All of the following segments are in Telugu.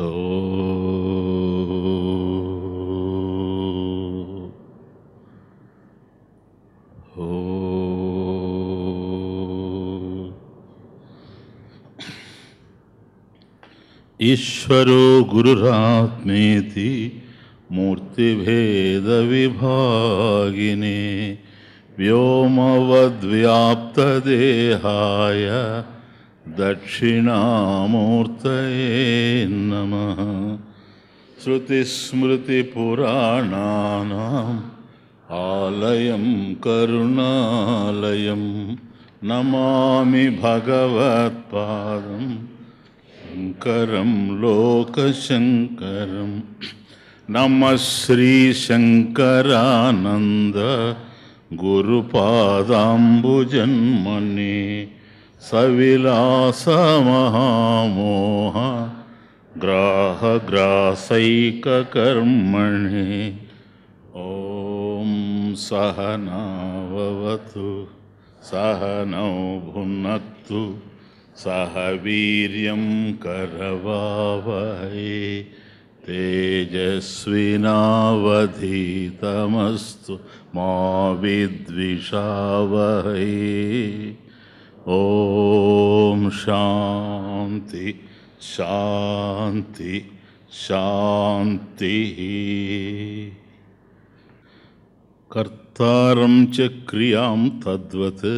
ఓ ఈశ్వరో గురురాత్మేతి మూర్తిభేద విభాగినే వ్యోమవద్వ్యాప్తదేహాయ దక్షిణామూర్తయే నమః. శృతిస్మృతిపురాణానాం ఆలయం కరుణాలయం నమామి భగవత్పాదం శంకరం లోకశంకరం. నమః శ్రీ శంకరానంద గురుపాదాంబుజన్మనే సవిలాస మహామోహ గ్రాహగ్రాసైకకర్మణే. ఓం సహనావవతు సహనౌ భునక్తు సహ వీర్యం కరవావహై తేజస్వినావధీతమస్తు మా విద్విషావహై. ఓం శాంతి శాంతి శాంతి. కర్తారం చ క్రియాం తద్వత్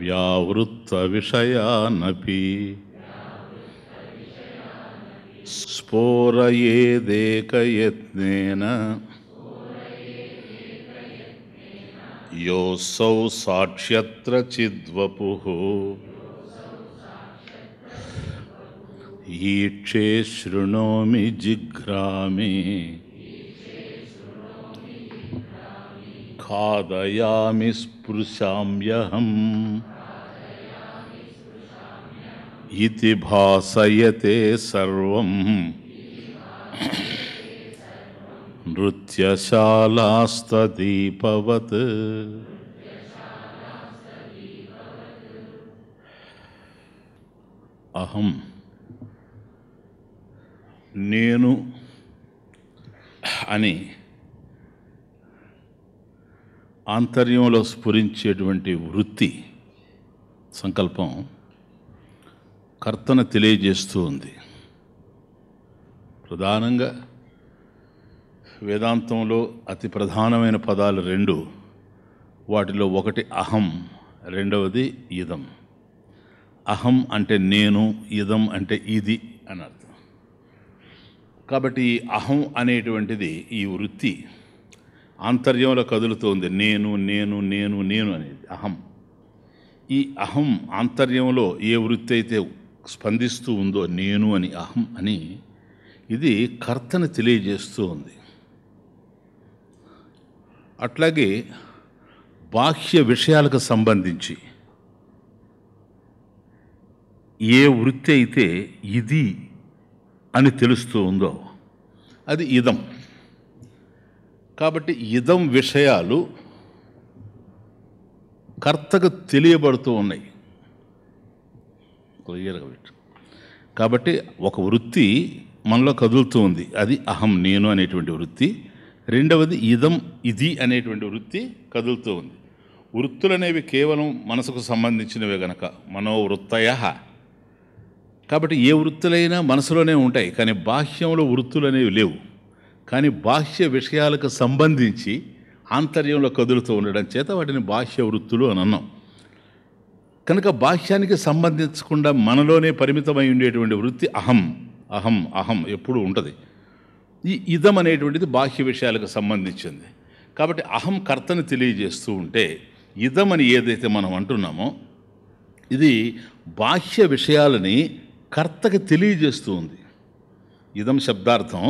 వ్యావృత్త విషయానపి స్ఫోరయేదేకయత్నేన యోసౌ సాక్ష్యత్ర చిద్వపుః ఈక్షే శృణోమి జిఘ్రామి ఖాదయామి స్పృశామ్యహం ఇతి భాసయతే సర్వం నృత్యశాలాస్తదీపవత్. అహం నేను అని ఆంతర్యంలో స్ఫురించేటువంటి వృత్తి సంకల్పం కర్తను తెలియజేస్తూ ఉంది. ప్రధానంగా వేదాంతంలో అతి ప్రధానమైన పదాలు రెండు. వాటిలో ఒకటి అహం, రెండవది ఇదం. అహం అంటే నేను, ఇదం అంటే ఇది అని అర్థం. కాబట్టి ఈ అహం అనేటువంటిది ఈ వృత్తి ఆంతర్యంలో కదులుతోంది. నేను నేను నేను నేను అనేది అహం. ఈ అహం ఆంతర్యంలో ఏ వృత్తి అయితే స్పందిస్తూ ఉందో నేను అని, అహం అని, ఇది కర్తను తెలియజేస్తూ ఉంది. అట్లాగే బాహ్య విషయాలకు సంబంధించి ఏ వృత్తి అయితే ఇది అని తెలుస్తూ ఉందో అది ఇదం. కాబట్టి ఇదం విషయాలు కర్తకు తెలియబడుతూ ఉన్నాయి. క్లియర్గా పెట్టు. కాబట్టి ఒక వృత్తి మనలో కదులుతూ ఉంది, అది అహం నేను అనేటువంటి వృత్తి. రెండవది ఇదం ఇది అనేటువంటి వృత్తి కదులుతూ ఉంది. వృత్తులు అనేవి కేవలం మనసుకు సంబంధించినవే గనక మనోవృత్తయ. కాబట్టి ఏ వృత్తులైనా మనసులోనే ఉంటాయి, కానీ బాహ్యంలో వృత్తులు అనేవి లేవు. కానీ బాహ్య విషయాలకు సంబంధించి ఆంతర్యంలో కదులుతూ ఉండడం చేత వాటిని బాహ్య వృత్తులు అని అన్నాం. కనుక బాహ్యానికి సంబంధించకుండా మనలోనే పరిమితమై ఉండేటువంటి వృత్తి అహం. అహం అహం ఎప్పుడూ ఉంటుంది. ఈ ఇదం అనేటువంటిది బాహ్య విషయాలకు సంబంధించింది. కాబట్టి అహం కర్తను తెలియజేస్తూ ఉంటే ఇదం అని ఏదైతే మనం అంటున్నామో ఇది బాహ్య విషయాలని కర్తకి తెలియజేస్తూ ఉంది. ఇదం శబ్దార్థం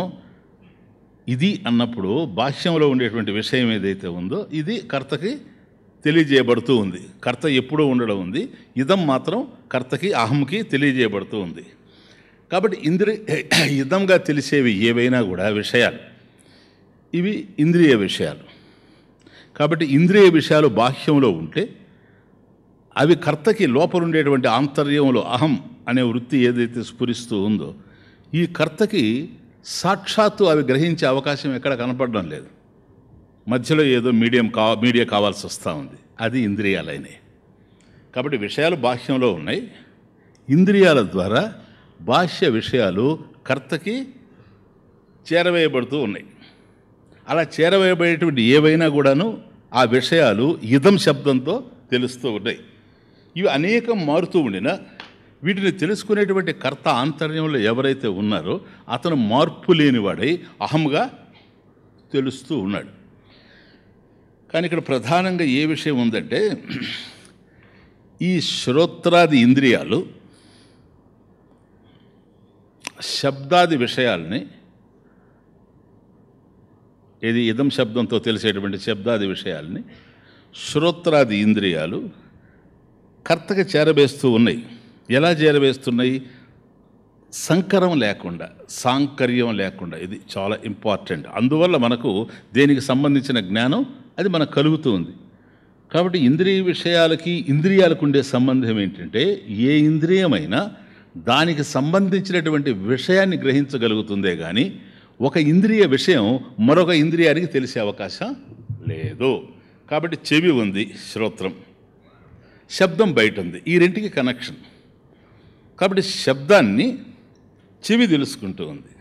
ఇది అన్నప్పుడు బాహ్యంలో ఉండేటువంటి విషయం ఏదైతే ఉందో ఇది కర్తకి తెలియజేయబడుతూ ఉంది. కర్త ఎప్పుడూ ఉండడం ఉంది, ఇదం మాత్రం కర్తకి అహంకి తెలియజేయబడుతూ ఉంది. కాబట్టి ఇదంగా తెలిసేవి ఏవైనా కూడా విషయాలు, ఇవి ఇంద్రియ విషయాలు. కాబట్టి ఇంద్రియ విషయాలు బాహ్యంలో ఉంటే అవి కర్తకి లోపలుండేటువంటి ఆంతర్యంలో అహం అనే వృత్తి ఏదైతే స్ఫురిస్తూ ఉందో ఈ కర్తకి సాక్షాత్తు అవి గ్రహించే అవకాశం ఎక్కడ కనపడడం లేదు. మధ్యలో ఏదో మీడియా కావాల్సి వస్తూ ఉంది. అది ఇంద్రియాలైనవి. కాబట్టి విషయాలు బాహ్యంలో ఉన్నాయి. ఇంద్రియాల ద్వారా బాహ్య విషయాలు కర్తకి చేరవేయబడుతూ ఉన్నాయి. అలా చేరవేయబడేటువంటి ఏవైనా కూడాను ఆ విషయాలు ఇదం శబ్దంతో తెలుస్తూ ఉన్నాయి. ఇవి అనేకం మారుతూ ఉండినా వీటిని తెలుసుకునేటువంటి కర్త ఆంతర్యంలో ఎవరైతే ఉన్నారో అతను మార్పు లేనివాడై అహంగా తెలుస్తూ ఉన్నాడు. కానీ ఇక్కడ ప్రధానంగా ఏ విషయం ఉందంటే ఈ శ్రోత్రాది ఇంద్రియాలు శబ్దాది విషయాల్ని, ఇది ఇదం శబ్దంతో తెలిసేటువంటి శబ్దాది విషయాల్ని శ్రోత్రాది ఇంద్రియాలు కర్తగా చేరవేస్తూ ఉన్నాయి. ఎలా చేరవేస్తున్నాయి? సంకరం లేకుండా, సాంకర్యం లేకుండా. ఇది చాలా ఇంపార్టెంట్. అందువల్ల మనకు దేనికి సంబంధించిన జ్ఞానం అది మనకు కలుగుతూ ఉంది. కాబట్టి ఇంద్రియ విషయాలకి ఇంద్రియాలకు ఉండే సంబంధం ఏంటంటే ఏ ఇంద్రియమైనా దానికి సంబంధించినటువంటి విషయాన్ని గ్రహించగలుగుతుందే కానీ ఒక ఇంద్రియ విషయం మరొక ఇంద్రియానికి తెలిసే అవకాశం లేదు. కాబట్టి చెవి ఉంది, శ్రోత్రం, శబ్దం బయట ఉంది, ఈ రెంటికి కనెక్షన్. కాబట్టి శబ్దాన్ని చెవి తెలుసుకుంటూ ఉంది.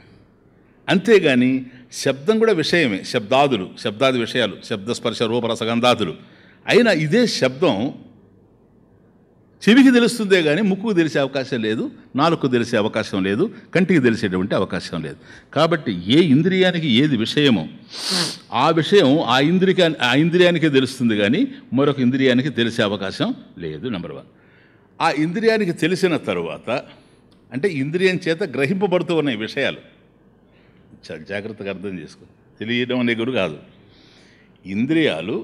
అంతేగాని శబ్దం కూడా విషయమే, శబ్దాది విషయాలు, శబ్దస్పర్శ రూపరసగంధాదులు అయినా ఇదే శబ్దం చెవికి తెలుస్తుందే కానీ ముక్కుకు తెలిసే అవకాశం లేదు, నాలుగుకు తెలిసే అవకాశం లేదు, కంటికి తెలిసేటువంటి అవకాశం లేదు. కాబట్టి ఏ ఇంద్రియానికి ఏది విషయమో ఆ విషయం ఆ ఇంద్రియానికే తెలుస్తుంది కానీ మరొక ఇంద్రియానికి తెలిసే అవకాశం లేదు. నెంబర్ 1. ఆ ఇంద్రియానికి తెలిసిన తరువాత అంటే ఇంద్రియం చేత గ్రహింపబడుతూ ఉన్నాయి విషయాలు. జాగ్రత్తగా అర్థం చేసుకో. తెలియడం అనే గురు కాదు. ఇంద్రియాలు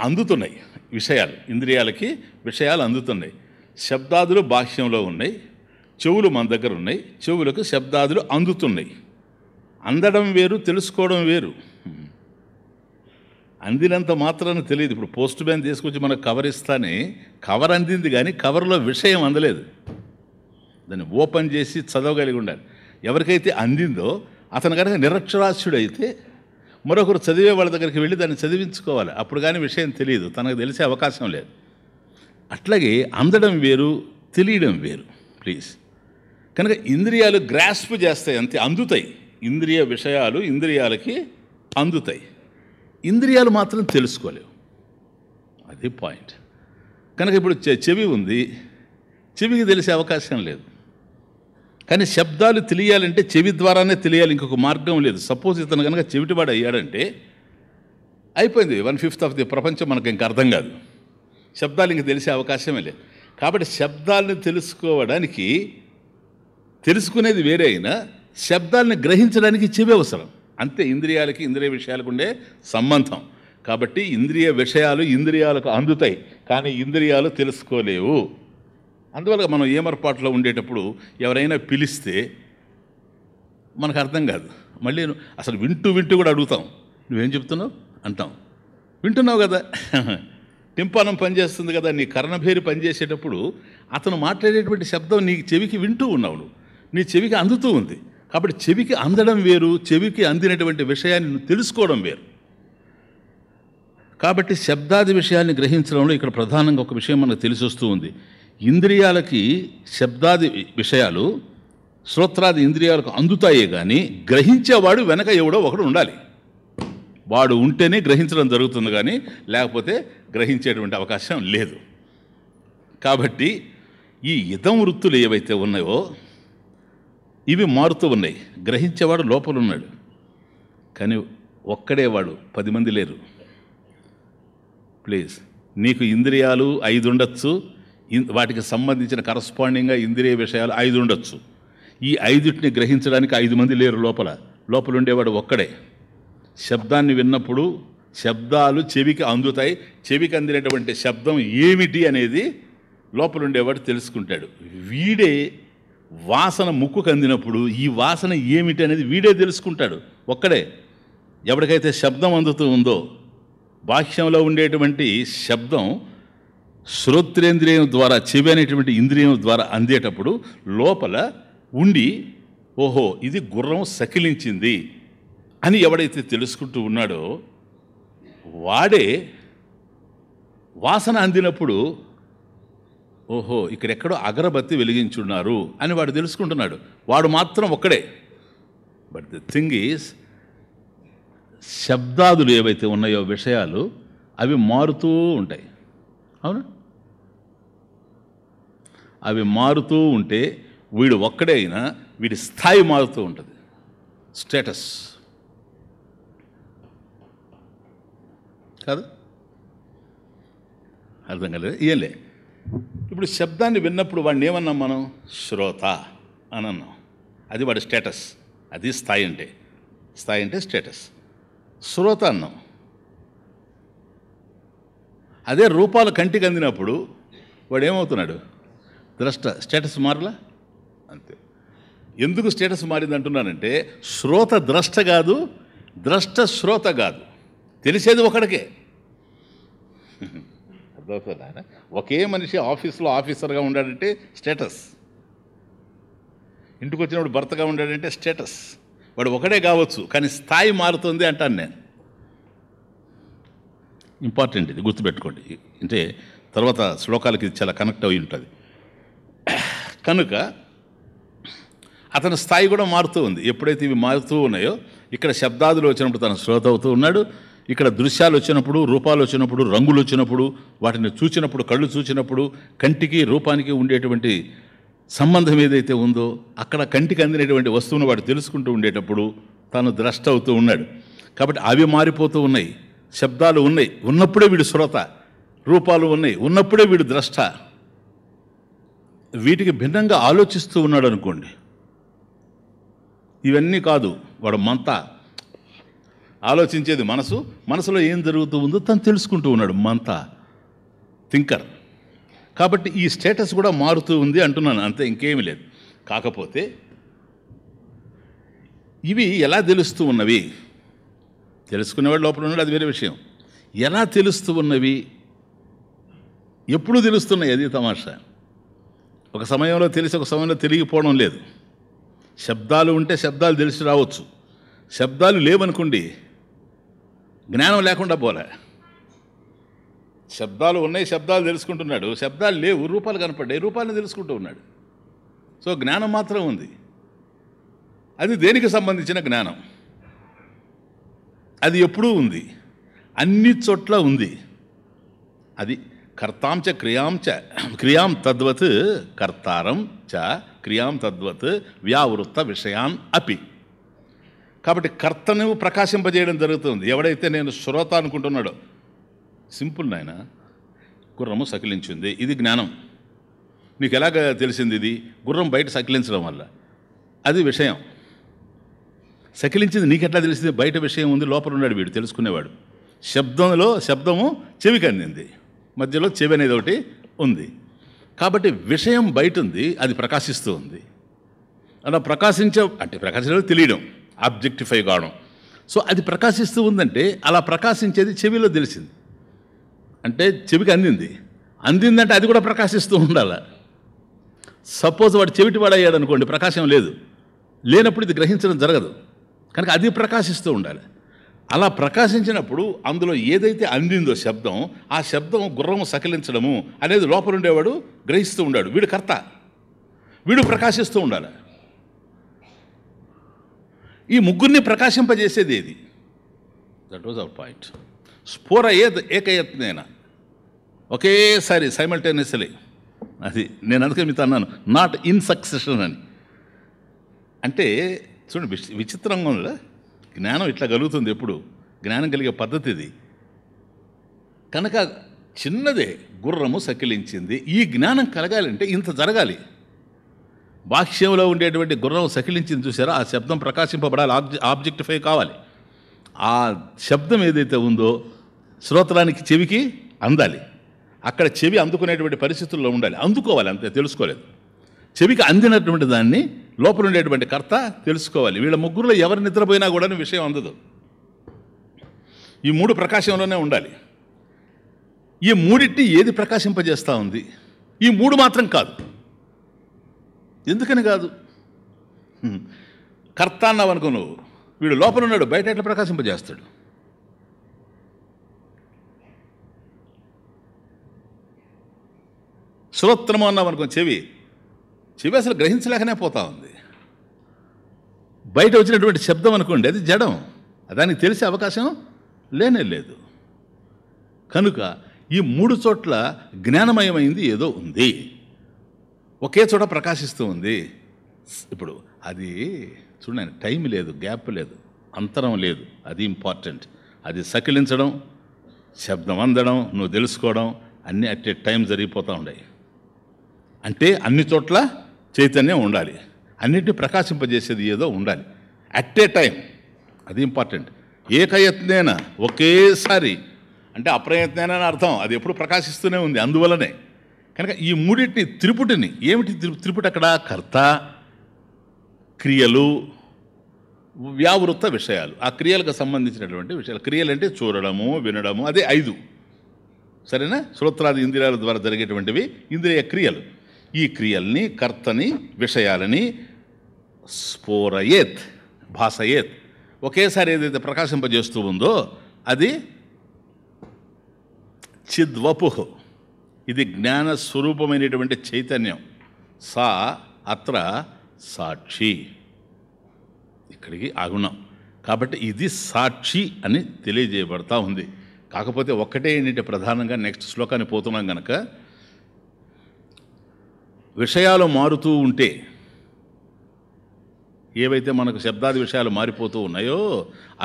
అందుతున్నాయి విషయాలు, ఇంద్రియాలకి విషయాలు అందుతున్నాయి. శబ్దాదులు బాహ్యంలో ఉన్నాయి, చెవులు మన దగ్గర ఉన్నాయి, చెవులకు శబ్దాదులు అందుతున్నాయి. అందడం వేరు, తెలుసుకోవడం వేరు. అందినంత మాత్రాన తెలియదు. ఇప్పుడు పోస్ట్ మ్యాన్ తీసుకొచ్చి మనకు కవర్ ఇస్తానే కవర్ అందింది కానీ కవర్లో విషయం అందలేదు. దాన్ని ఓపెన్ చేసి చదవగలిగి ఉండాలి. ఎవరికైతే అందిందో అతను కనుక నిరక్షరాస్యుడైతే మరొకరు చదివే వాళ్ళ దగ్గరికి వెళ్ళి దాన్ని చదివించుకోవాలి. అప్పుడు కానీ విషయం తెలియదు, తనకు తెలిసే అవకాశం లేదు. అట్లాగే అందడం వేరు, తెలియడం వేరు. ప్లీజ్. కనుక ఇంద్రియాలు గ్రాస్ప్ చేస్తాయి, అంతే, అందుతాయి. ఇంద్రియ విషయాలు ఇంద్రియాలకి అందుతాయి, ఇంద్రియాలు మాత్రం తెలుసుకోలేవు. అది పాయింట్. కనుక ఇప్పుడు చెవి ఉంది, చెవికి తెలిసే అవకాశం లేదు. కానీ శబ్దాలు తెలియాలంటే చెవి ద్వారానే తెలియాలి, ఇంకొక మార్గం లేదు. సపోజ్ ఇతను కనుక చెవిటివాడు అయ్యాడంటే అయిపోయింది, 1/5 ఆఫ్ ది ప్రపంచం మనకు ఇంక అర్థం కాదు. శబ్దాలు ఇంక తెలిసే అవకాశమే లేదు. కాబట్టి శబ్దాలను తెలుసుకోవడానికి తెలుసుకునేది వేరే అయినా శబ్దాలను గ్రహించడానికి చెవి అవసరం. అంతే ఇంద్రియాలకి ఇంద్రియ విషయాలకు ఉండే సంబంధం. కాబట్టి ఇంద్రియ విషయాలు ఇంద్రియాలకు అందుతాయి కానీ ఇంద్రియాలు తెలుసుకోలేవు. అందువల్ల మనం ఏమర్పాట్లో ఉండేటప్పుడు ఎవరైనా పిలిస్తే మనకు అర్థం కాదు. మళ్ళీ అసలు వింటూ కూడా అడుగుతాం, నువ్వేం చెప్తున్నావు అంటాం. వింటున్నావు కదా, టింపానం పనిచేస్తుంది కదా, నీ కర్ణభేరి పనిచేసేటప్పుడు అతను మాట్లాడేటువంటి శబ్దం నీ చెవికి వింటూ ఉన్నావు, నువ్వు నీ చెవికి అందుతూ ఉంది. కాబట్టి చెవికి అందడం వేరు, చెవికి అందినటువంటి విషయాన్ని నువ్వు తెలుసుకోవడం వేరు. కాబట్టి శబ్దాది విషయాన్ని గ్రహించడంలో ఇక్కడ ప్రధానంగా ఒక విషయం మనకు తెలిసి వస్తూ ఉంది. ఇంద్రియాలకి శబ్దాది విషయాలు శ్రోత్రాది ఇంద్రియాలకు అందుతాయే కానీ గ్రహించేవాడు వెనక ఎవడో ఒకడు ఉండాలి. వాడు ఉంటేనే గ్రహించడం జరుగుతుంది కానీ లేకపోతే గ్రహించేటువంటి అవకాశం లేదు. కాబట్టి ఈ ఇదం వృత్తులు ఏవైతే ఉన్నాయో ఇవి మారుతూ ఉన్నాయి. గ్రహించేవాడు లోపల ఉన్నాడు కానీ ఒక్కడే వాడు, 10 మంది లేరు. ప్లీజ్. నీకు ఇంద్రియాలు 5 ఉండొచ్చు, వాటికి సంబంధించిన కరస్పాండింగ్గా ఇంద్రియ విషయాలు 5 ఉండొచ్చు. ఈ 5టిని గ్రహించడానికి 5 మంది లేరు. లోపల ఉండేవాడు ఒక్కడే. శబ్దాన్ని విన్నప్పుడు శబ్దాలు చెవికి అందుతాయి. చెవికి అందినటువంటి శబ్దం ఏమిటి అనేది లోపల ఉండేవాడు తెలుసుకుంటాడు. వీడే వాసన ముక్కుకు అందినప్పుడు ఈ వాసన ఏమిటి అనేది వీడే తెలుసుకుంటాడు ఒక్కడే. ఎవరికైతే శబ్దం అందుతూ ఉందో బాహ్యంలో ఉండేటువంటి శబ్దం శ్రోత్రేంద్రియం ద్వారా, చెవి అనేటువంటి ఇంద్రియం ద్వారా అందేటప్పుడు లోపల ఉండి ఓహో ఇది గుర్రం సకిలించింది అని ఎవడైతే తెలుసుకుంటూ ఉన్నాడో వాడే వాసన అందినప్పుడు ఓహో ఇక్కడెక్కడో అగరబత్తి వెలిగించున్నారు అని వాడు తెలుసుకుంటున్నాడు. వాడు మాత్రం ఒక్కడే. బట్ ది థింగ్ ఈజ్, శబ్దాదులు ఏవైతే ఉన్నాయో విషయాలు అవి మారుతూ ఉంటాయి. అవునా? అవి మారుతూ ఉంటే వీడు ఒక్కడే అయినా వీడి స్థాయి మారుతూ ఉంటుంది, స్టేటస్ కాదు. అర్థం కాలేదు? ఏంలే. ఇప్పుడు శబ్దాన్ని విన్నప్పుడు వాడిని ఏమన్నాం మనం? శ్రోత అని అన్నాం. అది వాడి స్టేటస్, అది స్థాయి అంటే. స్థాయి అంటే స్టేటస్. శ్రోత అన్నాం. అదే రూపాలు కంటికి అందినప్పుడు వాడు ఏమవుతున్నాడు? ద్రష్ట. స్టేటస్ మారలా? అంతే. ఎందుకు స్టేటస్ మారింది అంటున్నానంటే, శ్రోత ద్రష్ట కాదు, ద్రష్ట శ్రోత కాదు. తెలిసేది ఒకడికే. అర్థమవుతుందా? ఒకే మనిషి ఆఫీస్లో ఆఫీసర్గా ఉండాడంటే స్టేటస్, ఇంటికి వచ్చినప్పుడు భర్తగా ఉండాడంటే స్టేటస్. వాడు ఒకడే కావచ్చు, కానీ స్థాయి మారుతుంది అంటాను నేను. ఇంపార్టెంట్, ఇది గుర్తుపెట్టుకోండి. అంటే తర్వాత శ్లోకాలకి ఇది చాలా కనెక్ట్ అయి ఉంటుంది. కనుక అతని స్థాయి కూడా మారుతూ ఉంది. ఎప్పుడైతే ఇవి మారుతూ ఉన్నాయో, ఇక్కడ శబ్దాదులు వచ్చినప్పుడు తను శ్రోత అవుతూ ఉన్నాడు, ఇక్కడ దృశ్యాలు వచ్చినప్పుడు, రూపాలు వచ్చినప్పుడు, రంగులు వచ్చినప్పుడు, వాటిని చూచినప్పుడు, కళ్ళు చూచినప్పుడు కంటికి రూపానికి ఉండేటువంటి సంబంధం ఏదైతే ఉందో అక్కడ కంటికి అందినటువంటి వస్తువును వాడు తెలుసుకుంటూ ఉండేటప్పుడు తాను ద్రష్ట అవుతూ ఉన్నాడు. కాబట్టి అవి మారిపోతూ ఉన్నాయి. శబ్దాలు ఉన్నాయి, ఉన్నప్పుడే వీడు శ్రోత. రూపాలు ఉన్నాయి, ఉన్నప్పుడే వీడు ద్రష్ట. వీటికి భిన్నంగా ఆలోచిస్తూ ఉన్నాడు అనుకోండి, ఇవన్నీ కాదు, వాడు మంతా. ఆలోచించేది మనసు, మనసులో ఏం జరుగుతూ ఉందో తను తెలుసుకుంటూ ఉన్నాడు, మంతా థింకర్. కాబట్టి ఈ స్టేటస్ కూడా మారుతూ ఉంది అంటున్నాను, అంతే, ఇంకేమీ లేదు. కాకపోతే ఇవి ఎలా తెలుస్తూ ఉన్నవి? తెలుసుకునేవాడు లోపల ఉన్నాడు, అది వేరే విషయం. ఎలా తెలుస్తూ ఉన్నవి, ఎప్పుడు తెలుస్తున్నాయి, అది తమాషా. ఒక సమయంలో తెలిసి ఒక సమయంలో తెలియకపోవడం లేదు. శబ్దాలు ఉంటే శబ్దాలు తెలిసి రావచ్చు, శబ్దాలు లేవనుకోండి జ్ఞానం లేకుండా పోలే. శబ్దాలు ఉన్నాయి, శబ్దాలు తెలుసుకుంటున్నాడు, శబ్దాలు లేవు, రూపాలు కనపడ్డాయి, రూపాలను తెలుసుకుంటూ ఉన్నాడు. సో జ్ఞానం మాత్రం ఉంది. అది దేనికి సంబంధించిన జ్ఞానం? అది ఎప్పుడూ ఉంది, అన్ని చోట్ల ఉంది. అది కర్తాంచ క్రియాం తద్వత్ కర్తారం చ క్రియాం తద్వత్ వ్యావృత్త విషయాన్ అపి. కాబట్టి కర్తను ప్రకాశింపజేయడం జరుగుతుంది. ఎవడైతే నేను శ్రోత అనుకుంటున్నాడో, సింపుల్ నాయన, గుర్రము సకిలించింది, ఇది జ్ఞానం. నీకు ఎలాగ తెలిసింది? ఇది గుర్రం బయట సకిలించడం వల్ల, అది విషయం. సకిలించింది నీకెట్లా తెలిసింది? బయట విషయం ఉంది, లోపల ఉన్నాడు వీడు తెలుసుకునేవాడు. శబ్దము చెవికి అందింది, మధ్యలో చెవి అనేది ఒకటి ఉంది. కాబట్టి విషయం బయట ఉంది, అది ప్రకాశిస్తూ ఉంది. అలా ప్రకాశించడం తెలియడం, ఆబ్జెక్టిఫై కావడం. సో అది ప్రకాశిస్తూ ఉందంటే అలా ప్రకాశించేది చెవిలో తెలిసింది, అంటే చెవికి అందిందంటే అది కూడా ప్రకాశిస్తూ ఉండాలి. సపోజ్ వాడు చెవిటి వాడయ్యాడు అనుకోండి, ప్రకాశం లేనప్పుడు ఇది గ్రహించడం జరగదు. కనుక అది ప్రకాశిస్తూ ఉండాలి. అలా ప్రకాశించినప్పుడు అందులో ఏదైతే అందిందో శబ్దం, ఆ శబ్దం గుర్రము సకిలించడము అనేది లోపల ఉండేవాడు గ్రహిస్తూ ఉండాడు. వీడు కర్త, వీడు ప్రకాశిస్తూ ఉండాలి. ఈ ముగ్గురిని ప్రకాశింపజేసేది ఏది? That was our point. స్ఫోర ఏకయత్నేన, ఒకేసారి సైమల్టేనియస్లీ. అది నేను అందుకే మీతో అన్నాను, నాట్ ఇన్ సక్సెషన్ అని. అంటే చూడండి, విచిత్రంగా జ్ఞానం ఇట్లా కలుగుతుంది. ఎప్పుడు జ్ఞానం కలిగే పద్ధతి ఇది. కనుక చిన్నదే గుర్రము సకిలించింది, ఈ జ్ఞానం కలగాలంటే ఇంత జరగాలి. బాహ్యంలో ఉండేటువంటి గుర్రం సకిలించింది చూసారా, ఆ శబ్దం ప్రకాశింపబడాలి, ఆబ్జెక్టిఫై కావాలి. ఆ శబ్దం ఏదైతే ఉందో శ్రోత్రానికి, చెవికి అందాలి. అక్కడ చెవి అందుకునేటువంటి పరిస్థితుల్లో ఉండాలి, అందుకోవాలి, అంతే, తెలుసుకోలేదు. చెవికి అందినటువంటి దాన్ని లోపల ఉండేటువంటి కర్త తెలుసుకోవాలి. వీళ్ళ ముగ్గురులో ఎవరు నిద్రపోయినా కూడా విషయం అందదు. ఈ మూడు ప్రకాశంలోనే ఉండాలి. ఈ మూడింటిని ఏది ప్రకాశింపజేస్తూ ఉంది? ఈ మూడు మాత్రం కాదు. ఎందుకని కాదు? కర్త అన్నావు అనుకో, నువ్వు వీడు లోపల ఉన్నాడు, బయట ఎట్లా ప్రకాశింపజేస్తాడు? శ్రోత్రము అన్నావు అనుకో, చెవి అసలు గ్రహించలేకనే పోతా ఉంది. బయట వచ్చినటువంటి శబ్దం అనుకోండి, అది జడం, దానికి తెలిసే అవకాశం లేనే లేదు. కనుక ఈ మూడు చోట్ల జ్ఞానమయమైంది ఏదో ఉంది, ఒకే చోట ప్రకాశిస్తూ ఉంది. ఇప్పుడు అది చూడండి, టైం లేదు, గ్యాప్ లేదు, అంతరం లేదు, అది ఇంపార్టెంట్. అది సకిలించడం, శబ్దం అందడం, నువ్వు తెలుసుకోవడం అన్నీ అట్ ఏ టైం జరిగిపోతూ ఉన్నాయి. అంటే అన్ని చోట్ల చైతన్యం ఉండాలి, అన్నిటిని ప్రకాశింపజేసేది ఏదో ఉండాలి అట్ ఏ టైం, అది ఇంపార్టెంట్. ఏకయత్నేన, ఒకేసారి, అంటే అప్రయత్నేన అని అర్థం, అది ఎప్పుడు ప్రకాశిస్తూనే ఉంది. అందువలనే కనుక ఈ మూడింటిని, త్రిపుటిని, ఏమిటి త్రిపుటి అక్కడ? కర్త, క్రియలు, వ్యావృత్త విషయాలు. ఆ క్రియలకు సంబంధించినటువంటి విషయాలు. క్రియలు అంటే చూడడము, వినడము, అదే 5, సరేనా? శ్రోత్రాది ఇంద్రియాల ద్వారా జరిగేటువంటివి ఇంద్రియ క్రియలు. ఈ క్రియల్ని, కర్తని, విషయాలని స్ఫోరయేత్, భాసయేత్, ఒకేసారి ఏదైతే ప్రకాశింపజేస్తూ ఉందో అది చిద్వపుః, ఇది జ్ఞాన స్వరూపమైనటువంటి చైతన్యం. సా అత్ర సాక్షి, ఇక్కడికి ఆగున్నాం. కాబట్టి ఇది సాక్షి అని తెలియజేయబడతా ఉంది. కాకపోతే ఒక్కటే ఏంటంటే ప్రధానంగా నెక్స్ట్ శ్లోకాన్ని పోతున్నాం కనుక, విషయాలు మారుతూ ఉంటే, ఏవైతే మనకు శబ్దాది విషయాలు మారిపోతూ ఉన్నాయో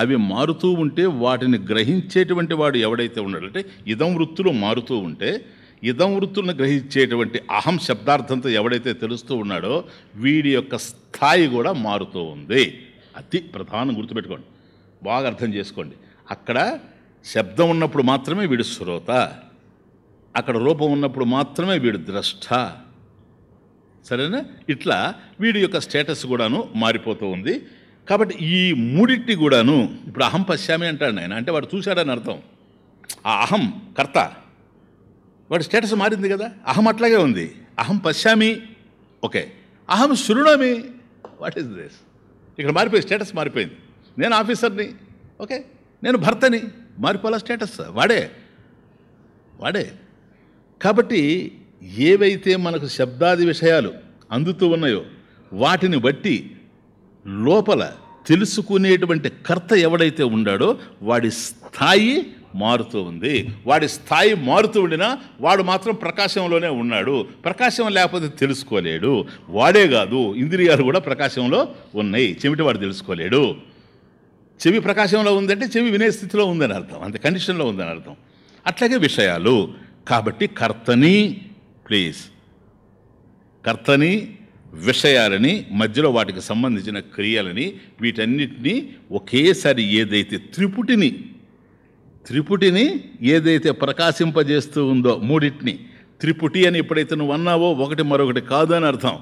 అవి మారుతూ ఉంటే వాటిని గ్రహించేటువంటి వాడు ఎవడైతే ఉన్నాడో, అంటే ఇదం వృత్తులు మారుతూ ఉంటే ఇదం వృత్తులను గ్రహించేటువంటి అహం శబ్దార్థంతో ఎవడైతే తెలుస్తూ ఉన్నాడో వీడి యొక్క స్థాయి కూడా మారుతూ ఉంది. అతి ప్రధానం గుర్తుపెట్టుకోండి, బాగా అర్థం చేసుకోండి. అక్కడ శబ్దం ఉన్నప్పుడు మాత్రమే వీడు శ్రోత, అక్కడ రూపం ఉన్నప్పుడు మాత్రమే వీడు ద్రష్ట, సరేనా? ఇట్లా వీడి యొక్క స్టేటస్ కూడాను మారిపోతూ ఉంది. కాబట్టి ఈ మూడింటి కూడాను, ఇప్పుడు అహం పశ్యామి అంటాడు ఆయన, అంటే వాడు చూశాడని అర్థం. ఆ అహం కర్త, వాడి స్టేటస్ మారింది కదా. అహం అట్లాగే ఉంది, అహం పశ్యామి, ఓకే. అహం శృణోమి, వాట్ ఈస్ దిస్? ఇక్కడ మారిపోయి స్టేటస్ మారిపోయింది. నేను ఆఫీసర్ని, ఓకే, నేను భర్తని, మారిపోలా స్టేటస్, వాడే. కాబట్టి ఏవైతే మనకు శబ్దాది విషయాలు అందుతూ ఉన్నాయో వాటిని బట్టి లోపల తెలుసుకునేటువంటి కర్త ఎవడైతే ఉన్నాడో వాడి స్థాయి మారుతూ ఉంది. వాడి స్థాయి మారుతూ ఉండినా వాడు మాత్రం ప్రకాశంలోనే ఉన్నాడు. ప్రకాశం లేకపోతే తెలుసుకోలేడు. వాడే కాదు, ఇంద్రియాలు కూడా ప్రకాశంలో ఉన్నాయి. చెవిటి వాడు తెలుసుకోలేడు. చెవి ప్రకాశంలో ఉందంటే చెవి వినే స్థితిలో ఉందని అర్థం, అంతే, కండిషన్లో ఉందని అర్థం. అట్లాగే విషయాలు. కాబట్టి కర్తని, ప్లీజ్, కర్తని, విషయాలని, మధ్యలో వాటికి సంబంధించిన క్రియలని, వీటన్నిటినీ ఒకేసారి ఏదైతే త్రిపుటిని ఏదైతే ప్రకాశింపజేస్తూ ఉందో, మూడింటిని త్రిపుటి అని ఎప్పుడైతే నువ్వు అన్నావో ఒకటి మరొకటి కాదు అని అర్థం.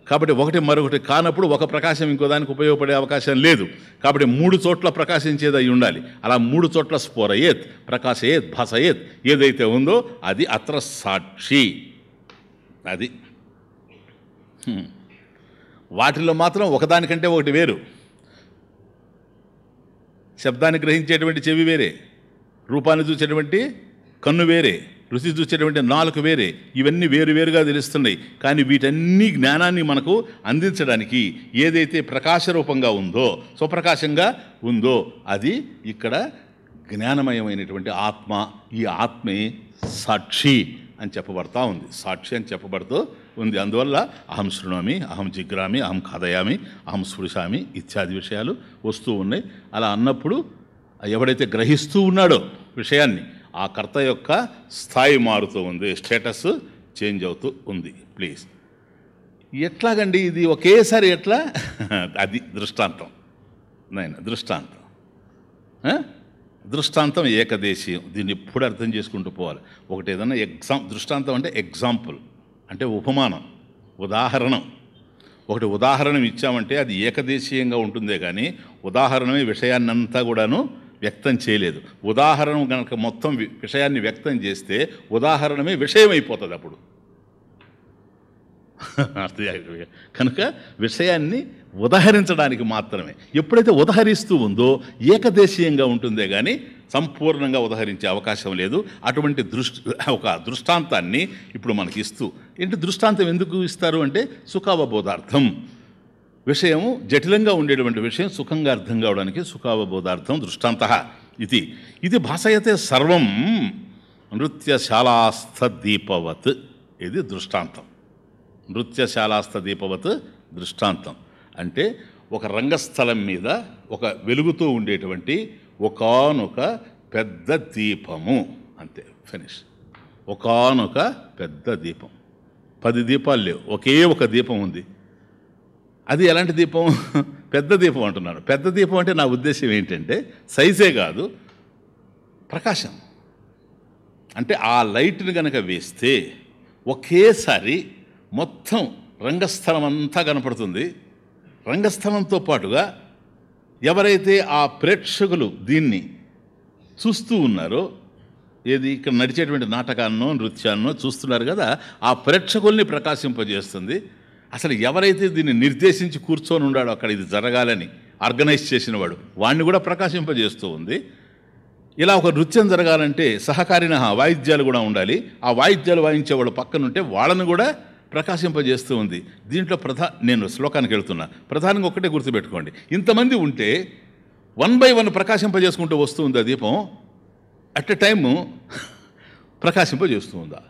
కాబట్టి ఒకటి మరొకటి కానప్పుడు ఒక ప్రకాశం ఇంకో దానికి ఉపయోగపడే అవకాశం లేదు. కాబట్టి మూడు చోట్ల ప్రకాశించేది అయి ఉండాలి. అలా మూడు చోట్ల స్ఫోరయేత్, ప్రకాశయేత్, భాసయేత్ ఏదైతే ఉందో అది అత్ర సాక్షి. అది వాటిల్లో మాత్రం ఒకదానికంటే ఒకటి వేరు. శబ్దాన్ని గ్రహించేటువంటి చెవి వేరే, రూపాన్ని చూసేటువంటి కన్ను వేరే, రుచి చూసేటువంటి నాలుక వేరే. ఇవన్నీ వేరువేరుగా తెలుస్తున్నాయి. కానీ వీటన్ని జ్ఞానాన్ని మనకు అందించడానికి ఏదైతే ప్రకాశరూపంగా ఉందో, స్వప్రకాశంగా ఉందో అది ఇక్కడ జ్ఞానమయమైనటువంటి ఆత్మ. ఈ ఆత్మే సాక్షి అని చెప్పబడతా ఉంది, సాక్షి అని చెప్పబడుతూ ఉంది. అందువల్ల అహం శృణోమి, అహం జిగ్రామి, అహం ఖాదయామి, అహం స్పృశామి ఇత్యాది విషయాలు వస్తూ ఉన్నాయి. అలా అన్నప్పుడు ఎవడైతే గ్రహిస్తూ ఉన్నాడో విషయాన్ని, ఆ కర్త యొక్క స్థాయి మారుతూ ఉంది, స్టేటస్ చేంజ్ అవుతూ ఉంది. ప్లీజ్, ఎట్లాగండి ఇది ఒకేసారి ఎట్లా? అది దృష్టాంతం నాయన, దృష్టాంతం ఏకదేశీయం. దీన్ని ఎప్పుడు అర్థం చేసుకుంటూ పోవాలి. ఒకటి ఏదన్నా దృష్టాంతం అంటే ఎగ్జాంపుల్, అంటే ఉపమానం, ఉదాహరణం. ఒకటి ఉదాహరణం ఇచ్చామంటే అది ఏకదేశీయంగా ఉంటుందే కానీ ఉదాహరణమే విషయాన్నంతా కూడాను వ్యక్తం చేయలేదు. ఉదాహరణ కనుక మొత్తం విషయాన్ని వ్యక్తం చేస్తే ఉదాహరణమే విషయం అయిపోతుంది అప్పుడు. కనుక విషయాన్ని ఉదహరించడానికి మాత్రమే. ఎప్పుడైతే ఉదహరిస్తూ ఉందో ఏకదేశీయంగా ఉంటుందే కానీ సంపూర్ణంగా ఉదహరించే అవకాశం లేదు. అటువంటి ఒక దృష్టాంతాన్ని ఇప్పుడు మనకి ఇస్తూ, ఏంటి దృష్టాంతం ఎందుకు ఇస్తారు అంటే సుఖావబోధార్థం. విషయము జటిలంగా ఉండేటువంటి విషయం సుఖంగా అర్థం కావడానికి సుఖావబోధార్థం దృష్టాంత ఇది భాషయతే సర్వం నృత్యశాలాస్థ దీపవత్. ఇది దృష్టాంతం. నృత్యశాలాస్థ దీపవత్ దృష్టాంతం అంటే ఒక రంగస్థలం మీద ఒక వెలుగుతూ ఉండేటువంటి ఒకానొక పెద్ద దీపము, అంతే, ఫినిష్. ఒకానొక పెద్ద దీపం. 10 దీపాలు లేవు, ఒకే ఒక దీపం ఉంది. అది ఎలాంటి దీపం? పెద్ద దీపం అంటున్నాను. పెద్ద దీపం అంటే నా ఉద్దేశం ఏంటంటే సైజే కాదు, ప్రకాశం. అంటే ఆ లైట్ని కనుక వేస్తే ఒకేసారి మొత్తం రంగస్థలం అంతా కనపడుతుంది. రంగస్థలంతో పాటుగా ఎవరైతే ఆ ప్రేక్షకులు దీన్ని చూస్తూ ఉన్నారో, ఏది ఇక్కడ నడిచేటువంటి నాటకాన్నో నృత్యాన్నో చూస్తున్నారు కదా, ఆ ప్రేక్షకుల్ని ప్రకాశింపజేస్తుంది. అసలు ఎవరైతే దీన్ని నిర్దేశించి కూర్చొని ఉన్నాడో అక్కడ ఇది జరగాలని ఆర్గనైజ్ చేసిన వాడిని కూడా ప్రకాశింపజేస్తూ ఉంది. ఇలా ఒక నృత్యం జరగాలంటే సహకారిన వాయిద్యాలు కూడా ఉండాలి. ఆ వాయిద్యాలు వాయించేవాళ్ళు పక్కనుంటే వాళ్ళని కూడా ప్రకాశింపజేస్తూ ఉంది. దీంట్లో నేను శ్లోకానికి వెళ్తున్నా. ప్రధానంగా ఒకటే గుర్తుపెట్టుకోండి, ఇంతమంది ఉంటే 1 by 1 ప్రకాశింపజేసుకుంటూ వస్తూ ఉంది ఆ దీపం. అట్ ఎ టైము ప్రకాశింపజేస్తూ ఉందా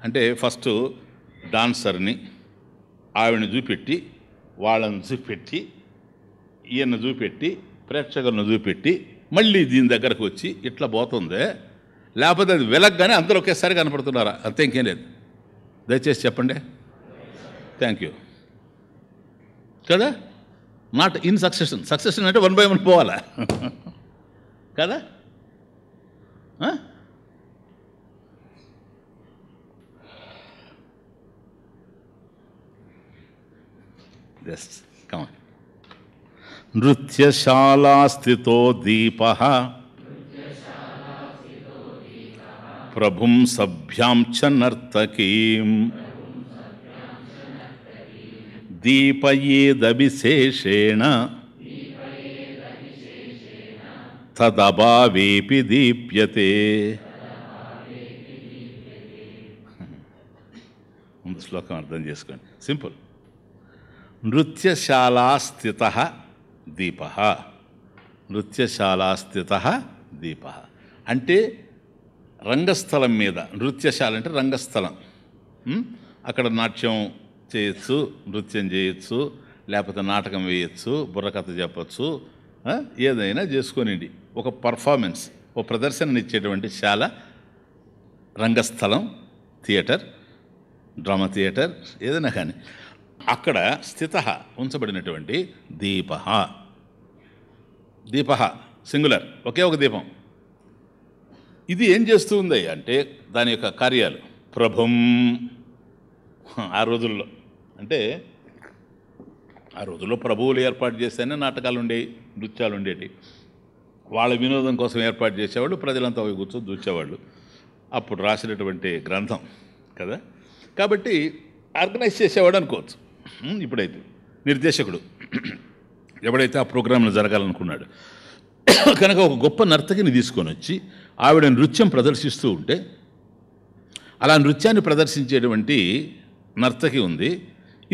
అంటే ఫస్ట్ డాన్సర్ని ఆవిడని చూపెట్టి, వాళ్ళని చూపెట్టి, ఈయన చూపెట్టి, ప్రేక్షకులను చూపెట్టి, మళ్ళీ దీని దగ్గరకు వచ్చి ఇట్లా పోతుందే. లేకపోతే అది వెలగ్గానే అందరూ ఒకేసారి కనపడుతున్నారా? అంతే, ఇంకేం లేదు. దయచేసి చెప్పండి. Thank you. కదా, నాట్ ఇన్ సక్సెషన్. సక్సెషన్ అంటే 1 by 1 పోవాలా కదా? Just come. నృత్యశాలా స్థితో దీపః ప్రభుం సభ్యాం చ నర్తకీం దీపయేదభిశేషేణ తదభావేపి దీప్యతే. ముందు శ్లోకం అర్థం చేసుకోండి, సింపుల్. నృత్యశాలా స్థితః దీపః. నృత్యశాలా స్థితః దీపః అంటే రంగస్థలం మీద. నృత్యశాల అంటే రంగస్థలం. అక్కడ నాట్యం చేయొచ్చు, నృత్యం చేయొచ్చు, లేకపోతే నాటకం వేయచ్చు, బుర్రకథ చెప్పచ్చు, ఏదైనా చేసుకోనండి. ఒక పర్ఫార్మెన్స్, ఒక ప్రదర్శననిచ్చేటువంటి శాల, రంగస్థలం, థియేటర్, డ్రామా థియేటర్, ఏదైనా కానీ అక్కడ స్థితః ఉంచబడినటువంటి దీపః. దీపః సింగులర్, ఒకే ఒక దీపం. ఇది ఏం చేస్తూ ఉంది అంటే దాని యొక్క కార్యాలు. ప్రభుం, ఆ రోజుల్లో అంటే ఆ రోజుల్లో ప్రభువులు ఏర్పాటు చేస్తేనే నాటకాలు ఉండేవి, నృత్యాలు ఉండేవి. వాళ్ళ వినోదం కోసం ఏర్పాటు చేసేవాళ్ళు, ప్రజలంతా అవి కూర్చొని చూసేవాళ్ళు. అప్పుడు రాసినటువంటి గ్రంథం కదా, కాబట్టి ఆర్గనైజ్ చేసేవాడు అనుకోవచ్చు. ఇప్పుడైతే నిర్దేశకుడు ఎవడైతే ఆ ప్రోగ్రాంలు జరగాలనుకున్నాడు కనుక ఒక గొప్ప నర్తకిని తీసుకొని వచ్చి ఆవిడ నృత్యం ప్రదర్శిస్తూ ఉంటే, అలా నృత్యాన్ని ప్రదర్శించేటువంటి నర్తకి ఉంది.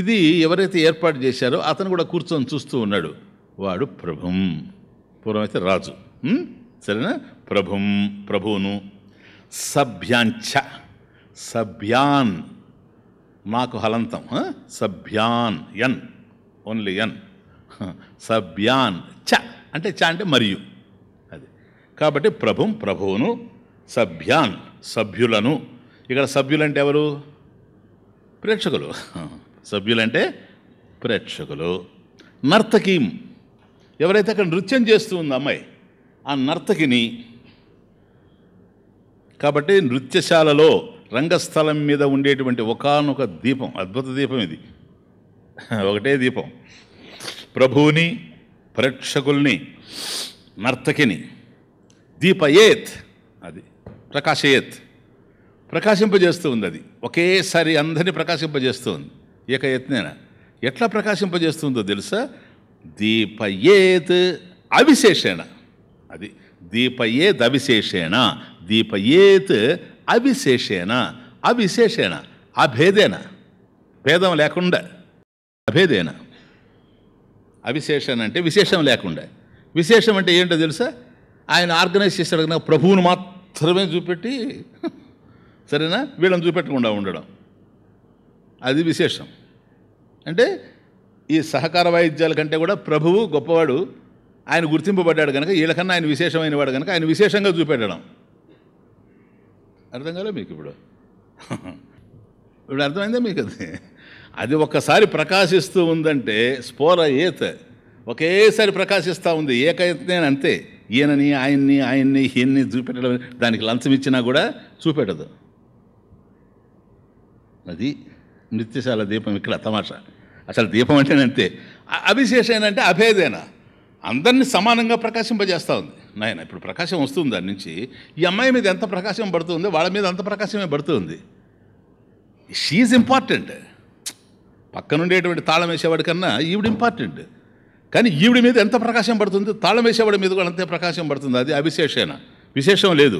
ఇది ఎవరైతే ఏర్పాటు చేశారో అతను కూడా కూర్చొని చూస్తూ ఉన్నాడు. వాడు ప్రభుం. పూర్వం అయితే రాజు, సరేనా? ప్రభుం, ప్రభువును. సభ్యాంచ, సభ్యాన్, నాకు హలంతం, సభ్యాన్, ఎన్, ఓన్లీ ఎన్. సభ్యాన్, చ అంటే చ అంటే మరియు, అది కాబట్టి ప్రభుం, ప్రభువును. సభ్యాన్, సభ్యులను. ఇక్కడ సభ్యులంటే ఎవరు? ప్రేక్షకులు. సభ్యులంటే ప్రేక్షకులు. నర్తకీం, ఎవరైతే అక్కడ నృత్యం చేస్తూ ఉంది అమ్మాయి, ఆ నర్తకిని. కాబట్టి నృత్యశాలలో రంగస్థలం మీద ఉండేటువంటి ఒకానొక దీపం, అద్భుత దీపం ఇది, ఒకటే దీపం. ప్రభువుని, ప్రేక్షకుల్ని, నర్తకిని దీపయేత్, అది ప్రకాశయేత్, ప్రకాశింపజేస్తూ ఉంది. అది ఒకేసారి అందరినీ ప్రకాశింపజేస్తూ ఉంది. ఏకయత్నేనా ఎట్లా ప్రకాశింపజేస్తుందో తెలుసా? దీపయేత్ అవిశేషేణ, అది దీపయేత్ అవిశేషేణ, దీపయేత్ అవిశేషేణ, అవిశేషేణ అభేదేన, భేదం లేకుండా, అభేదేన. అవిశేషణ అంటే విశేషం లేకుండా. విశేషం అంటే ఏంటో తెలుసా? ఆయన ఆర్గనైజ్ చేశాడు కనుక ప్రభువును మాత్రమే చూపెట్టి, సరేనా, వీళ్ళని చూపెట్టకుండా ఉండడం, అది విశేషం. అంటే ఈ సహకార వాయిద్యాల కంటే కూడా ప్రభువు గొప్పవాడు, ఆయన గుర్తింపబడ్డాడు కనుక వీళ్ళకన్నా ఆయన విశేషమైన వాడు కనుక ఆయన విశేషంగా చూపెట్టడం. అర్థం కాలే మీకు? ఇప్పుడు అర్థమైందా మీకు? అది ఒక్కసారి ప్రకాశిస్తూ ఉందంటే స్ఫోర ఏత్, ఒకేసారి ప్రకాశిస్తూ ఉంది. ఏకయత్నేన అంతే. ఈయనని ఆయన్ని ఈయన్ని చూపెట్టడం, దానికి లంచం ఇచ్చినా కూడా చూపెట్టదు. అది నృత్యశాల దీపం ఇక్కడ తమాషా. అసలు దీపం అంటేనే అంతే. అవిశేషమైన అంటే అభేదేన, అందరినీ సమానంగా ప్రకాశింపజేస్తూ ఉంది. నాయన ఇప్పుడు ప్రకాశం వస్తుంది దాని నుంచి. ఈ అమ్మాయి మీద ఎంత ప్రకాశం పడుతుంది, వాళ్ళ మీద అంత ప్రకాశమే పడుతుంది. She important. పక్కనుండేటువంటి తాళం వేసేవాడి కన్నా ఈవిడ ఇంపార్టెంట్. కానీ ఈవిడ మీద ఎంత ప్రకాశం పడుతుంది, తాళం వేసేవాడి మీద కూడా అంతే ప్రకాశం పడుతుంది. అది అవిశేషేణ, విశేషం లేదు.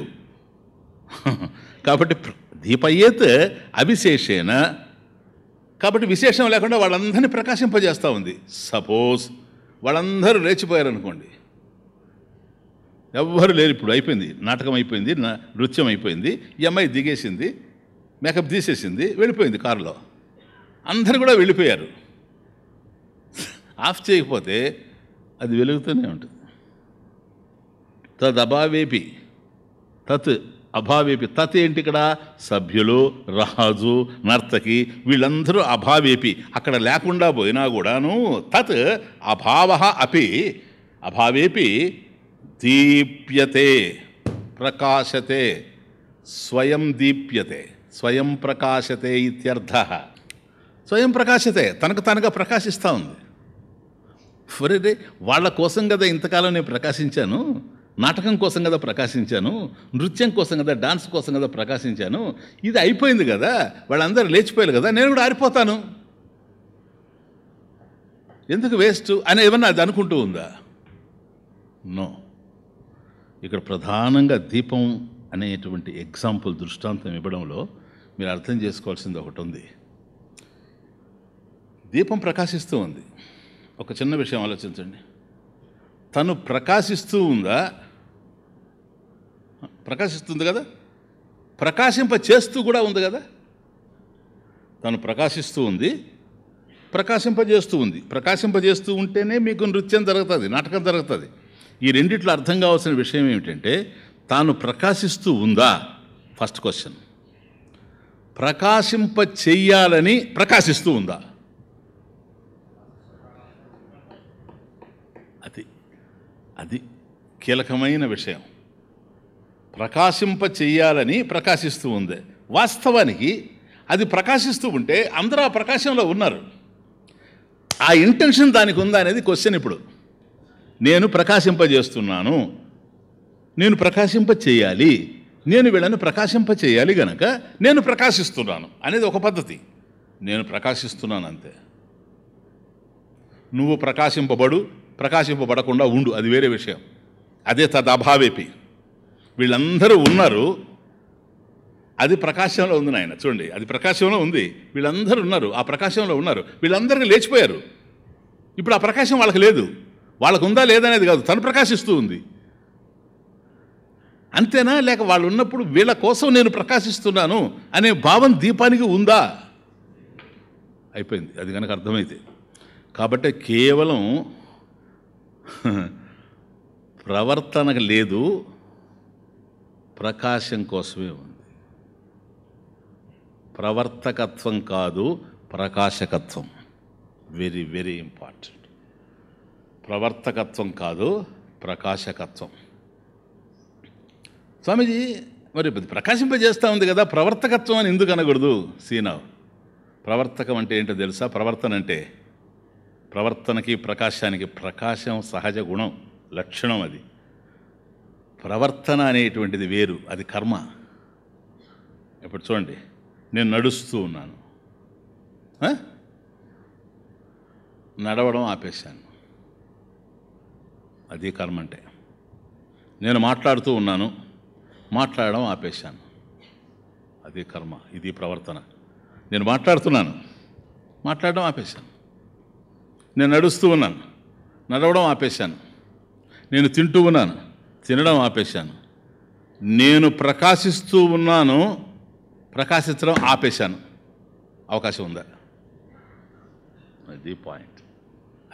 కాబట్టి దీపయేత్ అవిశేషేణ, కాబట్టి విశేషం లేకుండా వాళ్ళందరినీ ప్రకాశింపజేస్తూ ఉంది. సపోజ్ వాళ్ళందరూ లేచిపోయారనుకోండి, ఎవ్వరు లేరు, ఇప్పుడు అయిపోయింది, నాటకం అయిపోయింది, నృత్యం అయిపోయింది, ఈ అమ్మాయి దిగేసింది, మేకప్ తీసేసింది, వెళ్ళిపోయింది కారులో, అందరూ కూడా వెళ్ళిపోయారు. ఆఫ్ చేయకపోతే అది వెలుగుతూనే ఉంటుంది. తదభావేపి, తత్ అభావేపి, తత్ ఏంటి ఇక్కడ? సభ్యులు, రాజు, నర్తకి, వీళ్ళందరూ అభావేపి, అక్కడ లేకుండా పోయినా కూడాను తత్ అభావ అపి, అభావేపి దీప్యతే ప్రకాశతే, స్వయం దీప్యతే, స్వయం ప్రకాశతే ఇత్యర్థ. స్వయం ప్రకాశతే, తనకు తానుగా ప్రకాశిస్తూ ఉంది. ఫరే, వాళ్ళ కోసం కదా ఇంతకాలం నేను ప్రకాశించాను, నాటకం కోసం కదా ప్రకాశించాను, నృత్యం కోసం కదా, డాన్స్ కోసం కదా ప్రకాశించాను, ఇది అయిపోయింది కదా, వాళ్ళందరూ లేచిపోయారు కదా, నేను కూడా ఆరిపోతాను, ఎందుకు వేస్ట్ అని ఏమన్నా అది అనుకుంటూ ఉందా? నో. ఇక్కడ ప్రధానంగా దీపం అనేటువంటి ఎగ్జాంపుల్, దృష్టాంతం ఇవ్వడంలో మీరు అర్థం చేసుకోవాల్సింది ఒకటి ఉంది. దీపం ప్రకాశిస్తూ ఉంది. ఒక చిన్న విషయం ఆలోచించండి. తను ప్రకాశిస్తూ ఉందా? ప్రకాశిస్తుంది కదా, ప్రకాశింప చేస్తూ కూడా ఉంది కదా. తను ప్రకాశిస్తూ ఉంది, ప్రకాశింపజేస్తూ ఉంది. ప్రకాశింపజేస్తూ ఉంటేనే మీకు నృత్యం జరుగుతుంది, నాటకం జరుగుతుంది. ఈ రెండిట్లో అర్థం కావాల్సిన విషయం ఏమిటంటే, తాను ప్రకాశిస్తూ ఉందా? First question. ప్రకాశింప చెయ్యాలని ప్రకాశిస్తూ ఉందా? అది కీలకమైన విషయం. ప్రకాశింప చెయ్యాలని ప్రకాశిస్తూ ఉంది. వాస్తవానికి అది ప్రకాశిస్తూ ఉంటే అందరూ ఆ ప్రకాశంలో ఉన్నారు. ఆ ఇంటెన్షన్ దానికి ఉందా అనేది క్వశ్చన్. ఇప్పుడు నేను ప్రకాశింపజేస్తున్నాను, నేను ప్రకాశింప చేయాలి, నేను వీళ్ళని ప్రకాశింప చేయాలి గనక నేను ప్రకాశిస్తున్నాను అనేది ఒక పద్ధతి. నేను ప్రకాశిస్తున్నాను అంతే. నువ్వు ప్రకాశింపబడకుండా ఉండు, అది వేరే విషయం. అదే తదభావేపి. వీళ్ళందరూ ఉన్నారు, అది ప్రకాశంలో ఉంది నాయన. చూడండి, అది ప్రకాశంలో ఉంది, వీళ్ళందరూ ఉన్నారు, ఆ ప్రకాశంలో ఉన్నారు, వీళ్ళందరికీ లేచిపోయారు. ఇప్పుడు ఆ ప్రకాశం వాళ్ళకి లేదు. వాళ్ళకు ఉందా లేదనేది కాదు, తను ప్రకాశిస్తూ ఉంది. అంతేనా? లేక వాళ్ళు ఉన్నప్పుడు వీళ్ళ కోసం నేను ప్రకాశిస్తున్నాను అనే భావం దీపానికి ఉందా? అయిపోయింది, అది కనుక అర్థమైతే. కాబట్టి కేవలం ప్రవర్తనకు లేదు, ప్రకాశం కోసమే ఉంది. ప్రవర్తకత్వం కాదు, ప్రకాశకత్వం. Very very important. ప్రవర్తకత్వం కాదు, ప్రకాశకత్వం. స్వామీజీ, మరి ప్రకాశింపజేస్తూ ఉంది కదా, ప్రవర్తకత్వం అని ఎందుకు అనకూడదు? సీనావ్, ప్రవర్తకం అంటే ఏంటో తెలుసా? ప్రవర్తన అంటే ప్రవర్తనకి ప్రకాశానికి. ప్రకాశం సహజ గుణం, లక్షణం. అది ప్రవర్తన అనేటువంటిది వేరు, అది కర్మ. ఇప్పుడు చూడండి, నేను నడుస్తూ ఉన్నాను, నడవడం ఆపేశాను, అది కర్మ. అంటే నేను మాట్లాడుతూ ఉన్నాను, మాట్లాడడం ఆపేశాను, అది కర్మ. ఇది ప్రవర్తన. నేను మాట్లాడుతున్నాను, మాట్లాడడం ఆపేశాను. నేను నడుస్తూ ఉన్నాను, నడవడం ఆపేశాను. నేను తింటూ ఉన్నాను, తినడం ఆపేశాను. నేను ప్రకాశిస్తూ ఉన్నాను, ప్రకాశించడం ఆపేశాను. అవకాశం ఉందా? అది పాయింట్.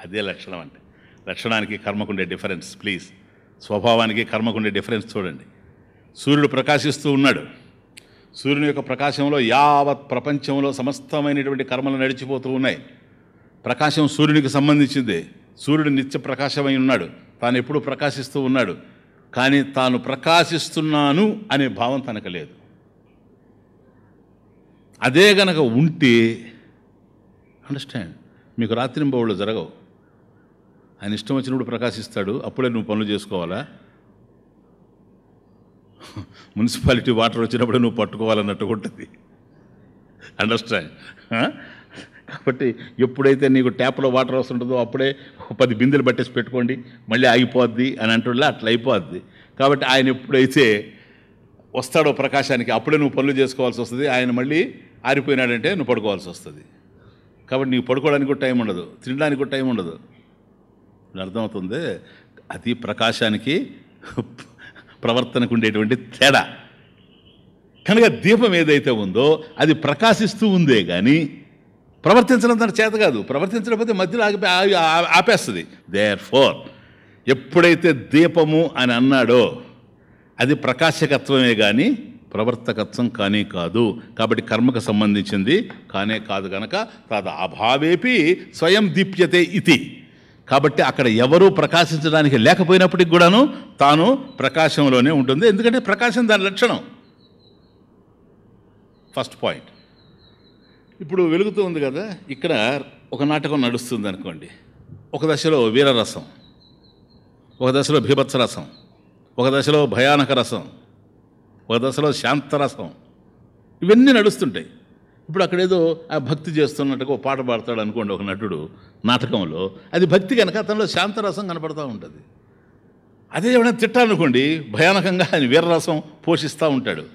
అదే లక్షణం. అంటే లక్షణానికి కర్మకుండే డిఫరెన్స్. ప్లీజ్, స్వభావానికి కర్మకుండే డిఫరెన్స్ చూడండి. సూర్యుడు ప్రకాశిస్తూ ఉన్నాడు. సూర్యుని యొక్క ప్రకాశంలో యావత్ ప్రపంచంలో సమస్తమైనటువంటి కర్మలు నడిచిపోతూ ఉన్నాయి. ప్రకాశం సూర్యునికి సంబంధించిందే. సూర్యుడు నిత్య ప్రకాశమై ఉన్నాడు, తాను ఎప్పుడూ ప్రకాశిస్తూ ఉన్నాడు. కానీ తాను ప్రకాశిస్తున్నాను అనే భావం తనకు లేదు. అదే గనక ఉంటే, అండర్స్టాండ్, మీకు రాత్రింబవళ్ళు జరగవు. ఆయన ఇష్టం వచ్చినప్పుడు ప్రకాశిస్తాడు, అప్పుడే నువ్వు పనులు చేసుకోవాలా? మున్సిపాలిటీ వాటర్ వచ్చినప్పుడు నువ్వు పట్టుకోవాలన్నట్టు ఉంటుంది. అండర్స్టాండ్? కాబట్టి ఎప్పుడైతే నీకు ట్యాప్లో వాటర్ వస్తుంటుందో అప్పుడే 10 బిందెలు పట్టేసి పెట్టుకోండి, మళ్ళీ ఆగిపోద్ది అని అంటుండే అట్లా అయిపోద్ది. కాబట్టి ఆయన ఎప్పుడైతే వస్తాడో ప్రకాశానికి అప్పుడే నువ్వు పనులు చేసుకోవాల్సి వస్తుంది. ఆయన మళ్ళీ ఆరిపోయినాడంటే నువ్వు పడుకోవాల్సి వస్తుంది. కాబట్టి నీకు పడుకోవడానికి కూడా టైం ఉండదు, తినడానికి కూడా టైం ఉండదు. అర్థమవుతుంది? అది ప్రకాశానికి ప్రవర్తనకు ఉండేటువంటి తేడా. కనుక దీపం ఏదైతే ఉందో అది ప్రకాశిస్తూ ఉందే కానీ ప్రవర్తించడం తన చేత కాదు. ప్రవర్తించకపోతే మధ్యలో ఆపేస్తుంది. దేర్ఫోర్ ఎప్పుడైతే దీపము అని అన్నాడో అది ప్రకాశకత్వమే కానీ ప్రవర్తకత్వం కానీ కాదు. కాబట్టి కర్మకు సంబంధించింది కానే కాదు. గనక తద అభావేపి స్వయం దీప్యతే ఇతి. కాబట్టి అక్కడ ఎవరూ ప్రకాశించడానికి లేకపోయినప్పటికి కూడాను తాను ప్రకాశంలోనే ఉంటుంది. ఎందుకంటే ప్రకాశం దాని లక్షణం. First point. ఇప్పుడు వెలుగుతూ ఉంది కదా, ఇక్కడ ఒక నాటకం నడుస్తుంది అనుకోండి. ఒక దశలో వీరరసం, ఒక దశలో భీభత్సరసం, ఒక దశలో భయానక రసం, ఒక దశలో శాంతరసం, ఇవన్నీ నడుస్తుంటాయి. ఇప్పుడు అక్కడేదో ఆ భక్తి చేస్తున్నట్టుగా ఒక పాట పాడతాడు అనుకోండి ఒక నటుడు నాటకంలో, అది భక్తి కనుక అతనిలో శాంతరసం కనపడుతూ ఉంటుంది. అదే ఏమైనా తిట్టాలనుకోండి, భయానకంగా ఆయన వీరరసం పోషిస్తూ ఉంటాడు,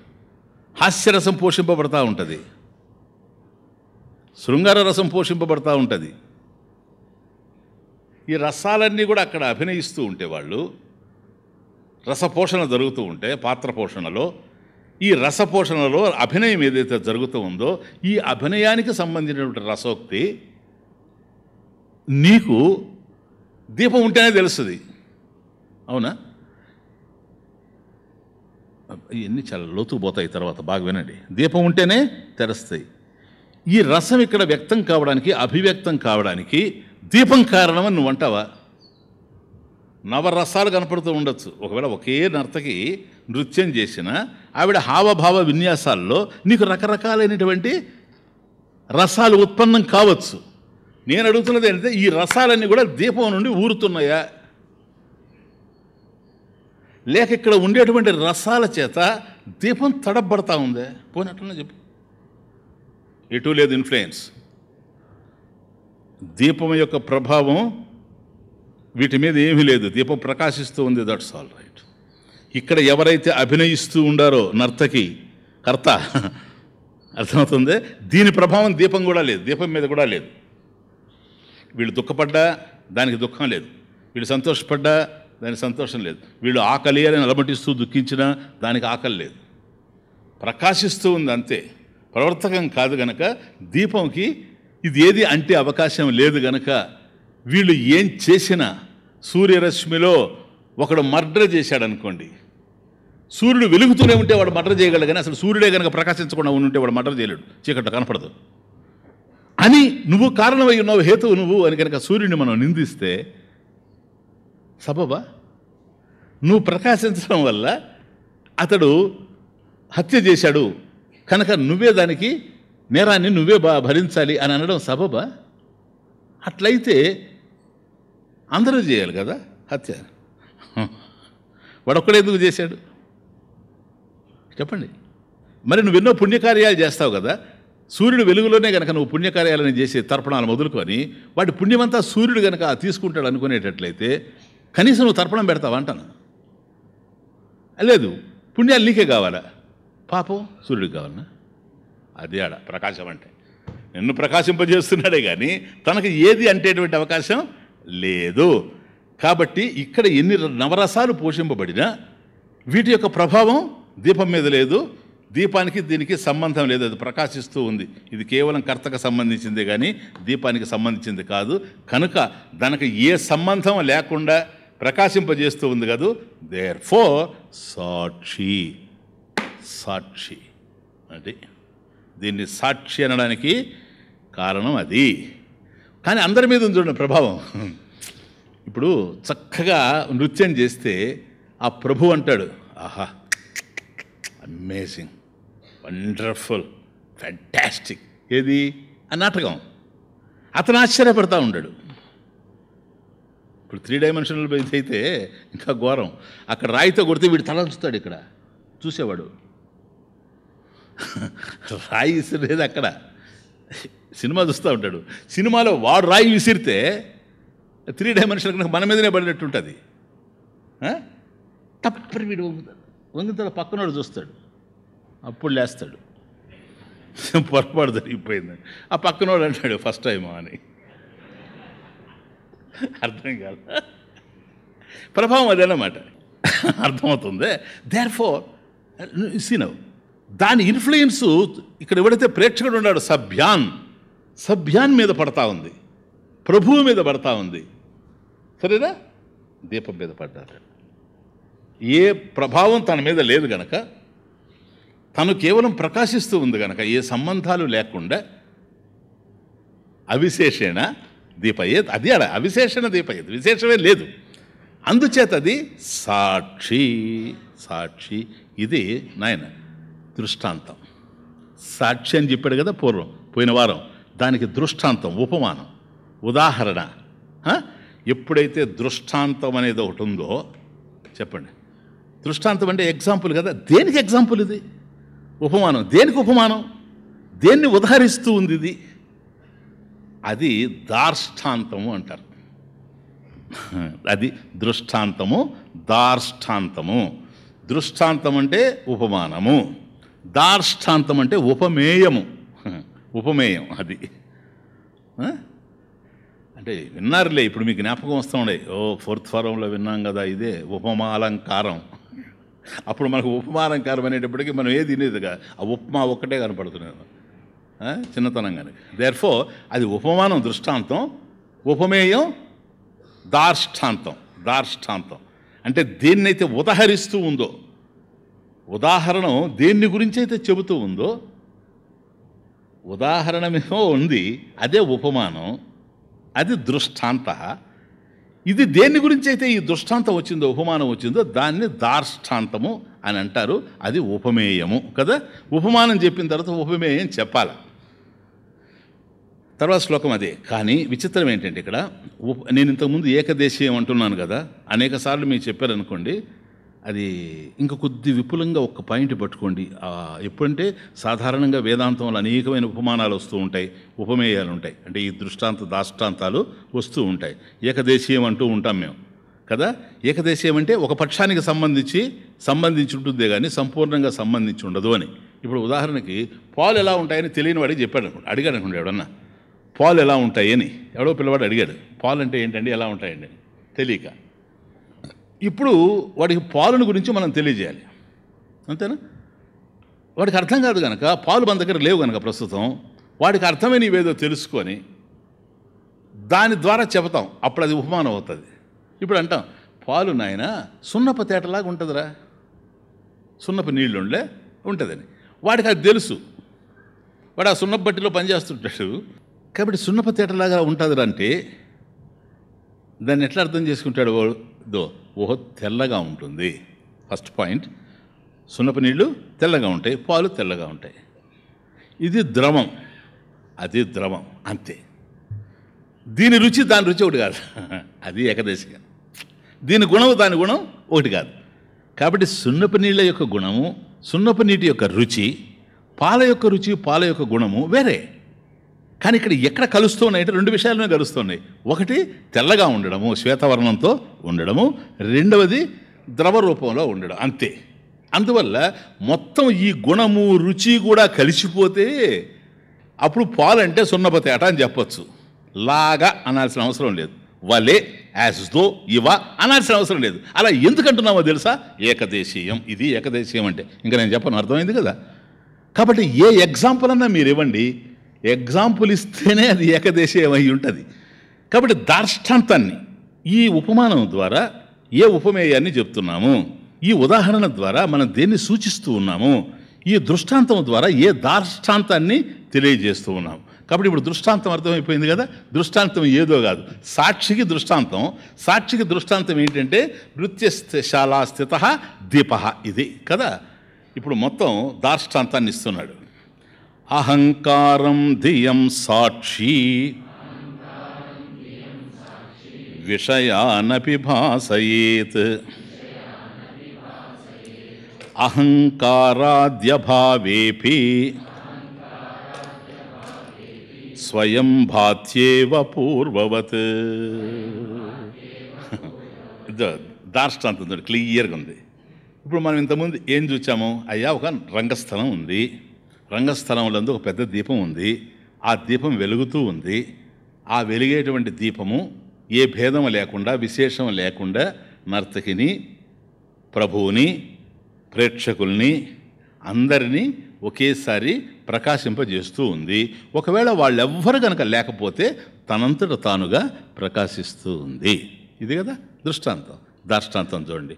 హాస్యరసం పోషింపబడతా ఉంటుంది, శృంగార రసం పోషింపబడతా ఉంటుంది. ఈ రసాలన్నీ కూడా అక్కడ అభినయిస్తూ ఉంటే వాళ్ళు రసపోషణ జరుగుతూ ఉంటే పాత్ర పోషణలో, ఈ రసపోషణలో అభినయం ఏదైతే జరుగుతూ ఉందో ఈ అభినయానికి సంబంధించినటువంటి రసోక్తి నీకు దీపం ఉంటేనే తెలుస్తుంది. అవునా? ఇవన్నీ చాలా లోతుకు పోతాయి తర్వాత, బాగా వినండి. దీపం ఉంటేనే తెలుస్తాయి. ఈ రసం ఇక్కడ వ్యక్తం కావడానికి, అభివ్యక్తం కావడానికి దీపం కారణమని నువ్వు అంటావా? నవరసాలు కనపడుతూ ఉండొచ్చు. ఒకవేళ ఒకే నర్తకి నృత్యం చేసిన ఆవిడ హావభావ విన్యాసాల్లో నీకు రకరకాలైనటువంటి రసాలు ఉత్పన్నం కావచ్చు. నేను అడుగుతున్నది ఏంటంటే ఈ రసాలన్నీ కూడా దీపం నుండి ఊరుతున్నాయా, లేక ఇక్కడ ఉండేటువంటి రసాల చేత దీపం తడబడతా ఉందే? పోయినట్లనే చెప్పు. ఎటు లేదు ఇన్ఫ్లుయెన్స్. దీపం యొక్క ప్రభావం వీటి మీద ఏమీ లేదు. దీపం ప్రకాశిస్తూ ఉంది, దట్స్ ఆల్ రైట్. ఇక్కడ ఎవరైతే అభినయిస్తూ ఉండారో నర్తకి కర్త, అర్థమవుతుంది, దీని ప్రభావం దీపం కూడా లేదు, దీపం మీద కూడా లేదు. వీళ్ళు దుఃఖపడ్డా దానికి దుఃఖం లేదు, వీళ్ళు సంతోషపడ్డా దానికి సంతోషం లేదు, వీళ్ళు ఆకలి అని అలమటిస్తూ దుఃఖించినా దానికి ఆకలి లేదు. ప్రకాశిస్తూ ఉంది అంతే, ప్రవర్తకం కాదు. గనక దీపంకి ఇది ఏది అంటే అవకాశం లేదు. గనక వీళ్ళు ఏం చేసినా, సూర్యరశ్మిలో ఒకడు మర్డర్ చేశాడు అనుకోండి, సూర్యుడు వెలుగుతూనే ఉంటే వాడు మర్డర్ చేయగలడు, కానీ అసలు సూర్యుడే కనుక ప్రకాశించకుండా ఉంటే వాడు మర్డర్ చేయలేడు, చీకట్లో కనపడదు అని నువ్వు కారణమై ఉన్నావు, హేతువు నువ్వు అని కనుక సూర్యుడిని మనం నిందిస్తే సబబా? నువ్వు ప్రకాశించడం వల్ల అతడు హత్య చేశాడు కనుక నువ్వే దానికి నేరాన్ని నువ్వే భరించాలి అని అనడం సబబా? అట్లయితే అందరూ చేయాలి కదా హత్య. వాడొక్కడే ఎందుకు చేశాడు చెప్పండి? మరి నువ్వు ఎన్నో పుణ్యకార్యాలు చేస్తావు కదా, సూర్యుడు వెలుగులోనే కనుక నువ్వు పుణ్యకార్యాలను చేసే తర్పణాలు మొదలుకొని వాటి పుణ్యమంతా సూర్యుడు కనుక తీసుకుంటాడు అనుకునేటట్లయితే కనీసం నువ్వు తర్పణం పెడతావా అంటాను. లేదు, పుణ్యాలు నీకే కావాలా, పాపం సూర్యుడికి కావాలన్నా? అది ఆడ ప్రకాశం అంటే. నిన్ను ప్రకాశింపజేస్తున్నాడే కానీ తనకు ఏది అంటేటువంటి అవకాశం లేదు. కాబట్టి ఇక్కడ ఎన్ని నవరసాలు పోషింపబడినా వీటి యొక్క ప్రభావం దీపం మీద లేదు. దీపానికి దీనికి సంబంధం లేదు, అది ప్రకాశిస్తూ ఉంది. ఇది కేవలం కర్తకు సంబంధించిందే కానీ దీపానికి సంబంధించింది కాదు. కనుక దానికి ఏ సంబంధం లేకుండా ప్రకాశింపజేస్తూ ఉంది కాదు. దేర్ఫోర్ సాక్షి, సాక్షి అంటే దీన్ని సాక్షి అనడానికి కారణం అది. కానీ అందరి మీద ఉంది చూడండి ప్రభావం. ఇప్పుడు చక్కగా నృత్యం చేస్తే ఆ ప్రభు అంటాడు, ఆహా అమేజింగ్, వండర్ఫుల్, ఫ్యాంటాస్టిక్. ఏది? ఆ నాటకం. అతను ఆశ్చర్యపడతా ఉంటాడు. ఇప్పుడు 3 డైమెన్షనల్ బేస్ అయితే ఇంకా ఘోరం. అక్కడ రాయితో కొడితే వీడు తల ఉంచుతాడు, ఇక్కడ చూసేవాడు రాయి విసిరేది అక్కడ సినిమా చూస్తూ ఉంటాడు. సినిమాలో వాడు రాయి విసిరితే 3 డైమెన్షనల్ కనుక మన మీదనే పడినట్టు ఉంటుంది. తప్పని వీడు వంగుతాడు, పక్కనోడు చూస్తాడు, అప్పుడు లేస్తాడు. పొరపాటు జరిగిపోయింది. ఆ పక్కనోడు అంటాడు ఫస్ట్ టైం అని. అర్థం కాదు, ప్రభావం అదేనమాట. అర్థమవుతుంది. దేర్ఫోర్ సీనవ్ దాని ఇన్ఫ్లుయెన్స్ ఇక్కడ ఎవడైతే ప్రేక్షకుడు ఉన్నాడు సభ్యాన్ మీద పడతా ఉంది, ప్రభువు మీద పడతా ఉంది. సరేనా? దీపం మీద పడ్డారు. ఏ ప్రభావం తన మీద లేదు గనక, తను కేవలం ప్రకాశిస్తూ ఉంది గనక, ఏ సంబంధాలు లేకుండా అవిశేషణ దీపయ్యేది. అది ఆడ అవిశేషణ దీపయ్యేది, విశేషమే లేదు. అందుచేత అది సాక్షి. సాక్షి ఇది నాయన దృష్టాంతం. సాక్షి అని చెప్పాడు కదా పోయిన వారం. దానికి దృష్టాంతం, ఉపమానం, ఉదాహరణ. ఎప్పుడైతే దృష్టాంతం అనేది ఒకటి ఉందో చెప్పండి. దృష్టాంతం అంటే ఎగ్జాంపుల్ కదా. దేనికి ఎగ్జాంపుల్ ఇది? ఉపమానం. దేనికి ఉపమానం? దేన్ని ఉదాహరిస్తూ ఉంది ఇది? అది దార్ష్టాంతము అంటారు. అది దృష్టాంతము, దార్ష్టాంతము. దృష్టాంతం అంటే ఉపమానము, దార్ష్టాంతం అంటే ఉపమేయము. ఉపమేయం అది. అంటే విన్నారులే, ఇప్పుడు మీకు జ్ఞాపకం వస్తూ ఉండే, 4th ఫారంలో విన్నాం కదా, ఇదే ఉపమాలంకారం. అప్పుడు మనకు ఉపమాలంకారం అనేటప్పటికీ మనం ఏది తినేదిగా ఆ ఉపమా ఒక్కటే కనపడుతున్నాను చిన్నతనంగానే. దేర్ఫోర్ అది ఉపమానం దృష్టాంతం, ఉపమేయం దార్ష్టాంతం. దార్ష్టాంతం అంటే దేన్నైతే ఉదహరిస్తూ ఉందో, ఉదాహరణం దేన్ని గురించి అయితే చెబుతూ ఉందో, ఉదాహరణమేమో ఉంది, అదే ఉపమానం, అది దృష్టాంత. ఇది దేని గురించి అయితే ఈ దృష్టాంతం వచ్చిందో, ఉపమానం వచ్చిందో, దాన్ని దార్ష్టాంతము అని అంటారు. అది ఉపమేయము కదా. ఉపమానం చెప్పిన తర్వాత ఉపమేయం చెప్పాలి. తర్వాత శ్లోకం అదే. కానీ విచిత్రం ఏంటంటే ఇక్కడ నేను ఇంతకుముందు ఏకదేశీయం అంటున్నాను కదా, అనేక సార్లు మీకు చెప్పారనుకోండి, అది ఇంకా కొద్ది విపులంగా ఒక పాయింట్ పట్టుకోండి. ఎప్పుడంటే సాధారణంగా వేదాంతంలో అనేకమైన ఉపమానాలు వస్తూ ఉంటాయి, ఉపమేయాలు ఉంటాయి. అంటే ఈ దృష్టాంత దాష్టాంతాలు వస్తూ ఉంటాయి. ఏకదేశీయం అంటూ ఉంటాం మేము కదా. ఏకదేశీయం అంటే ఒక పక్షానికి సంబంధించి ఉంటుందే కానీ సంపూర్ణంగా సంబంధించి ఉండదు అని. ఇప్పుడు ఉదాహరణకి పాలు ఎలా ఉంటాయని తెలియని వాడికి అడిగాడు అనుకోండి, ఎవడన్నా పాలు ఎలా ఉంటాయి అని ఎవడో పిల్లవాడు అడిగాడు, పాలు అంటే ఏంటండి, ఎలా ఉంటాయండి అని తెలియక. ఇప్పుడు వాడికి పాలను గురించి మనం తెలియజేయాలి, అంతేనా? వాడికి అర్థం కాదు కనుక, పాలు మన దగ్గర లేవు కనుక ప్రస్తుతం, వాడికి అర్థమైన ఇవేదో తెలుసుకొని దాని ద్వారా చెబుతాం, అప్పుడు అది ఉపమానం అవుతుంది. ఇప్పుడు అంటాం, పాలు నాయన సున్నపు తేటలాగా ఉంటుందిరా, సున్నపు నీళ్ళుండే ఉంటుందని. వాడికి అది తెలుసు, వాడు ఆ సున్నపు బట్టిలో పనిచేస్తుంటాడు కాబట్టి సున్నపు తేటలాగా ఉంటుందిరా అంటే దాన్ని ఎట్లా అర్థం చేసుకుంటాడు? ఓహో తెల్లగా ఉంటుంది. ఫస్ట్ పాయింట్, సున్నపు నీళ్ళు తెల్లగా ఉంటాయి, పాలు తెల్లగా ఉంటాయి. ఇది ద్రవం, అది ద్రవం, అంతే. దీని రుచి దాని రుచి ఒకటి కాదు. అది ఏకదేశికం. దీని గుణం దాని గుణం ఒకటి కాదు. కాబట్టి సున్నపు నీళ్ళ యొక్క గుణము, సున్నపు నీటి యొక్క రుచి, పాల యొక్క రుచి, పాల యొక్క గుణము వేరే. కానీ ఇక్కడ ఎక్కడ కలుస్తూ ఉన్నాయంటే రెండు విషయాలనే కలుస్తున్నాయి. ఒకటి తెల్లగా ఉండడము, శ్వేతవర్ణంతో ఉండడము, రెండవది ద్రవ రూపంలో ఉండడం, అంతే. అందువల్ల మొత్తం ఈ గుణము రుచి కూడా కలిసిపోతే అప్పుడు పాలంటే సున్నపు తేట అని చెప్పచ్చు. లాగా అనాల్సిన అవసరం లేదు. వలే, యాజ్ దో, ఇవ అనాల్సిన అవసరం లేదు. అలా ఎందుకంటున్నామో తెలుసా? ఏకదేశీయం. ఇది ఏకదేశీయం అంటే ఇంకా నేను చెప్పను, అర్థమైంది కదా. కాబట్టి ఏ ఎగ్జాంపుల్ అన్నా మీరు ఇవ్వండి, ఎగ్జాంపుల్ ఇస్తేనే అది ఏకదేశీయం అయి ఉంటుంది. కాబట్టి దార్ష్టాంతాన్ని ఈ ఉపమానం ద్వారా ఏ ఉపమేయాన్ని చెప్తున్నాము, ఈ ఉదాహరణ ద్వారా మనం దేన్ని సూచిస్తూ ఉన్నాము, ఈ దృష్టాంతం ద్వారా ఏ దార్ష్టాంతాన్ని తెలియజేస్తూ ఉన్నాము. కాబట్టి ఇప్పుడు దృష్టాంతం అర్థమైపోయింది కదా. దృష్టాంతం ఏదో కాదు, సాక్షికి దృష్టాంతం. సాక్షికి దృష్టాంతం ఏంటంటే నృత్యశాలా స్థిత దీప, ఇది కదా. ఇప్పుడు మొత్తం దార్ష్టాంతాన్ని ఇస్తున్నాడు. అహంకారం ధియం సాక్షి విషయానపి భాసయేత్ అహంకారాద్యభావేపి స్వయం భాత్యేవ పూర్వవత్. దార్ష్టాంతం క్లియర్గా ఉంది. ఇప్పుడు మనం ఇంతకుముందు ఏం చూచాము? అయ్యా, ఒక రంగస్థలం ఉంది, రంగస్థలంలో ఒక పెద్ద దీపం ఉంది, ఆ దీపం వెలుగుతూ ఉంది. ఆ వెలిగేటువంటి దీపము ఏ భేదం లేకుండా, విశేషం లేకుండా నర్తకిని, ప్రభువుని, ప్రేక్షకుల్ని అందరినీ ఒకేసారి ప్రకాశింపజేస్తూ ఉంది. ఒకవేళ వాళ్ళెవ్వరు కనుక లేకపోతే తనంతట తానుగా ప్రకాశిస్తూ ఉంది. ఇది కదా దృష్టాంతం. దార్ష్టాంతం చూడండి.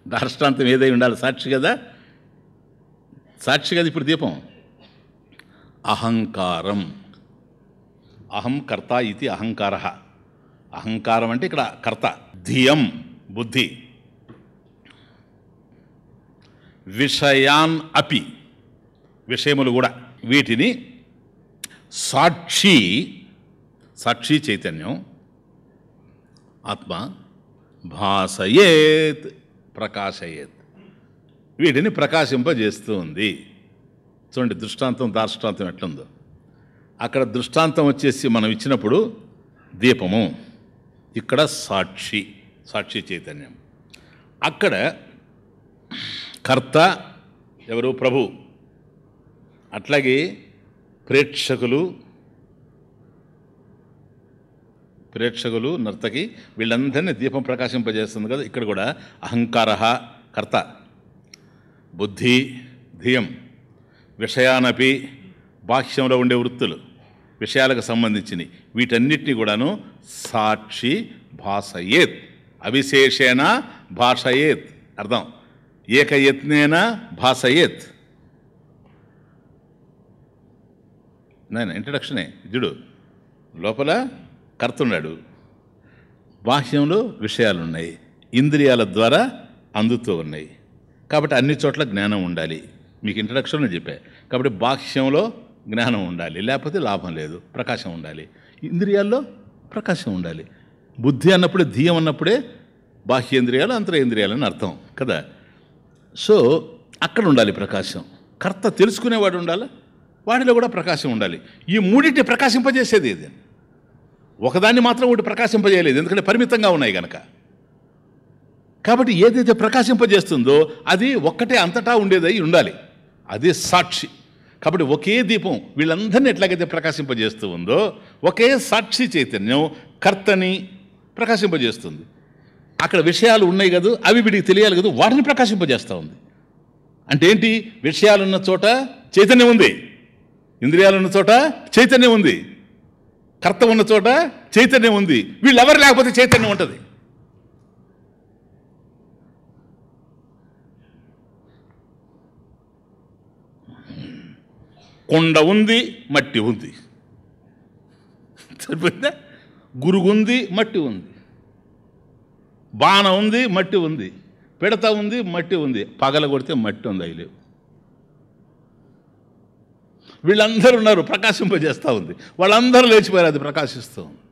దార్ష్టాంతం ఏదై ఉండాలి? సాక్షి కదా. సాక్షి కదా ఇప్పుడు దీపం. అహంకారం, అహం కర్త ఇది అహంకార. అహంకారం అంటే ఇక్కడ కర్త. ధియం బుద్ధి. విషయాన్ అపి, విషయములు కూడా, వీటిని సాక్షి, సాక్షి చైతన్యం ఆత్మ భాసయేత్ ప్రకాశయేత్, వీటిని ప్రకాశింపజేస్తూ ఉంది. చూడండి దృష్టాంతం దార్ష్టాంతం ఎట్లుందో. అక్కడ దృష్టాంతం వచ్చేసి మనం ఇచ్చినప్పుడు దీపము, ఇక్కడ సాక్షి, సాక్షి చైతన్యం. అక్కడ కర్త ఎవరు? ప్రభు. అట్లాగే ప్రేక్షకులు, ప్రేక్షకులు నర్తకి, వీళ్ళందరినీ దీపం ప్రకాశింపజేస్తుంది కదా. ఇక్కడ కూడా అహంకార కర్త, బుద్ధి ధియం, విషయానపి బాహ్యంలో ఉండే వృత్తులు, విషయాలకు సంబంధించినవి, వీటన్నిటినీ కూడాను సాక్షి భాసయేత్, అవిశేషేణ భాషయేత్. అర్థం ఏకయత్నేన భాసయేత్. నేను ఇంట్రడక్షనే చూడు. లోపల కర్తున్నాడు, బాహ్యంలో విషయాలు ఉన్నాయి, ఇంద్రియాల ద్వారా అందుతూ ఉన్నాయి. కాబట్టి అన్ని చోట్ల జ్ఞానం ఉండాలి. మీకు ఇంట్రడక్షన్లో చెప్పా. కాబట్టి బాహ్యంలో జ్ఞానం ఉండాలి, లేకపోతే లాభం లేదు. ప్రకాశం ఉండాలి, ఇంద్రియాల్లో ప్రకాశం ఉండాలి. బుద్ధి అన్నప్పుడే, ధియం అన్నప్పుడే బాహ్యేంద్రియాలు అంతరేంద్రియాలని అర్థం కదా. సో అక్కడ ఉండాలి ప్రకాశం. కర్త తెలుసుకునేవాడు ఉండాలి, వాడిలో కూడా ప్రకాశం ఉండాలి. ఈ మూడింటి ప్రకాశింపజేసేది ఇది. ఒకదాన్ని మాత్రం ఒకటి ప్రకాశింపజేయలేదు, ఎందుకంటే పరిమితంగా ఉన్నాయి కనుక. కాబట్టి ఏదైతే ప్రకాశింపజేస్తుందో అది ఒక్కటే అంతటా ఉండేదై ఉండాలి, అదే సాక్షి. కాబట్టి ఒకే దీపం వీళ్ళందరినీ ఎట్లాగైతే ప్రకాశింపజేస్తూ ఉందో, ఒకే సాక్షి చైతన్యం కర్తని ప్రకాశింపజేస్తుంది. అక్కడ విషయాలు ఉన్నాయి కదా, అవి వీడికి తెలియాలి కదా, వాటిని ప్రకాశింపజేస్తూ ఉంది. అంటే ఏంటి? విషయాలున్న చోట చైతన్యం ఉంది, ఇంద్రియాలున్న చోట చైతన్యం ఉంది, కర్త ఉన్న చోట చైతన్యం ఉంది. వీళ్ళెవరు లేకపోతే చైతన్యం ఉంటుంది. కొండ ఉంది, మట్టి ఉంది, సరిపోయిందా? గురుగుంది, మట్టి ఉంది, బాణ ఉంది, మట్టి ఉంది, పిడత ఉంది, మట్టి ఉంది, పగల కొడితే మట్టి ఉంది, అవి లేవు. వీళ్ళందరూ ఉన్నారు, ప్రకాశింపజేస్తూ ఉంది. వాళ్ళందరూ లేచిపోయారు, అది ప్రకాశిస్తూ ఉంది.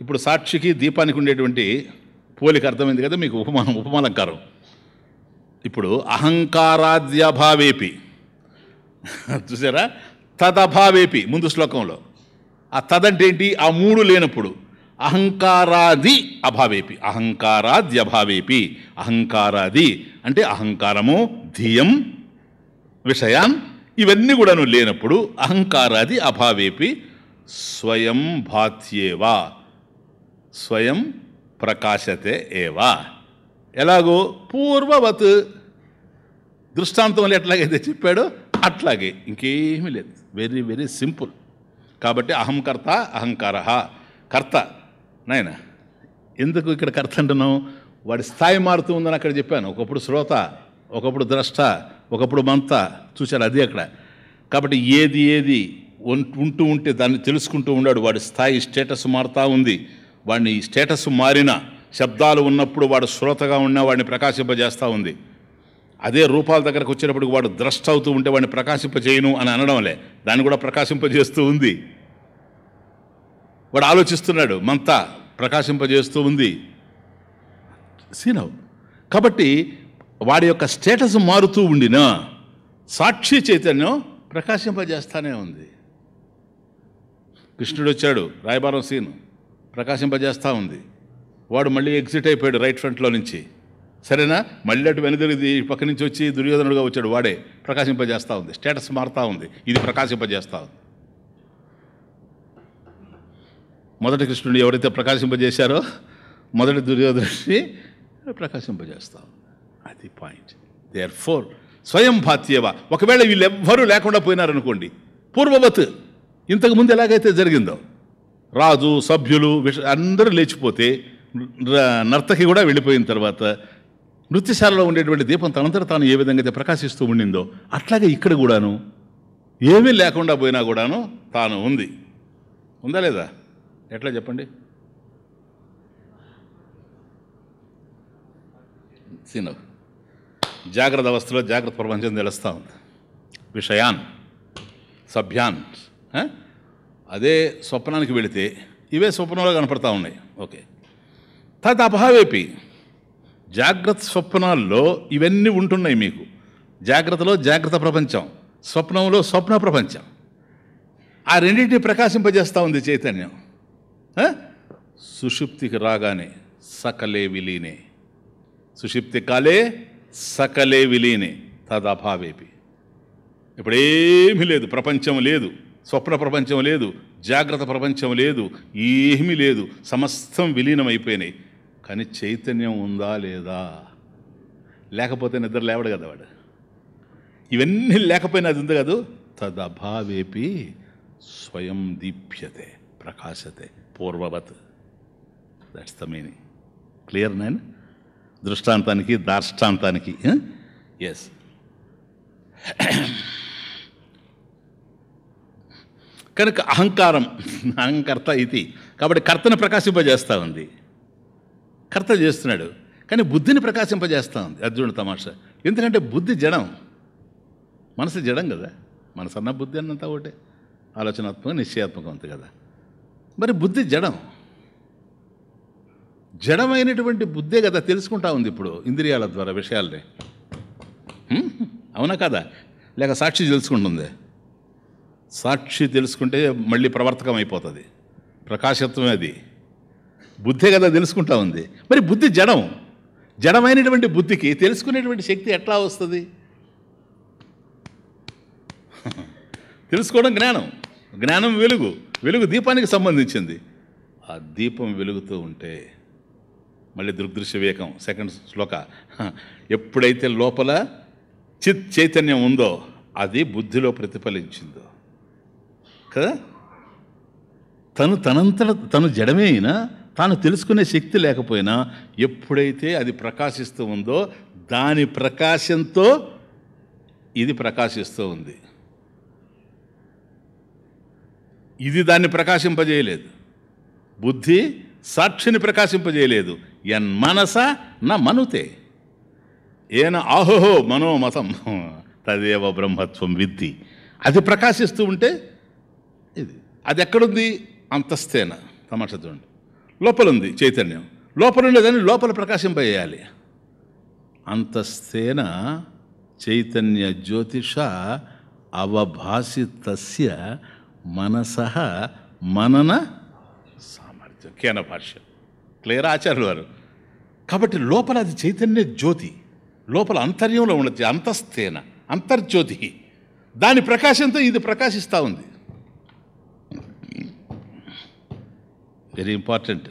ఇప్పుడు సాక్షికి దీపానికి ఉండేటువంటి పోలిక అర్థమైంది కదా మీకు, ఉపమాలంకారం. ఇప్పుడు అహంకారాద్యభావేపి చూసారా, తదభావేపి ముందు శ్లోకంలో. ఆ తదంటే ఏంటి? ఆ మూడు లేనప్పుడు. అహంకారాది అభావేపి, అహంకారాద్యభావేపి. అహంకారాది అంటే అహంకారము, ధియం, విషయాన్ ఇవన్నీ కూడాను లేనప్పుడు అహంకారాది అభావేపి స్వయం భాత్యేవా, స్వయం ప్రకాశతే ఏవా. ఎలాగో పూర్వవత్, దృష్టాంతంలో ఎట్లాగైతే చెప్పాడో అట్లాగే, ఇంకేమీ లేదు. Very very simple. కాబట్టి అహంకర్త, అహంకార, కర్త. నాయన ఎందుకు ఇక్కడ కర్త అంటున్నాం? వాడి స్థాయి మారుతూ ఉందని అక్కడ చెప్పాను. ఒకప్పుడు శ్రోత, ఒకప్పుడు ద్రష్ట, ఒకప్పుడు మంత. చూశారు, అది అక్కడ. కాబట్టి ఏది ఏది ఉంటూ ఉంటే దాన్ని తెలుసుకుంటూ ఉన్నాడు. వాడి స్థాయి, స్టేటస్ మారుతూ ఉంది. వాడిని స్టేటస్ మారిన శబ్దాలు ఉన్నప్పుడు వాడు శ్రోతగా ఉన్నా వాడిని ప్రకాశింపజేస్తూ ఉంది. అదే రూపాల దగ్గరకు వచ్చినప్పుడు వాడు ద్రష్ట అవుతూ ఉంటే వాడిని ప్రకాశింపజేయను అని అనడంలే, దాన్ని కూడా ప్రకాశింపజేస్తూ ఉంది. వాడు ఆలోచిస్తున్నాడు, మంతా ప్రకాశింపజేస్తూ ఉంది. సీనవ్. కాబట్టి వాడి యొక్క స్టేటస్ మారుతూ ఉండినా సాక్షి చైతన్యం ప్రకాశింపజేస్తానే ఉంది. కృష్ణుడు వచ్చాడు, రాయబారం సీను ప్రకాశింపజేస్తూ ఉంది. వాడు మళ్ళీ ఎగ్జిట్ అయిపోయాడు రైట్ ఫ్రంట్లో నుంచి. సరేనా? మళ్ళీ అటు వెనుదిరిగి పక్క నుంచి వచ్చి దుర్యోధనుడుగా వచ్చాడు. వాడే ప్రకాశింపజేస్తూ ఉంది. స్టేటస్ మారుతూ ఉంది. ఇది ప్రకాశింపజేస్తూ ఉంది. మొదటి కృష్ణుడు ఎవరైతే ప్రకాశింపజేశారో మొదటి దుర్యోధనుడిని ప్రకాశింపజేస్తూ ఉంది. అది పాయింట్. దేర్ ఫోర్ స్వయం భాత్యేవ. ఒకవేళ వీళ్ళెవ్వరూ లేకుండా పోయినారనుకోండి, పూర్వవత్, ఇంతకుముందు ఎలాగైతే జరిగిందో, రాజు, సభ్యులు, అందరూ లేచిపోతే, నర్తకి కూడా వెళ్ళిపోయిన తర్వాత నృత్యశాలలో ఉండేటువంటి దీపం తనంతట తాను ఏ విధంగా అయితే ప్రకాశిస్తూ ఉండిందో అట్లాగే ఇక్కడ కూడాను ఏమీ లేకుండా పోయినా కూడాను తాను ఉంది. ఉందా లేదా? ఎట్లా చెప్పండి? సీనవ్. జాగ్రత్త అవస్థలో జాగ్రత్త ప్రపంచం తెలుస్తూ ఉంది. విషయాన్, సభ్యాన్. అదే స్వప్నానికి వెళితే ఇవే స్వప్నంలో కనపడతా ఉన్నాయి. ఓకే. తద్ అభావేపి, జాగ్రత్త స్వప్నాల్లో ఇవన్నీ ఉంటున్నాయి మీకు. జాగ్రత్తలో జాగ్రత్త ప్రపంచం, స్వప్నంలో స్వప్న ప్రపంచం. ఆ రెండింటిని ప్రకాశింపజేస్తూ ఉంది చైతన్యం. సుషుప్తికి రాగానే సకలే విలీనే, సుషుప్తి కాలే సకలే విలీనే తదభావేపి. ఇప్పుడేమీ లేదు, ప్రపంచం లేదు, స్వప్న ప్రపంచం లేదు, జాగ్రత్త ప్రపంచం లేదు, ఏమీ లేదు, సమస్తం విలీనమైపోయినాయి. కానీ చైతన్యం ఉందా లేదా? లేకపోతే నిద్ర లేవడు కదా వాడు. ఇవన్నీ లేకపోయినా అది ఉంది కదా. తదభావేపి స్వయం దీప్యతే ప్రకాశతే పూర్వవత్. That's the meaning. క్లియర్ నేను? దృష్టాంతానికి దార్ష్టాంతానికి. ఎస్. కనుక అహంకారం, అహంకర్త ఇది. కాబట్టి కర్తను ప్రకాశింపజేస్తూ ఉంది. కర్త చేస్తున్నాడు, కానీ బుద్ధిని ప్రకాశింపజేస్తూ ఉంది. అర్జునుడు తమాషా. ఎందుకంటే బుద్ధి జడం, మనసు జడం కదా. మనసు అన్న బుద్ధి అన్నంతా ఒకటే, ఆలోచనాత్మకం, నిశ్చయాత్మకం అంతే కదా. మరి బుద్ధి జడం, జడమైనటువంటి బుద్ధే కదా తెలుసుకుంటా ఉంది ఇప్పుడు ఇంద్రియాల ద్వారా విషయాల్ని. అవునా కదా? లేక సాక్షి తెలుసుకుంటుంది. సాక్షి తెలుసుకుంటే మళ్ళీ ప్రవర్తకం అయిపోతుంది. ప్రకాశత్వమే అది. బుద్ధే కదా తెలుసుకుంటా ఉంది. మరి బుద్ధి జడం, జడమైనటువంటి బుద్ధికి తెలుసుకునేటువంటి శక్తి ఎట్లా వస్తుంది? తెలుసుకోవడం జ్ఞానం, జ్ఞానం వెలుగు, వెలుగు దీపానికి సంబంధించింది. ఆ దీపం వెలుగుతూ ఉంటే మళ్ళీ దృగ్దృశ్య వివేకం సెకండ్ శ్లోక. ఎప్పుడైతే లోపల చిత్ చైతన్యం ఉందో అది బుద్ధిలో ప్రతిఫలించిందో కదా. తను జడమే అయినా తాను తెలుసుకునే శక్తి లేకపోయినా ఎప్పుడైతే అది ప్రకాశిస్తూ ఉందో దాని ప్రకాశంతో ఇది ప్రకాశిస్తూ ఉంది. ఇది దాన్ని ప్రకాశింపజేయలేదు. బుద్ధి సాక్షిని ప్రకాశింపజేయలేదు. యన్మనస న మనుతే ఏన ఆహోహో మనోమతం తదేవ బ్రహ్మత్వం విద్ధి. అది ప్రకాశిస్తూ ఉంటే ఇది. అది ఎక్కడుంది? అంతస్థేన. తమాషా చూడండి, లోపల ఉంది చైతన్యం, లోపల ఉండేదాన్ని లోపల ప్రకాశింపజేయాలి. అంతస్థేన చైతన్య జ్యోతిష అవభాసితస్య మనసః మనన సామర్థ్యం. కేన భాష్యం క్లియర్ ఆచార్యులు వారు. కాబట్టి లోపల అది చైతన్య జ్యోతి, లోపల అంతర్యంలో ఉండదు. అంతస్థేన అంతర్జ్యోతి, దాని ప్రకాశంతో ఇది ప్రకాశిస్తూ ఉంది. Very important.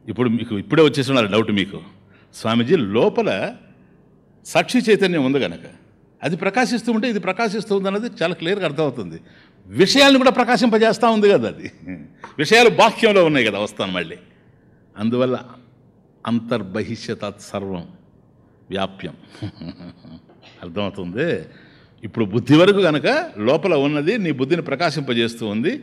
ఇప్పుడు మీకు ఇప్పుడే వచ్చేస్తున్నారు డౌట్ మీకు, స్వామీజీ లోపల సాక్షి చైతన్యం ఉంది కనుక అది ప్రకాశిస్తూ ఉంటే ఇది ప్రకాశిస్తూ ఉంది అన్నది చాలా క్లియర్గా అర్థమవుతుంది. విషయాలను కూడా ప్రకాశింపజేస్తూ ఉంది కదా, అది విషయాలు బాహ్యంలో ఉన్నాయి కదా, వస్తాను మళ్ళీ. అందువల్ల అంతర్బహిష్యతత్ సర్వం వ్యాప్యం. అర్థమవుతుంది. ఇప్పుడు బుద్ధి వరకు కనుక లోపల ఉన్నది నీ బుద్ధిని ప్రకాశింపజేస్తూ ఉంది.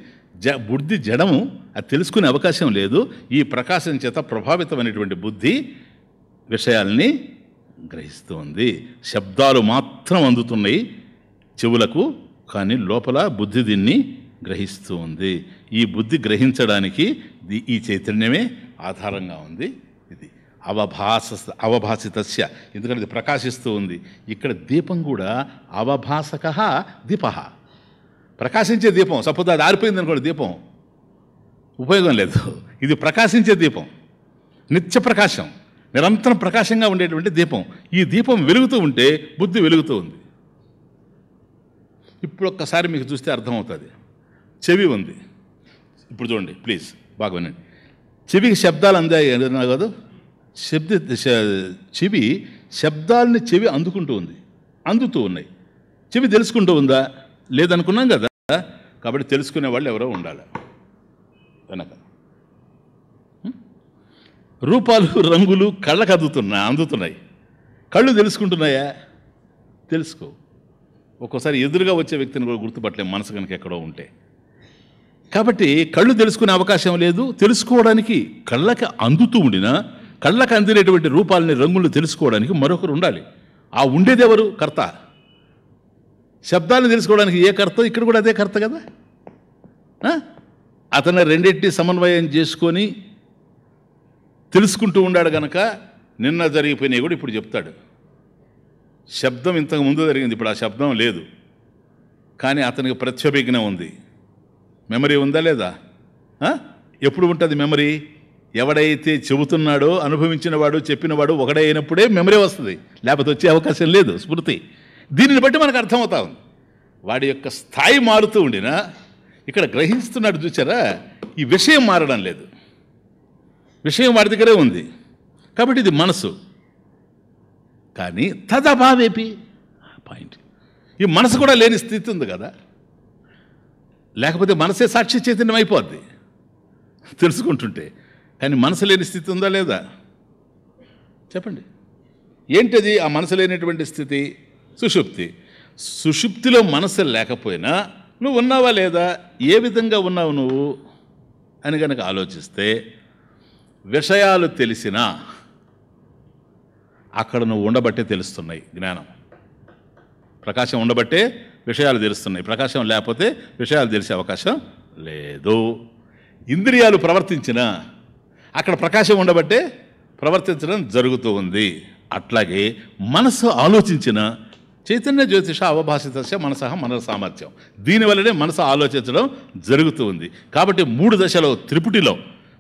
బుద్ధి జడము, అది తెలుసుకునే అవకాశం లేదు. ఈ ప్రకాశం చేత ప్రభావితమైనటువంటి బుద్ధి విషయాల్ని గ్రహిస్తూ ఉంది. శబ్దాలు మాత్రం అందుతున్నాయి చెవులకు, కానీ లోపల బుద్ధి దీన్ని గ్రహిస్తూ ఉంది. ఈ బుద్ధి గ్రహించడానికి ఈ చైతన్యమే ఆధారంగా ఉంది. ఇది అవభాసితస్య, ఎందుకంటే ఇది ప్రకాశిస్తూ ఉంది. ఇక్కడ దీపం కూడా అవభాసక దీప, ప్రకాశించే దీపం. సపోజ్ అది ఆరిపోయింది అనుకోండి, దీపం ఉపయోగం లేదు. ఇది ప్రకాశించే దీపం, నిత్య ప్రకాశం, నిరంతరం ప్రకాశంగా ఉండేటువంటి దీపం. ఈ దీపం వెలుగుతూ ఉంటే బుద్ధి వెలుగుతూ ఉంది. ఇప్పుడు ఒక్కసారి మీకు చూస్తే అర్థమవుతుంది. చెవి ఉంది, ఇప్పుడు చూడండి ప్లీజ్ బాగా వినండి. చెవికి శబ్దాలు అందాయి అన్నా కాదు, చెవి శబ్దాలని చెవి అందుకుంటూ ఉంది, అందుతూ ఉన్నాయి. చెవి తెలుసుకుంటూ ఉందా? లేదనుకున్నాం కదా. కాబట్టి తెలుసుకునే వాళ్ళు ఎవరో ఉండాలి వెనక. రూపాలు రంగులు కళ్ళకు అందుతున్నాయి. కళ్ళు తెలుసుకుంటున్నాయా? తెలుసుకో. ఒక్కోసారి ఎదురుగా వచ్చే వ్యక్తిని కూడా గుర్తుపట్టలేం మనసు కనుక ఎక్కడో ఉంటే. కాబట్టి కళ్ళు తెలుసుకునే అవకాశం లేదు. తెలుసుకోవడానికి కళ్ళకి అందుతూ ఉండినా కళ్ళకు అందినటువంటి రూపాలని రంగులు తెలుసుకోవడానికి మరొకరు ఉండాలి. ఆ ఉండేది ఎవరు? కర్త. శబ్దాలను తెలుసుకోవడానికి ఏ కర్త? ఇక్కడ కూడా అదే కర్త కదా. అతను రెండింటిని సమన్వయం చేసుకొని తెలుసుకుంటూ ఉన్నాడు కనుక నిన్న జరిగిపోయినాయి కూడా ఇప్పుడు చెప్తాడు. శబ్దం ఇంతకు ముందు జరిగింది, ఇప్పుడు ఆ శబ్దం లేదు, కానీ అతనికి ప్రత్యభిజ్ఞ ఉంది. మెమరీ ఉందా లేదా? ఎప్పుడు ఉంటుంది మెమరీ? ఎవడైతే చెబుతున్నాడో, అనుభవించినవాడు, చెప్పినవాడు ఒకడే అయినప్పుడే మెమరీ వస్తుంది, లేకపోతే వచ్చే అవకాశం లేదు. స్మృతి దీనిని బట్టి మనకు అర్థమవుతా ఉంది. వాడి యొక్క స్థాయి మారుతూ ఉండినా ఇక్కడ గ్రహిస్తున్నాడు చూసారా, ఈ విషయం మారడం లేదు. విషయం వాడి దగ్గరే ఉంది కాబట్టి ఇది మనసు. కానీ తదభావేపి పాయింట్, ఈ మనసు కూడా లేని స్థితి ఉంది కదా. లేకపోతే మనసే సాక్షి చైతన్యం అయిపోద్ది తెలుసుకుంటుంటే. కానీ మనసు లేని స్థితి ఉందా లేదా? చెప్పండి. ఏంటది ఆ మనసు లేనటువంటి స్థితి? సుషుప్తి. సుషుప్తిలో మనసు లేకపోయినా నువ్వు ఉన్నావా లేదా, ఏ విధంగా ఉన్నావు నువ్వు అని కనుక ఆలోచిస్తే, విషయాలు తెలిసినా అక్కడ నువ్వు ఉండబట్టే తెలుస్తున్నాయి. జ్ఞానం ప్రకాశం ఉండబట్టే విషయాలు తెలుస్తున్నాయి. ప్రకాశం లేకపోతే విషయాలు తెలిసే అవకాశం లేదు. ఇంద్రియాలు ప్రవర్తించినా అక్కడ ప్రకాశం ఉండబట్టే ప్రవర్తించడం జరుగుతూ ఉంది. అట్లాగే మనసు ఆలోచించిన చైతన్య జ్యోతిష అవభాసితస్య మనసః మన సామర్థ్యం, దీనివల్లనే మనసు ఆలోచించడం జరుగుతూ ఉంది. కాబట్టి 3 దశలో త్రిపుటిలో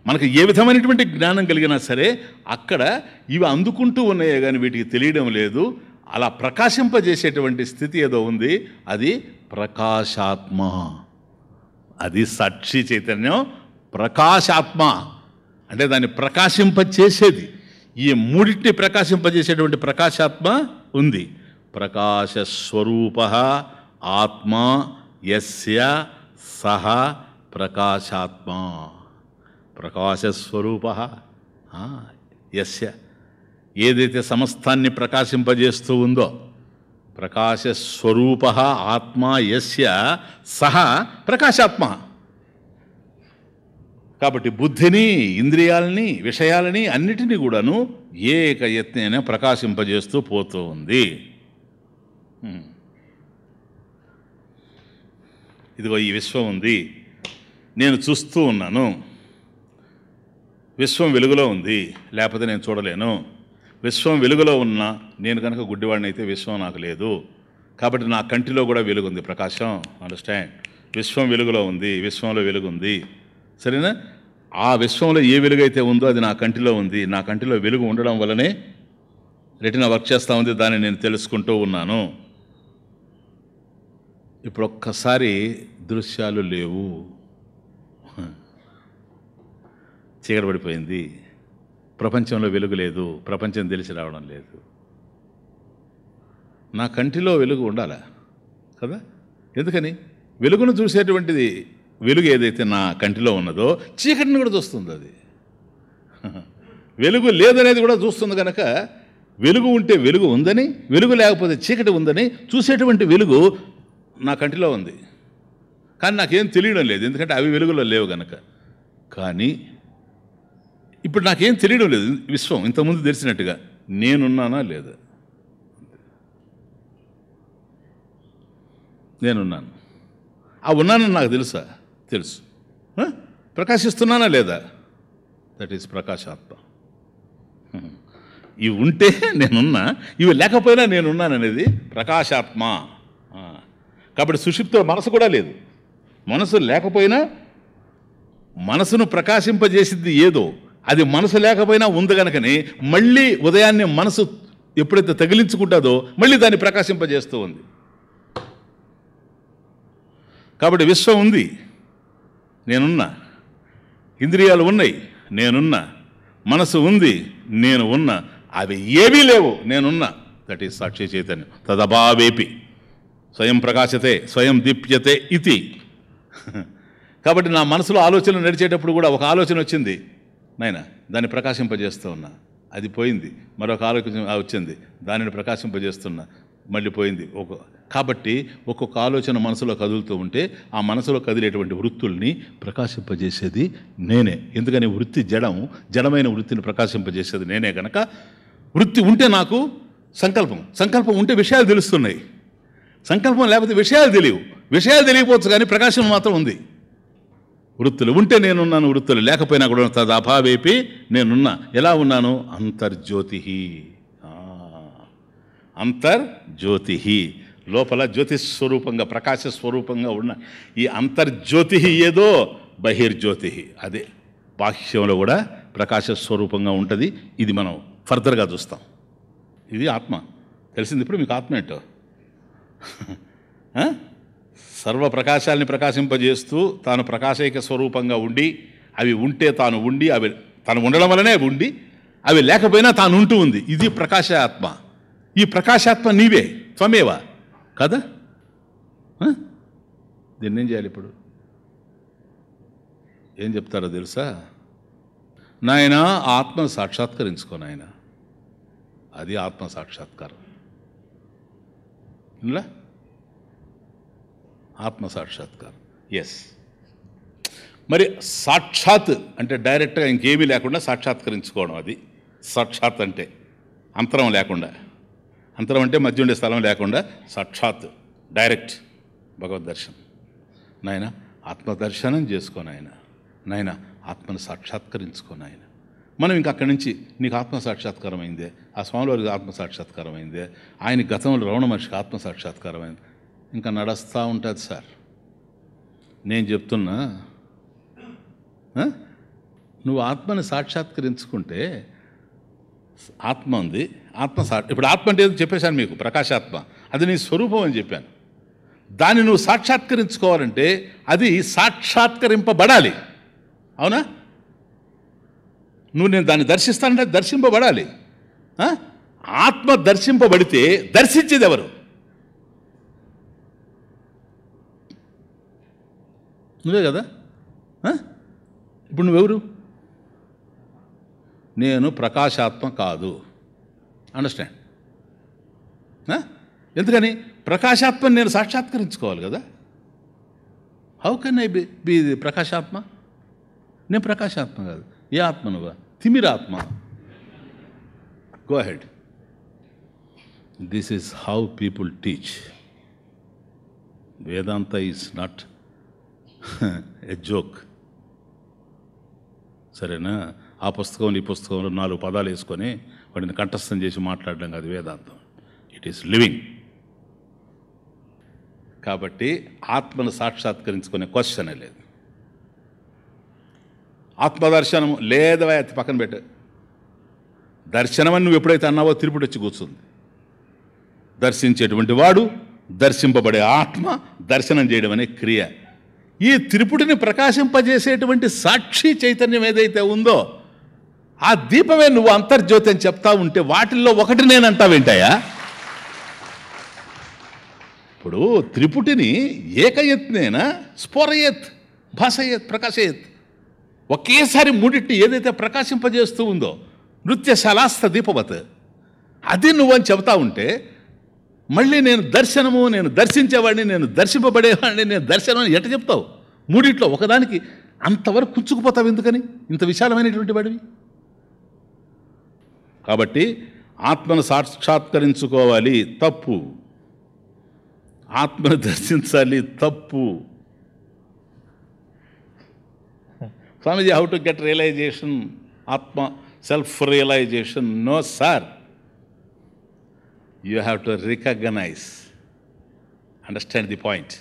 మనకు ఏ విధమైనటువంటి జ్ఞానం కలిగినా సరే అక్కడ ఇవి అందుకుంటూ ఉన్నాయే కానీ వీటికి తెలియడం లేదు. అలా ప్రకాశింపజేసేటువంటి స్థితి ఏదో ఉంది, అది ప్రకాశాత్మ. అది సాక్షి చైతన్యం, ప్రకాశాత్మ అంటే దాన్ని ప్రకాశింపచేసేది. ఈ మూడింటిని ప్రకాశింపజేసేటువంటి ప్రకాశాత్మ ఉంది. ప్రకాశస్వరూప ఆత్మ యస్య సహ ప్రకాశాత్మ. ప్రకాశస్వరూప యస్య, ఏదైతే సమస్తాన్ని ప్రకాశింపజేస్తూ ఉందో, ప్రకాశస్వరూప ఆత్మ యస్య సహ ప్రకాశాత్మ. కాబట్టి బుద్ధిని, ఇంద్రియాలని, విషయాలని అన్నిటినీ కూడాను ఏక యత్నైన ప్రకాశింపజేస్తూ పోతూ ఉంది. ఇదిగో ఈ విశ్వం ఉంది, నేను చూస్తూ ఉన్నాను, విశ్వం వెలుగులో ఉంది, లేకపోతే నేను చూడలేను. విశ్వం వెలుగులో ఉన్నా నేను కనుక గుడ్డివాడిని అయితే విశ్వం నాకు లేదు. కాబట్టి నా కంటిలో కూడా వెలుగుంది, ప్రకాశం. అండర్స్టాండ్? విశ్వం వెలుగులో ఉంది, విశ్వంలో వెలుగుంది. సరేనా? ఆ విశ్వంలో ఏ వెలుగైతే ఉందో అది నా కంటిలో ఉంది. నా కంటిలో వెలుగు ఉండడం వల్లనే రెటీనా వర్క్ చేస్తూ ఉంది, దాన్ని నేను తెలుసుకుంటూ ఉన్నాను. ఇప్పుడు ఒక్కసారి దృశ్యాలు లేవు, చీకటి పడిపోయింది, ప్రపంచంలో వెలుగు లేదు, ప్రపంచం తెలిసి రావడం లేదు. నా కంటిలో వెలుగు ఉండాలా కదా? ఎందుకని? వెలుగును చూసేటువంటిది, వెలుగు ఏదైతే నా కంటిలో ఉన్నదో చీకటిని కూడా చూస్తుంది. అది వెలుగు లేదనేది కూడా చూస్తుంది. కనుక వెలుగు ఉంటే వెలుగు ఉందని, వెలుగు లేకపోతే చీకటి ఉందని చూసేటువంటి వెలుగు నా కంటిలో ఉంది. కానీ నాకేం తెలియడం లేదు, ఎందుకంటే అవి వెలుగులో లేవు కనుక. కానీ ఇప్పుడు నాకేం తెలియడం లేదు. విశ్వం ఇంతకుముందు తెలిసినట్టుగా నేనున్నానా లేదా? నేనున్నాను. ఆ ఉన్నానని నాకు తెలుసా? తెలుసు. ప్రకాశిస్తున్నానా లేదా? దట్ ఈస్ ప్రకాశాత్మ. ఇవి ఉంటే నేనున్నా, ఇవి లేకపోయినా నేనున్నాననేది ప్రకాశాత్మ. కాబట్టి సుషుప్తిలో మనసు కూడా లేదు. మనసు లేకపోయినా మనసును ప్రకాశింపజేసింది ఏదో అది మనసు లేకపోయినా ఉంది కనుకనే మళ్ళీ ఉదయాన్నే మనసు ఎప్పుడైతే తగిలించుకుంటుందో మళ్ళీ దాన్ని ప్రకాశింపజేస్తూ ఉంది. కాబట్టి విశ్వం ఉంది, నేనున్నా. ఇంద్రియాలు ఉన్నాయి, నేనున్నా. మనసు ఉంది, నేను ఉన్నా. అవి ఏవీ లేవు, నేనున్నా. దట్ ఈస్ సాక్షి చైతన్యం. తదభావేపి స్వయం ప్రకాశతే స్వయం దీప్యతే ఇది. కాబట్టి నా మనసులో ఆలోచనలు నడిచేటప్పుడు కూడా ఒక ఆలోచన వచ్చింది, నాయన దాన్ని ప్రకాశింపజేస్తూ ఉన్నా, అది పోయింది. మరొక ఆలోచన వచ్చింది, దానిని ప్రకాశింపజేస్తున్నా, మళ్ళీ పోయింది. కాబట్టి ఒక్కొక్క ఆలోచన మనసులో కదులుతూ ఉంటే ఆ మనసులో కదిలేటువంటి వృత్తుల్ని ప్రకాశింపజేసేది నేనే. ఎందుకని? వృత్తి జడమైన వృత్తిని ప్రకాశింపజేసేది నేనే కనుక వృత్తి ఉంటే నాకు సంకల్పం ఉంటే విషయాలు తెలుస్తున్నాయి. సంకల్పం లేకపోతే విషయాలు తెలియవు. విషయాలు తెలియకపోవచ్చు కానీ ప్రకాశం మాత్రం ఉంది. వృత్తులు ఉంటే నేనున్నాను, వృత్తులు లేకపోయినా కూడా తదభావేపి నేనున్నా. ఎలా ఉన్నాను? అంతర్జ్యోతి. అంతర్జ్యోతి, లోపల జ్యోతిస్వరూపంగా ప్రకాశ స్వరూపంగా ఉన్న ఈ అంతర్జ్యోతి ఏదో బహిర్జ్యోతి, అదే బాహ్యంలో కూడా ప్రకాశ స్వరూపంగా ఉంటుంది. ఇది మనం ఫర్దర్గా చూస్తాం. ఇది ఆత్మ. తెలిసింది ఇప్పుడు మీకు ఆత్మ ఏంటో. సర్వ ప్రకాశాలని ప్రకాశింపజేస్తూ తాను ప్రకాశైక స్వరూపంగా ఉండి, అవి ఉంటే తాను ఉండి, అవి తను ఉండడం వల్లనే ఉండి, అవి లేకపోయినా తాను ఉంటూ ఉంది. ఇది ప్రకాశాత్మ. ఈ ప్రకాశాత్మ నీవే, త్వమేవా కదా? దీన్ని ఏం చేయాలి ఇప్పుడు? ఏం చెప్తారో తెలుసా? నాయన ఆత్మను సాక్షాత్కరించుకో నాయన. అది ఆత్మ సాక్షాత్కారం. ఇలా ఆత్మ సాక్షాత్కారం. ఎస్. మరి సాక్షాత్ అంటే డైరెక్ట్గా ఇంకేమీ లేకుండా సాక్షాత్కరించుకోవడం. అది సాక్షాత్ అంటే అంతరం లేకుండా. అంతరం అంటే మధ్య ఉండే స్థలం లేకుండా సాక్షాత్ డైరెక్ట్ భగవద్ దర్శనం. నాయన ఆత్మదర్శనం చేసుకో నాయన. నాయన ఆత్మను సాక్షాత్కరించుకో నాయన. మనం ఇంకా అక్కడి నుంచి నీకు ఆత్మ సాక్షాత్కారం అయిందే, ఆ స్వామి వారికి ఆత్మ సాక్షాత్కారం అయిందే, ఆయన గతంలో రమణ మహర్షికి ఆత్మ సాక్షాత్కారం అయింది, ఇంకా నడుస్తూ ఉంటుంది సార్. నేను చెప్తున్నా, నువ్వు ఆత్మని సాక్షాత్కరించుకుంటే ఆత్మ ఉంది. ఇప్పుడు ఆత్మ అంటే ఏదో చెప్పేశాను మీకు, ప్రకాశాత్మ. అది నీ స్వరూపం అని చెప్పాను. దాన్ని నువ్వు సాక్షాత్కరించుకోవాలంటే అది సాక్షాత్కరింపబడాలి. అవునా? నువ్వు నేను దాన్ని దర్శిస్తానంటే దర్శింపబడాలి. ఆత్మ దర్శింపబడితే దర్శించేది ఎవరు? నువ్వే కదా. ఇప్పుడు నువ్వెవరు? నేను ప్రకాశాత్మ కాదు. అండర్స్టాండ్? ఎందుకని? ప్రకాశాత్మని నేను సాక్షాత్కరించుకోవాలి కదా. హౌ కెన్ ఐ బి ప్రకాశాత్మ? నేను ప్రకాశాత్మ కాదు. ఏ ఆత్మ నువ్వా? తిమిరాత్మ. Go ahead. This is how people teach. Vedanta is not a joke. సరేనా? ఆ పుస్తకం ఈ పుస్తకంలో 4 పదాలు వేసుకొని వాటిని కంఠస్థం చేసి మాట్లాడడం కాదు వేదాంతం. It is living. కాబట్టి ఆత్మను సాక్షాత్కరించుకునే క్వశ్చనే లేదు. ఆత్మదర్శనము లేదా అది పక్కన పెట్టు. దర్శనం అని నువ్వు ఎప్పుడైతే అన్నావో తిరుపతి వచ్చి కూర్చుంది. దర్శించేటువంటి వాడు, దర్శింపబడే ఆత్మ, దర్శనం చేయడం అనే క్రియ. ఈ త్రిపుటిని ప్రకాశింపజేసేటువంటి సాక్షి చైతన్యం ఏదైతే ఉందో ఆ దీపమే నువ్వు అంతర్జ్యోతి అని చెప్తా ఉంటే వాటిల్లో ఒకటి నేనంటావేంటాయా? ఇప్పుడు త్రిపుటిని ఏకయత్నేనా స్ఫోరయత్ భాషయత్ ప్రకాశయత్, ఒకేసారి మూడింటిని ఏదైతే ప్రకాశింపజేస్తూ ఉందో నృత్యశాలాస్త దీపవత్, అది నువ్వని చెబుతా ఉంటే మళ్ళీ నేను దర్శనము, నేను దర్శించేవాడిని, నేను దర్శింపబడేవాడిని, నేను దర్శనం అని ఎట్ట చెప్తావు? మూడిట్లో ఒకదానికి అంతవరకు కూర్చుకుపోతావు ఎందుకని? ఇంత విశాలమైనటువంటి వాడివి. కాబట్టి ఆత్మను సాక్షాత్కరించుకోవాలి, తప్పు. ఆత్మను దర్శించాలి, తప్పు. Swamiji, how to get realization, atma self realization? No sir, you have to recognize. Understand the point.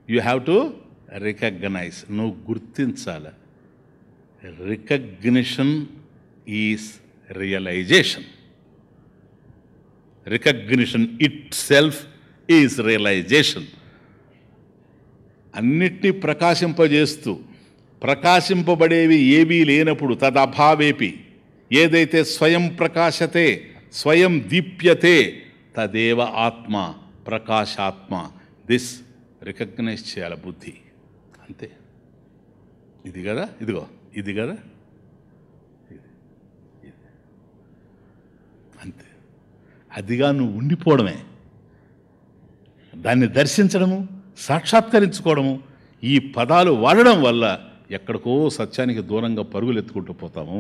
You have to recognize. నువ్వు గుర్తించాలి. Recognition is realization. Recognition itself is realization. అన్నిటినీ ప్రకాశింపజేస్తూ ప్రకాశింపబడేవి ఏవీ లేనప్పుడు తదభావేపి ఏదైతే స్వయం ప్రకాశతే స్వయం దీప్యతే తదేవ ఆత్మ ప్రకాశాత్మ. దిస్ రికగ్నైజ్ చేయాలి బుద్ధి. అంతే. ఇది కదా, ఇదిగో ఇది కదా, అంతే. అదిగా నువ్వు ఉండిపోవడమే. దాన్ని దర్శించడము, సాక్షాత్కరించుకోవడము, ఈ పదాలు వాడడం వల్ల ఎక్కడికో సత్యానికి దూరంగా పరుగులు ఎత్తుకుంటూ పోతాము.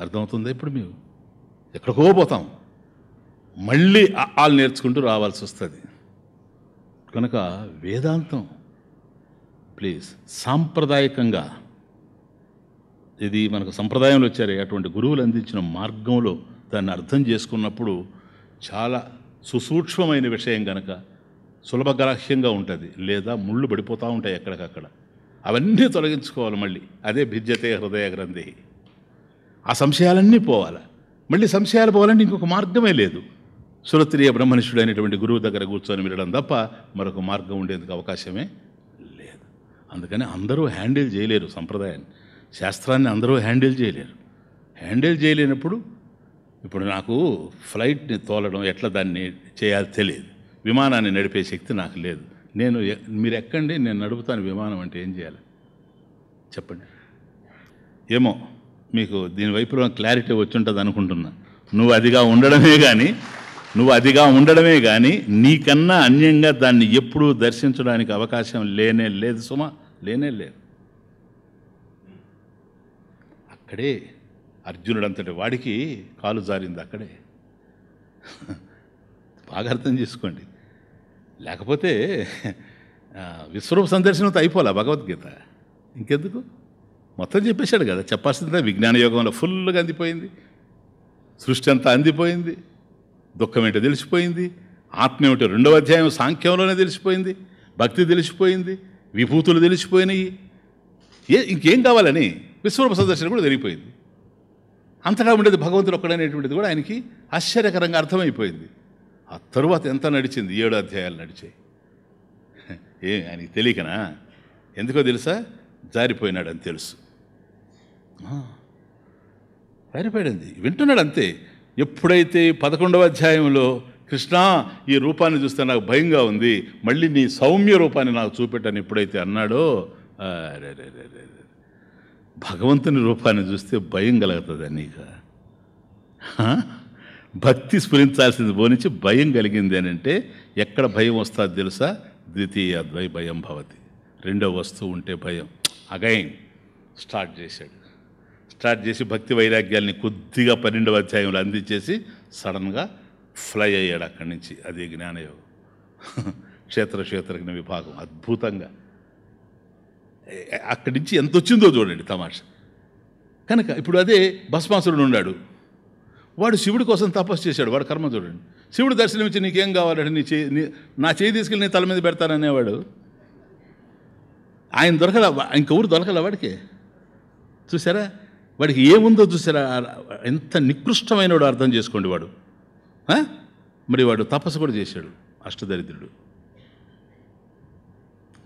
అర్థమవుతుందా? ఇప్పుడు మేము ఎక్కడికో పోతాం, మళ్ళీ వాళ్ళు నేర్చుకుంటూ రావాల్సి వస్తుంది. కనుక వేదాంతం ప్లీజ్ సాంప్రదాయకంగా, ఇది మనకు సంప్రదాయంలో వచ్చారు అటువంటి గురువులు అందించిన మార్గంలో దాన్ని అర్థం చేసుకున్నప్పుడు చాలా సుసూక్ష్మమైన విషయం కనుక సులభగ్రాహ్యంగా ఉంటుంది. లేదా ముళ్ళు పడిపోతూ ఉంటాయి ఎక్కడికక్కడ. అవన్నీ తొలగించుకోవాలి. మళ్ళీ అదే భిద్యతే హృదయ గ్రంథి. ఆ సంశయాలన్నీ పోవాలి. మళ్ళీ సంశయాలు పోవాలంటే ఇంకొక మార్గమే లేదు. సురత్రియ బ్రహ్మనిష్ఠుడు అయినటువంటి గురువు దగ్గర కూర్చొని వినడం తప్ప మరొక మార్గం ఉండేందుకు అవకాశమే లేదు. అందుకని అందరూ హ్యాండిల్ చేయలేరు సంప్రదాయాన్ని, శాస్త్రాన్ని అందరూ హ్యాండిల్ చేయలేరు. హ్యాండిల్ చేయలేనప్పుడు ఇప్పుడు నాకు ఫ్లైట్ని తోలడం ఎట్లా దాన్ని చేయాలో తెలియదు, విమానాన్ని నడిపే శక్తి నాకు లేదు. మీరు ఎక్కండి, నేను నడుపుతాను విమానం అంటే ఏం చేయాలి చెప్పండి? ఏమో మీకు దీని వైపులో క్లారిటీ వచ్చి ఉంటుంది అనుకుంటున్నా. నువ్వు అదిగా ఉండడమే కానీ నీకన్నా అన్యంగా దాన్ని ఎప్పుడూ దర్శించడానికి అవకాశం లేనే లేదు సుమా, లేనే లేదు. అక్కడే అర్జునుడు అంతటి వాడికి కాలు జారింది అక్కడే. బాగా అర్థం చేసుకోండి. లేకపోతే విశ్వరూప సందర్శనంతో అయిపోలే భగవద్గీత. ఇంకెందుకు? మొత్తం చెప్పేశాడు కదా. చెప్పాల్సిందే. విజ్ఞాన యోగంలో ఫుల్గా అందిపోయింది, సృష్టి అంతా అందిపోయింది, దుఃఖం ఏంటో తెలిసిపోయింది, ఆత్మ ఏమిటో 2వ అధ్యాయం సాంఖ్యంలోనే తెలిసిపోయింది, భక్తి తెలిసిపోయింది, విభూతులు తెలిసిపోయినాయి. ఇంకేం కావాలని విశ్వరూప సందర్శనం కూడా జరిగిపోయింది. అంతటా ఉండేది భగవంతుడు ఒక్కడనేటువంటిది కూడా ఆయనకి ఆశ్చర్యకరంగా అర్థమైపోయింది. ఆ తరువాత ఎంత నడిచింది? 7 అధ్యాయాలు నడిచాయి. ఆయనకి తెలియకనా? ఎందుకో తెలుసా? జారిపోయినాడని తెలుసు. జారిపోయాడంది, వింటున్నాడు అంతే. ఎప్పుడైతే 11వ అధ్యాయంలో కృష్ణ ఈ రూపాన్ని చూస్తే నాకు భయంగా ఉంది, మళ్ళీ నీ సౌమ్య రూపాన్ని నాకు చూపెట్టని ఎప్పుడైతే అన్నాడో, భగవంతుని రూపాన్ని చూస్తే భయం కలుగుతుంది నీకు. భక్తి స్ఫురించాల్సింది పోనించి భయం కలిగింది అని అంటే ఎక్కడ భయం వస్తుంది తెలుసా? ద్వితీయ అద్వై భయం భవతి. 2వ వస్తువు ఉంటే భయం. అగైన్ స్టార్ట్ చేసి భక్తి వైరాగ్యాల్ని కొద్దిగా 12వ అధ్యాయంలో అందించేసి సడన్గా ఫ్లై అయ్యాడు అక్కడి నుంచి. అదే జ్ఞానయోగం, క్షేత్రజ్ఞ విభాగం. అద్భుతంగా అక్కడి నుంచి ఎంత వచ్చిందో చూడండి తమాషా. కనుక ఇప్పుడు అదే భస్మాసురుడు ఉన్నాడు, వాడు శివుడి కోసం తపస్సు చేశాడు, వాడు కర్మ చూడండి. శివుడు దర్శనమిచ్చి నీకేం కావాలంటే నా చేయి తీసుకెళ్ళి నీ తల మీద పెడతాననేవాడు. ఆయన దొరకల, ఇంకెవరు దొరకల వాడికి. చూసారా వాడికి ఏముందో చూసారా, ఎంత నికృష్టమైన వాడు అర్థం చేసుకోండి వాడు. మరి వాడు తపస్సు కూడా చేశాడు, అష్టదరిద్రుడు.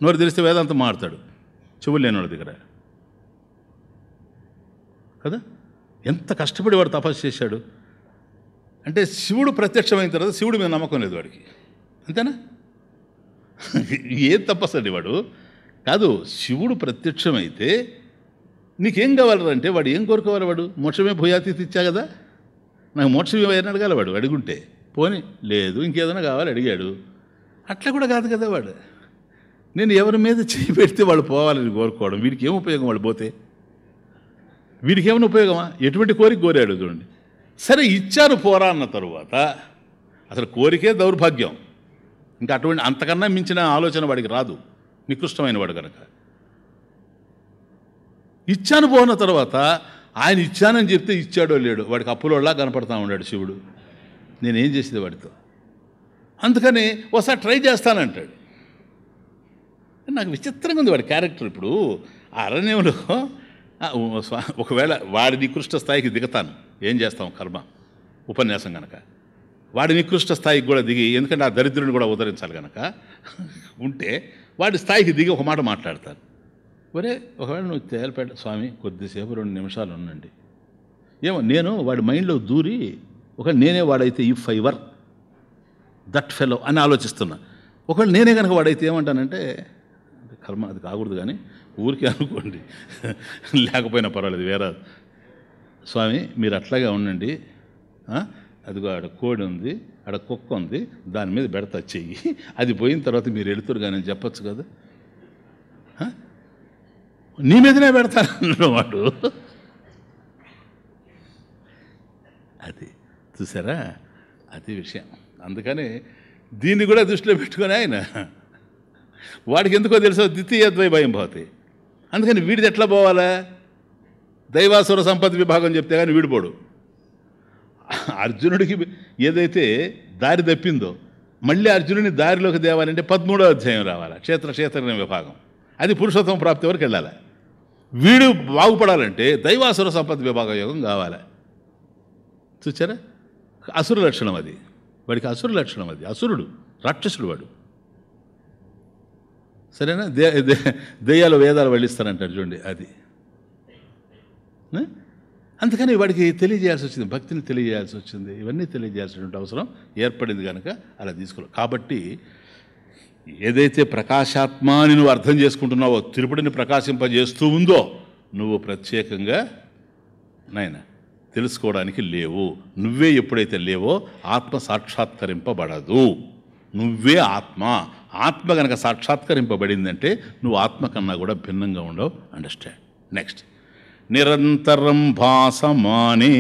నోరు తెలిస్తే వేదాంతం మారుతాడు చెవులు లేనివాడి దగ్గర కదా. ఎంత కష్టపడి వాడు తపస్సు చేశాడు అంటే శివుడు ప్రత్యక్షమైన తర్వాత శివుడి మీద నమ్మకం లేదు వాడికి, అంతేనా? ఏం తపస్సు అండి వాడు కాదు. శివుడు ప్రత్యక్షమైతే నీకేం కావాలంటే వాడు ఏం కోరుకోవాలి, వాడు మోక్షమే భూయాతీతి ఇచ్చా కదా, నాకు మోక్షం ఏమైనా అడగాలి వాడు. అడుగుంటే పోనీ లేదు ఇంకేదైనా కావాలి అడిగాడు, అట్లా కూడా కాదు కదా వాడు. నేను ఎవరి మీద చేయి పెడితే వాళ్ళు పోవాలని కోరుకోవడం, వీడికి ఏం ఉపయోగం వాళ్ళు పోతే? వీడికి ఏమైనా ఉపయోగమా? ఎటువంటి కోరిక కోరాడు చూడండి. సరే ఇచ్చాను పోరా అన్న తరువాత అసలు కోరికే దౌర్భాగ్యం, ఇంకా అటువంటి అంతకన్నా మించిన ఆలోచన వాడికి రాదు, నికృష్టమైన వాడు కనుక. ఇచ్చాను పోన్న తర్వాత ఆయన ఇచ్చానని చెప్తే ఇచ్చాడో లేడు, వాడికి అప్పులోళ్ళ కనపడతా ఉన్నాడు శివుడు. నేనేం చేసేది వాడితో? అందుకని ఒకసారి ట్రై చేస్తానంటాడు. నాకు విచిత్రంగా ఉంది వాడి క్యారెక్టర్. ఇప్పుడు ఆ అరణ్యంలో ఒకవేళ వాడి నికృష్ట స్థాయికి దిగుతాను, ఏం చేస్తాం కర్మ ఉపన్యాసం కనుక. వాడి నికృష్ట స్థాయికి కూడా దిగి, ఎందుకంటే ఆ దరిద్రుని కూడా ఉద్ధరించాలి కనుక ఉంటే వాడి స్థాయికి దిగి ఒక మాట మాట్లాడతాను. ఒరే ఒకవేళ నువ్వు తేలిపేట స్వామి కొద్దిసేపు 2 నిమిషాలు ఉండండి. ఏమో నేను వాడి మైండ్లో దూరి ఒకవేళ నేనే వాడైతే if I were that fellow అని ఆలోచిస్తున్నా. ఒకవేళ నేనే కనుక వాడైతే ఏమంటానంటే కర్మ అది కాకూడదు కానీ ఊరికే అనుకోండి, లేకపోయినా పర్వాలేదు వేరే. స్వామి మీరు అట్లాగే ఉండండి, అదిగో ఆడ కోడి ఉంది, ఆడ కుక్క ఉంది, దాని మీద పెడతా చెయ్యి, అది పోయిన తర్వాత మీరు వెళుతురు కానీ చెప్పచ్చు కదా. నీ మీదనే పెడతాను వాడు. అది చూసారా, అది విషయం. అందుకని దీన్ని కూడా దృష్టిలో పెట్టుకొని ఆయన వాడికి ఎందుకో తెలుసో ద్వితీయద్వై భయం భవతి. అందుకని వీడిది ఎట్లా పోవాలా? దైవాసుర సంపత్తి విభాగం చెప్తే కానీ వీడిపోడు. అర్జునుడికి ఏదైతే దారి తప్పిందో మళ్ళీ అర్జునుడిని దారిలోకి తేవాలంటే 13వ అధ్యాయం రావాలి, క్షేత్ర విభాగం. అది పురుషోత్తమ ప్రాప్తి వరకు వెళ్ళాలి. వీడు బాగుపడాలంటే దైవాసుర సంపత్తి విభాగ యోగం కావాలి. చూచారా, అసురు లక్షణం అది, వాడికి అసురు లక్షణం అది. అసురుడు రాక్షసుడు వాడు, సరేనా? దెయ్యాలు వేదాలు వల్లిస్తారంటారు చూడండి, అది. అందుకని వాడికి తెలియజేయాల్సి వచ్చింది, భక్తిని తెలియజేయాల్సి వచ్చింది, ఇవన్నీ తెలియజేయాల్సినటువంటి అవసరం ఏర్పడింది కనుక అలా తీసుకోవాలి. కాబట్టి ఏదైతే ప్రకాశాత్మ అని నువ్వు అర్థం చేసుకుంటున్నావో, తిరుపతిని ప్రకాశింపజేస్తూ ఉందో, నువ్వు ప్రత్యేకంగా నాయన తెలుసుకోవడానికి లేవు. నువ్వే ఎప్పుడైతే లేవో ఆత్మ సాక్షాత్కరింపబడదు. నువ్వే ఆత్మ. ఆత్మ కనుక సాక్షాత్కరింపబడిందంటే నువ్వు ఆత్మ కన్నా కూడా భిన్నంగా ఉండవు. అండర్స్టాండ్. నెక్స్ట్, నిరంతరం భాసమానే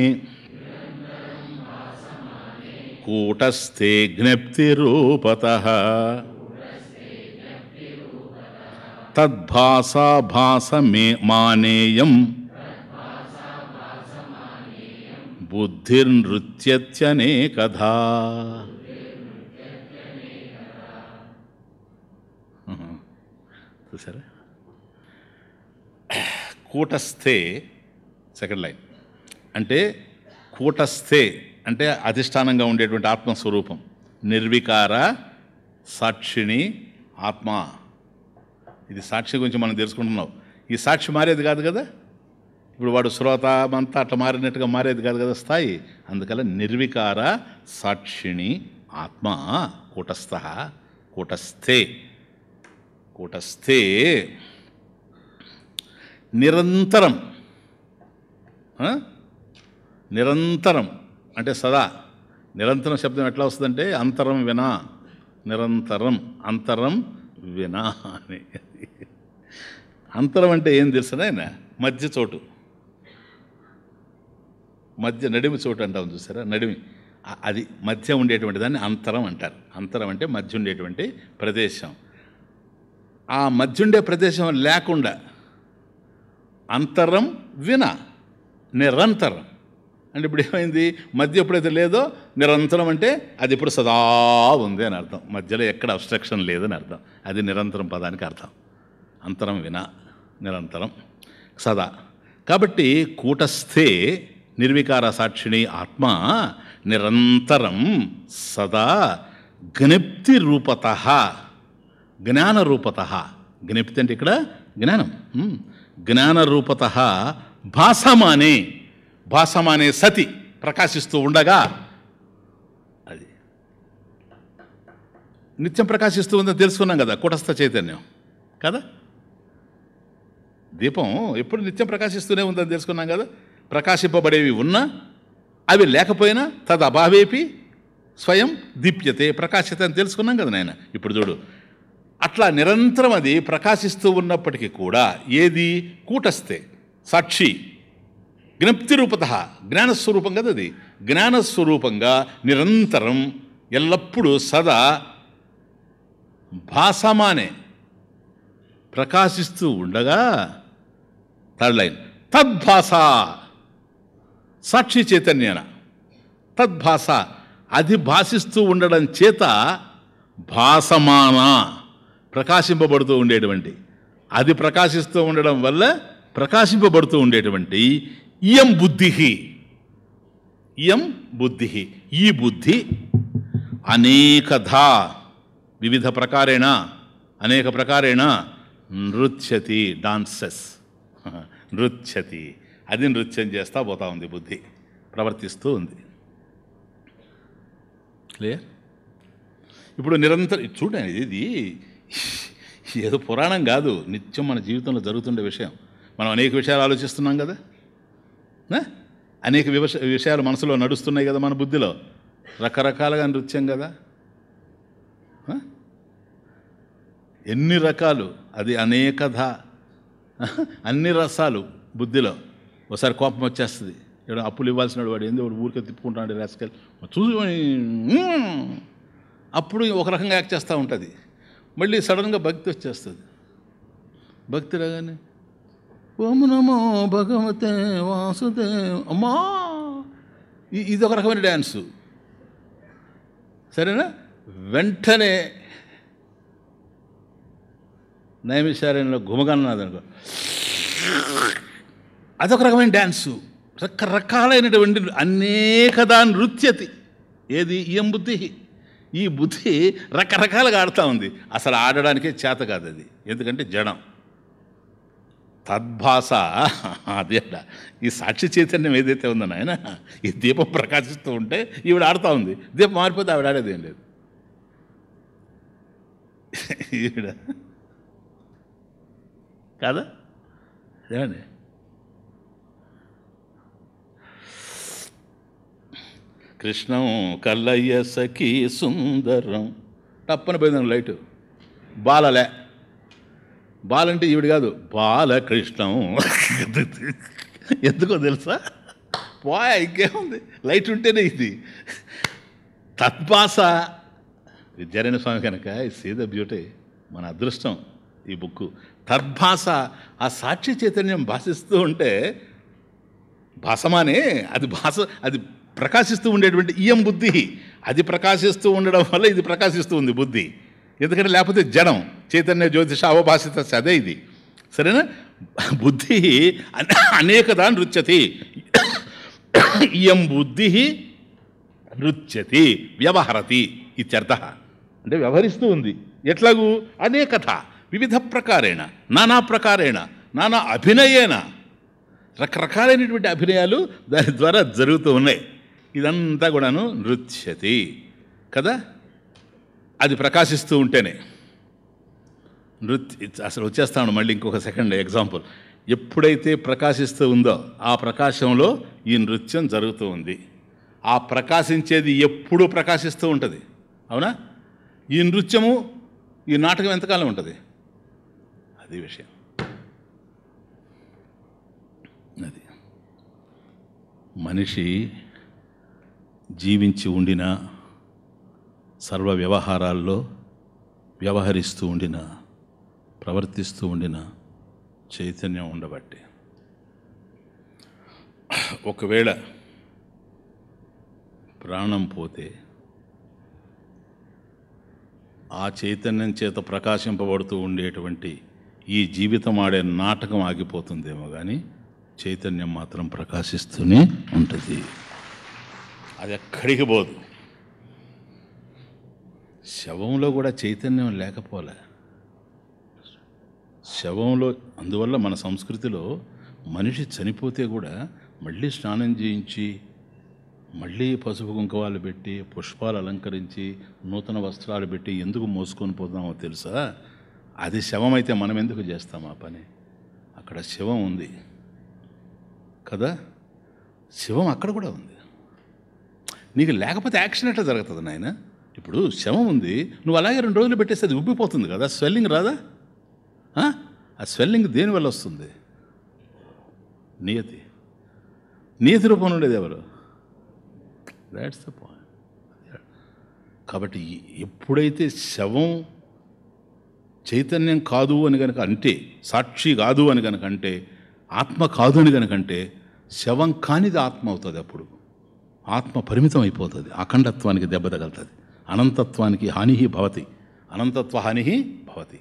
కూటస్థే జ్ఞప్తి రూపతః తద్భాసా భాసమే మానేయం బుద్ధిర్నృత్యత్యనేకధా. చూసారా, కూటస్థే సెకండ్ లైన్ అంటే కూటస్థే అంటే అధిష్టానంగా ఉండేటువంటి ఆత్మస్వరూపం, నిర్వికార సాక్షిణి ఆత్మ. ఇది సాక్షి గురించి మనం తెలుసుకుంటున్నాం. ఈ సాక్షి మారేది కాదు కదా, ఇప్పుడు వాడు శ్రోత అంతా అట్లా మారినట్టుగా మారేది కాదు కదా స్థాయి. అందుకల్ల నిర్వికార సాక్షిణి ఆత్మ కూటస్థ. కూటస్థే కూటస్థే నిరంతరం. నిరంతరం అంటే సదా. నిరంతరం శబ్దం ఎట్లా వస్తుందంటే అంతరం వినా, నిరంతరం అంతరం వినా అని. అంతరం అంటే ఏం తెలుసునా ఆయన? మధ్య చోటు, మధ్య నడిమి చోటు అంటాం చూసారా, నడిమి. అది మధ్య ఉండేటువంటి దాన్ని అంతరం అంటారు. అంతరం అంటే మధ్య ఉండేటువంటి ప్రదేశం. ఆ మధ్య ఉండే ప్రదేశం లేకుండా అంతరం విన నిరంతరం. అంటే ఇప్పుడు ఏమైంది, మధ్య ఎప్పుడైతే లేదో నిరంతరం అంటే అది ఇప్పుడు సదా ఉంది అని అర్థం. మధ్యలో ఎక్కడ అబ్స్ట్రక్షన్ లేదని అర్థం. అది నిరంతరం పదానికి అర్థం. అంతరం విన నిరంతరం సదా. కాబట్టి కూటస్థే నిర్వికార సాక్షిణి ఆత్మ నిరంతరం సదా జ్ఞప్తి రూపత జ్ఞాన రూపత. జ్ఞప్తి అంటే ఇక్కడ జ్ఞానం. జ్ఞాన రూపత భాసమానే సతి ప్రకాశిస్తూ ఉండగా, అది నిత్యం ప్రకాశిస్తూ ఉందని తెలుసుకున్నాం కదా, కూటస్థ చైతన్యం కదా. దీపం ఎప్పుడు నిత్యం ప్రకాశిస్తూనే ఉందని తెలుసుకున్నాం కదా. ప్రకాశింపబడేవి ఉన్నా అవి లేకపోయినా తదభావేపి స్వయం దీప్యతే ప్రకాశిత అని తెలుసుకున్నాం కదా నాయన. ఇప్పుడు చూడు, అట్లా నిరంతరం అది ప్రకాశిస్తూ ఉన్నప్పటికీ కూడా ఏది కూటస్థే సాక్షి జ్ఞప్తి రూపత జ్ఞానస్వరూపం కదా. అది జ్ఞానస్వరూపంగా నిరంతరం ఎల్లప్పుడూ సదా భాసమానే ప్రకాశిస్తూ ఉండగా, థర్డ్ లైన్, తద్భాస సాక్షి చైతన్యన తద్భాస అది భాషిస్తూ ఉండడం చేత భాసమాన ప్రకాశింపబడుతూ ఉండేటువంటి, అది ప్రకాశిస్తూ ఉండడం వల్ల ప్రకాశింపబడుతూ ఉండేటువంటి ఇయం బుద్ధి ఈ బుద్ధి అనేకధా వివిధ ప్రకారేణ అనేక ప్రకారేణ నృత్యతి డాన్సెస్ నృత్యతి అది నృత్యం చేస్తూ పోతా ఉంది. బుద్ధి ప్రవర్తిస్తూ ఉంది. క్లియర్? ఇప్పుడు నిరంతరం చూడండి, ఇది ఏదో పురాణం కాదు, నిత్యం మన జీవితంలో జరుగుతుండే విషయం. మనం అనేక విషయాలు ఆలోచిస్తున్నాం కదా, అనేక విషయాలు మనసులో నడుస్తున్నాయి కదా, మన బుద్ధిలో రకరకాలుగా నృత్యం కదా. ఎన్ని రకాలు, అది అనేకధ, అన్ని రసాలు బుద్ధిలో. ఒకసారి కోపం వచ్చేస్తుంది, ఇక్కడ అప్పులు ఇవ్వాల్సిన వాడు ఏంది వాడు ఊరికే తిప్పుకుంటాడు రాసుకెళ్ళి చూసి, అప్పుడు ఒక రకంగా యాక్ట్ చేస్తూ ఉంటుంది. మళ్ళీ సడన్గా భక్తి వచ్చేస్తుంది. భక్తి రాగానే ఓం నమో భగవతే వాసుదేవ అమ్మా, ఇది ఒక రకమైన డ్యాన్సు. సరేనా? వెంటనే నైమిషారణ్యంలో గుమగన్నదనుకో, అదొక రకమైన డ్యాన్సు. రకరకాలైనటువంటి అనేకదా నృత్యతి. ఏది? ఇయం బుద్ధి. ఈ బుద్ధి రకరకాలుగా ఆడుతూ ఉంది. అసలు ఆడడానికే చేత కాదు అది, ఎందుకంటే జడం. తద్భాష అదే. ఈ సాక్షి చైతన్యం ఏదైతే ఉందో నాయన, ఈ దీపం ప్రకాశిస్తూ ఉంటే ఈవిడ ఆడుతూ ఉంది. దీపం మారిపోతే ఆవిడ ఆడేది ఏం లేదు. ఈవిడ కాదా? ఏమండి? కృష్ణం కల్లయ్య సఖీ సుందరం తప్పని పోయిందని లైటు. బాలలే, బాలంటే ఈవిడ కాదు, బాలకృష్ణం. ఎందుకో తెలుసా? పోయా, ఇంకేముంది, లైట్ ఉంటేనే ఇది. తద్భాష విద్యారాయణ స్వామి కనుక సీ ద బ్యూటీ, మన అదృష్టం ఈ బుక్. తద్భాష, ఆ సాక్షి చైతన్యం భాషిస్తూ ఉంటే భాసమానే అది ప్రకాశిస్తూ ఉండేటువంటి ఇయం బుద్ధి, అది ప్రకాశిస్తూ ఉండడం వల్ల ఇది ప్రకాశిస్తూ ఉంది బుద్ధి. ఎందుకంటే లేకపోతే జడం చైతన్య జ్యోతిష అవభాషిత అదే ఇది. సరేనా? బుద్ధి అనేకదా నృత్యతి. ఇయం బుద్ధి నృత్యతి వ్యవహరతి ఇత్యర్థ. అంటే వ్యవహరిస్తూ ఉంది. ఎట్లాగూ? అనేకథ వివిధ ప్రకారేణ నానా ప్రకారేణ నానా అభినయేన, రకరకాలైనటువంటి అభినయాలు దాని ద్వారా జరుగుతూ ఉన్నాయి. ఇదంతా కూడాను నృత్యతి కదా. అది ప్రకాశిస్తూ ఉంటేనే అసలు వచ్చేస్తాను. మళ్ళీ ఇంకొక సెకండ్ ఎగ్జాంపుల్. ఎప్పుడైతే ప్రకాశిస్తూ ఉందో ఆ ప్రకాశంలో ఈ నృత్యం జరుగుతూ ఉంది. ఆ ప్రకాశించేది ఎప్పుడూ ప్రకాశిస్తూ ఉంటుంది. అవునా? ఈ నృత్యము, ఈ నాటకం ఎంతకాలం ఉంటుంది? అది విషయం. అది మనిషి జీవించి ఉండిన సర్వ వ్యవహారాల్లో వ్యవహరిస్తూ ఉండిన ప్రవర్తిస్తూ ఉండిన చైతన్యం ఉండబట్టి ఒకవేళ ప్రాణం పోతే ఆ చైతన్యం చేత ప్రకాశింపబడుతూ ఉండేటువంటి ఈ జీవితం ఆడే నాటకం ఆగిపోతుందేమో కానీ చైతన్యం మాత్రం ప్రకాశిస్తూనే ఉంటుంది. అది ఎక్కడికి పోదు. శవంలో కూడా చైతన్యం లేకపోలే. శవంలో అందువల్ల మన సంస్కృతిలో మనిషి చనిపోతే కూడా మళ్ళీ స్నానం చేయించి, మళ్ళీ పసుపు కుంకుమాలు పెట్టి, పుష్పాలు అలంకరించి, నూతన వస్త్రాలు పెట్టి ఎందుకు మోసుకొని పోదామో తెలుసా? అది శవం అయితే మనం ఎందుకు చేస్తాం ఆ పని? అక్కడ శవం ఉంది కదా, శవం అక్కడ కూడా ఉంది. నీకు లేకపోతే యాక్షన్ ఎట్లా జరుగుతుంది నాయన? ఇప్పుడు శవం ఉంది, నువ్వు అలాగే 2 రోజులు పెట్టేస్తే అది ఉబ్బిపోతుంది కదా, స్వెల్లింగ్ రాదా? ఆ స్వెల్లింగ్ దేనివల్ల వస్తుంది? నియతి రూపంలో ఉండేది ఎవరు? That's the point. కాబట్టి ఎప్పుడైతే శవం చైతన్యం కాదు అని కనుక అంటే, సాక్షి కాదు అని కనుక అంటే, ఆత్మ కాదు అని కనుక అంటే, శవం కానిది ఆత్మ అవుతుంది. అప్పుడు ఆత్మ పరిమితం అయిపోతుంది, అఖండత్వానికి దెబ్బ తగులుతుంది, అనంతత్వానికి హాని భవతి, అనంతత్వ హాని భవతి.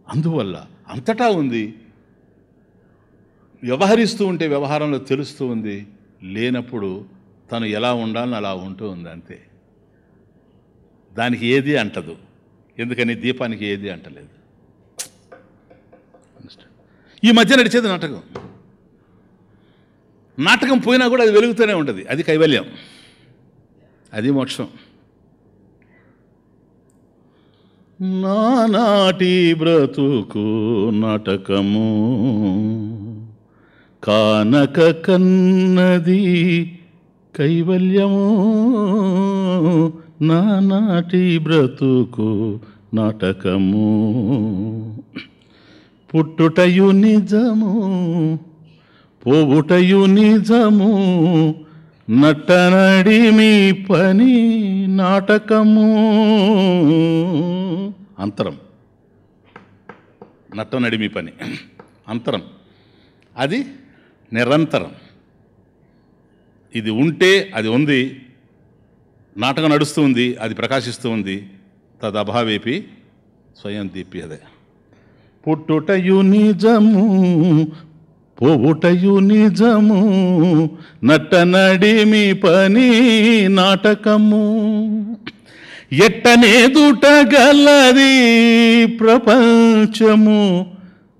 అందువల్ల అంతటా ఉంది, వ్యవహరిస్తూ ఉంటే వ్యవహారంలో తెలుస్తూ ఉంది, లేనప్పుడు తను ఎలా ఉండాలని అలా ఉంటూ ఉంది అంతే. దానికి ఏది అంటదు. ఎందుకని? దీపానికి ఏది అంటలేదు. ఈ మధ్య నడిచేది నాటకం. నాటకం పోయినా కూడా అది వెలుగుతూనే ఉంటుంది. అది కైవల్యం, అది మోక్షం. నానాటి బ్రతుకు నాటకము కానక కన్నది కైవల్యము. నానాటి బ్రతుకు నాటకము పుట్టుటయు నిజము పోవుటయు నిజము నట్టనడిమి పని నాటకము. అంతరం, నట్టనడిమి పని అంతరం, అది నిరంతరం. ఇది ఉంటే అది ఉంది, నాటకం నడుస్తూ ఉంది, అది ప్రకాశిస్తూ ఉంది. తదభావేపి స్వయం దీప్యదే. పుట్టుటయు నిజము పోవుటయు నిజము నట్టనడిమి పని నాటకము. ఎట్టనే దుటగలది ప్రపంచము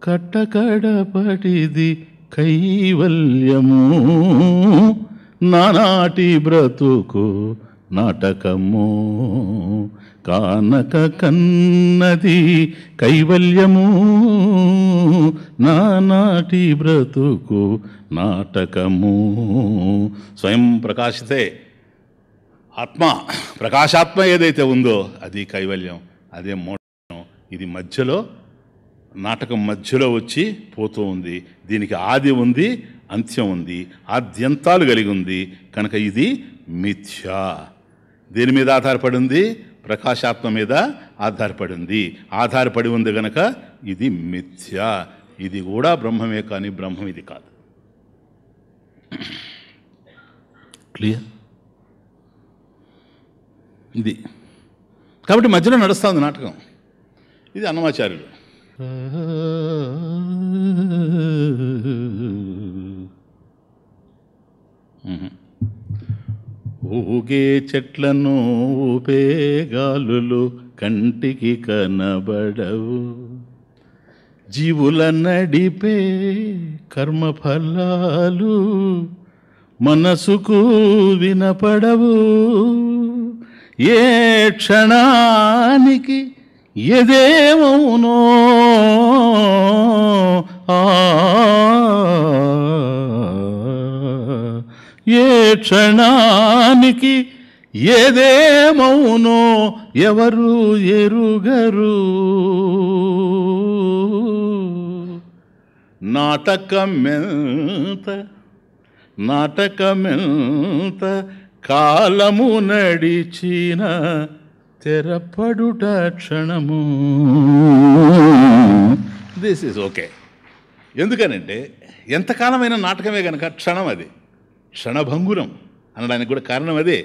కట్టకడపటిది కైవల్యము. నానాటి బ్రతుకు నాటకము కానక కన్నది కైవల్యము. నానాటి బ్రతుకు నాటకము. స్వయం ప్రకాశితే ఆత్మ, ప్రకాశాత్మ ఏదైతే ఉందో అది కైవల్యం, అదే మోక్షం. ఇది మధ్యలో, నాటకం మధ్యలో వచ్చి పోతూ ఉంది. దీనికి ఆది ఉంది, అంత్యం ఉంది, ఆద్యంతాలు కలిగి ఉంది. కనుక ఇది మిథ్యా. దేని మీద ఆధారపడి ఉంది? ప్రకాశాత్మ మీద ఆధారపడి ఉంది. ఆధారపడి ఉంది గనక ఇది మిథ్యా. ఇది కూడా బ్రహ్మమే, కానీ బ్రహ్మం ఇది కాదు. క్లియర్? ఇది కాబట్టి మధ్యలో నడుస్తుంది నాటకం. ఇది అన్నమాచార్యులు. ఊగే చెట్లను ఊపే గాలులు కంటికి కనబడవు, జీవుల నడిపే కర్మఫలాలు మనసుకు వినపడవు. ఏ క్షణానికి ఎదేమవునో ఏ క్షణానికి ఏదేమవునో ఎవరు ఎరుగరు. నాటకమెంత కాలము నడిచిన తెరపడుట క్షణము. This is okay. ఎందుకనంటే ఎంతకాలమైన నాటకమే కనుక క్షణం అది, క్షణభంగురం అనడానికి కూడా కారణం అదే.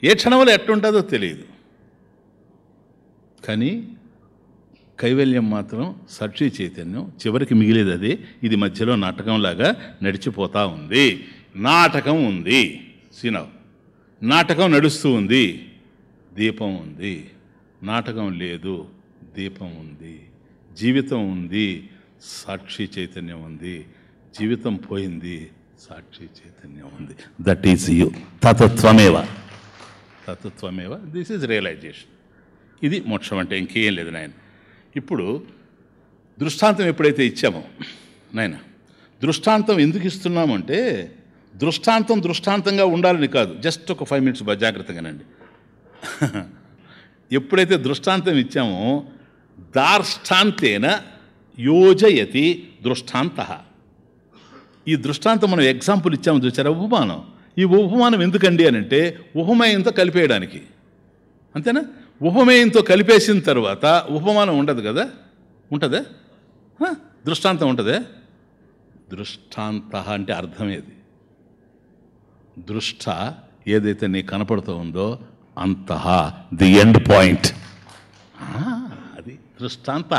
ఏ క్షణంలో ఎట్లుంటుందో తెలియదు. కానీ కైవల్యం మాత్రం సాక్షి చైతన్యం చివరికి మిగిలేది అదే. ఇది మధ్యలో నాటకంలాగా నడిచిపోతూ ఉంది. నాటకం ఉంది, సీనవ్ నాటకం నడుస్తూ ఉంది, దీపం ఉంది. నాటకం లేదు, దీపం ఉంది. జీవితం ఉంది, సాక్షి చైతన్యం ఉంది. జీవితం పోయింది, సాక్షి చైతన్యం ఉంది. That is you. తత్వమేవ తత్వమేవ. This is realisation. ఇది మోక్షం అంటే. ఇంకేం లేదు నాయన. ఇప్పుడు దృష్టాంతం ఎప్పుడైతే ఇచ్చామో నాయన, దృష్టాంతం ఎందుకు ఇస్తున్నామంటే దృష్టాంతం దృష్టాంతంగా ఉండాలని కాదు. జస్ట్ ఒక 5 minutes జాగ్రత్తగానండి. ఎప్పుడైతే దృష్టాంతం ఇచ్చామో దార్ష్టాంతేన యోజయతి దృష్టాంత. ఈ దృష్టాంతం మనం ఎగ్జాంపుల్ ఇచ్చాము చూసారా, ఉపమానం. ఈ ఉపమానం ఎందుకండి అని అంటే ఉపమేయంతో కలిపేయడానికి, అంతేనా? ఉపమేయంతో కలిపేసిన తర్వాత ఉపమానం ఉండదు కదా, ఉంటుందా? దృష్టాంతం ఉంటుందే. దృష్టాంత అంటే అర్థమేది. దృష్ట ఏదైతే నీకు కనపడుతూ ఉందో అంతః, ది ఎండ్ పాయింట్, అది దృష్టాంత.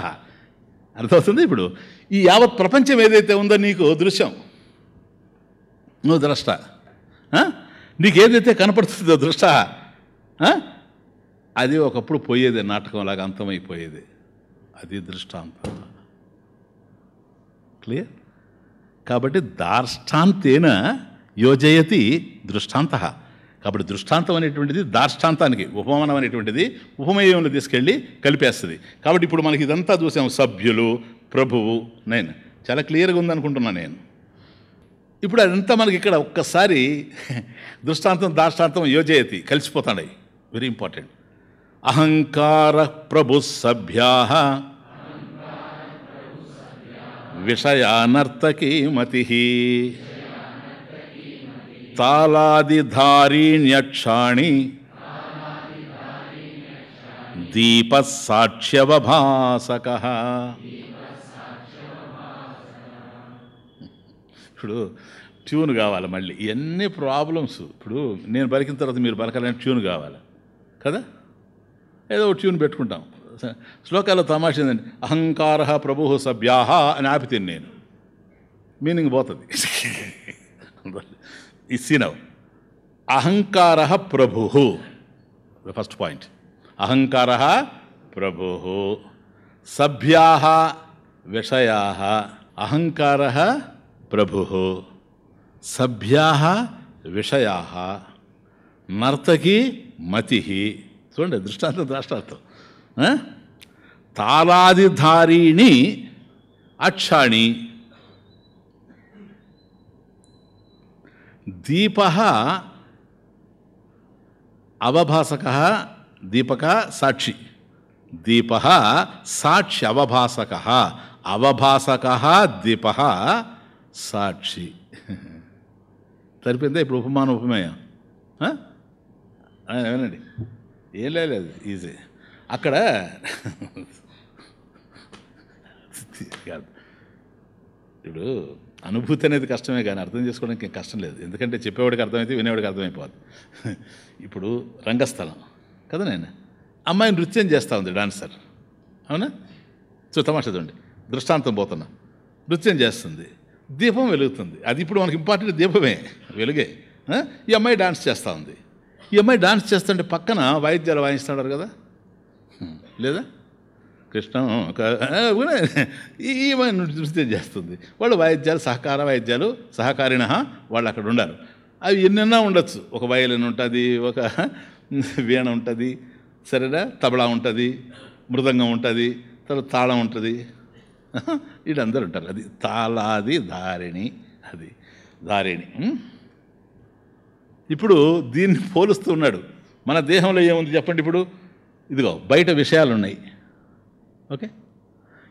అర్థమవుతుంది. ఇప్పుడు ఈ యావత్ ప్రపంచం ఏదైతే ఉందో నీకు దృశ్యం, నువ్వు ద్రష్ట. నీకు ఏదైతే కనపడుతుందో దృష్ట, అది ఒకప్పుడు పోయేదే, నాటకంలాగా అంతమైపోయేది. అది దృష్టాంతం. క్లియర్? కాబట్టి దార్ష్టాంతేన యోజయతి దృష్టాంత. కాబట్టి దృష్టాంతం అనేటువంటిది దార్ష్టాంతానికి, ఉపమానం అనేటువంటిది ఉపమేయంలో తీసుకెళ్ళి కలిపేస్తుంది. కాబట్టి ఇప్పుడు మనకి ఇదంతా చూసాము, సభ్యులు, ప్రభువు. నేను చాలా క్లియర్గా ఉందనుకుంటున్నాను నేను. ఇప్పుడు అదంతా మనకి ఇక్కడ ఒక్కసారి దృష్టాంతం దార్ష్టాంతం యోజయతి కలిసిపోతాయి. Very important. అహంకార ప్రభు సభ్యా విషయానర్తకీ మతి తాళాదిధారీణ్యక్షాణి దీపసాక్ష్యవభాసక. ఇప్పుడు ట్యూన్ కావాలి మళ్ళీ. ఇవన్నీ ప్రాబ్లమ్స్. ఇప్పుడు నేను పలికిన తర్వాత మీరు పలకాలంటే ట్యూన్ కావాలి కదా. ఏదో ఒక ట్యూన్ పెట్టుకుంటాం. శ్లోకాల్లో తమాషా ఏంటంటే అహంకార ప్రభు సభ్యాహ అని ఆపితే నేను మీనింగ్ పోతుంది. ఇసినవ్ అహంకార ప్రభు, ఫస్ట్ పాయింట్. అహంకార ప్రభు సభ్యా విషయా. అహంకార ప్రభు సభ్యా విషయా నర్తకి మతి. చూడండి దృష్టాంతం దృష్టాంతం. తాళాదిధారీణి అక్షాణి దీప అవభాసక. దీపక సాక్షి, దీప సాక్షి అవభాసక, అవభాసక దీప సాక్షి. సరిపోయిందా ఇప్పుడు ఉపమానం ఉపమేయం? ఏమేనండి, ఏం లేదు, ఈజీ. అక్కడ ఇప్పుడు అనుభూతి అనేది కష్టమే కానీ అర్థం చేసుకోవడానికి ఏం కష్టం లేదు. ఎందుకంటే చెప్పేవాడికి అర్థమైతే వినేవాడికి అర్థమైపోద్ది. ఇప్పుడు రంగస్థలం కదా, నేను అమ్మాయి నృత్యం చేస్తూ ఉంది, డాన్సర్, అవునా? సో తమాషా చూడండి, దృష్టాంతం పోతున్నా. నృత్యం చేస్తుంది, దీపం వెలుగుతుంది. అది ఇప్పుడు మనకి ఇంపార్టెంట్, దీపమే వెలుగే. ఈ అమ్మాయి డాన్స్ చేస్తూ ఉంది. ఈ అమ్మాయి డాన్స్ చేస్తుంటే పక్కన వాయిద్యాలు వాయిస్తున్నారు కదా, లేదా? కృష్ణ ఈ నృత్యం చేస్తుంది. వాళ్ళు వాయిద్యాలు, సహకార వాయిద్యాలు, సహకారిణ వాళ్ళు అక్కడ ఉండారు. అవి ఎన్నెన్నా ఉండొచ్చు. ఒక వయలిన్ ఉంటుంది, ఒక వీణ ఉంటుంది, సరేనా, తబలా ఉంటుంది, మృదంగం ఉంటుంది, తర్వాత తాళం ఉంటుంది, వీళ్ళందరూ ఉంటారు. అది తాళాది ధారిణి, అది ధారిణి. ఇప్పుడు దీన్ని పోలుస్తూ ఉన్నాడు. మన దేహంలో ఏముంది చెప్పండి? ఇప్పుడు ఇదిగో బయట విషయాలు ఉన్నాయి, ఓకే?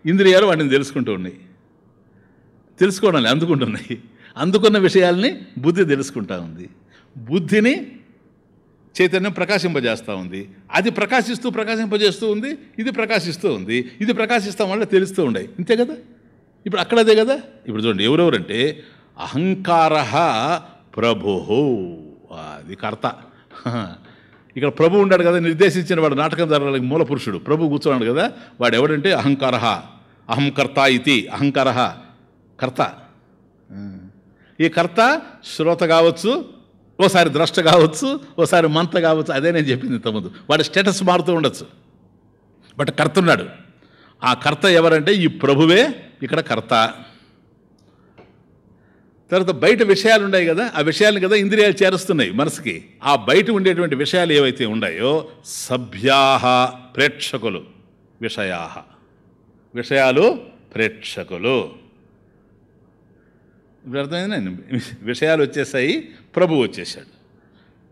ఇంద్రియాలు వాటిని తెలుసుకుంటూ ఉన్నాయి, తెలుసుకోవడం అందుకుంటున్నాయి. అందుకున్న విషయాల్ని బుద్ధి తెలుసుకుంటూ ఉంది. బుద్ధిని చైతన్యం ప్రకాశింపజేస్తూ ఉంది. అది ప్రకాశిస్తూ ప్రకాశింపజేస్తూ ఉంది, ఇది ప్రకాశిస్తూ ఉంది. ఇది ప్రకాశిస్తాం వల్ల తెలుస్తూ ఉన్నాయి. ఇంతే కదా. ఇప్పుడు అక్కడ అదే కదా. ఇప్పుడు చూడండి, ఎవరెవరంటే అహంకార ప్రభు, అది కర్త. ఇక్కడ ప్రభు ఉన్నాడు కదా, నిర్దేశించిన వాడు, నాటకం జరగడానికి మూల పురుషుడు ప్రభు కూర్చున్నాడు కదా, వాడు ఎవడంటే అహంకార, అహంకర్త ఇది అహంకార, కర్త. ఈ కర్త శ్రోత కావచ్చు, ఓసారి ద్రష్ట కావచ్చు, ఓసారి మంత కావచ్చు. అదే నేను చెప్పింది ఇంతకుముందు. వాడి స్టేటస్ మారుతూ ఉండొచ్చు, బట్ కర్త ఉన్నాడు. ఆ కర్త ఎవరంటే ఈ ప్రభువే ఇక్కడ కర్త. తర్వాత బయట విషయాలు ఉన్నాయి కదా, ఆ విషయాలను కదా ఇంద్రియాలు చేరుస్తున్నాయి మనసుకి. ఆ బయట ఉండేటువంటి విషయాలు ఏవైతే ఉన్నాయో సభ్యాహ ప్రేక్షకులు, విషయాహ విషయాలు ప్రేక్షకులు. ఇప్పుడు అర్థమైందండి, విషయాలు వచ్చేసాయి, ప్రభు వచ్చేసాడు.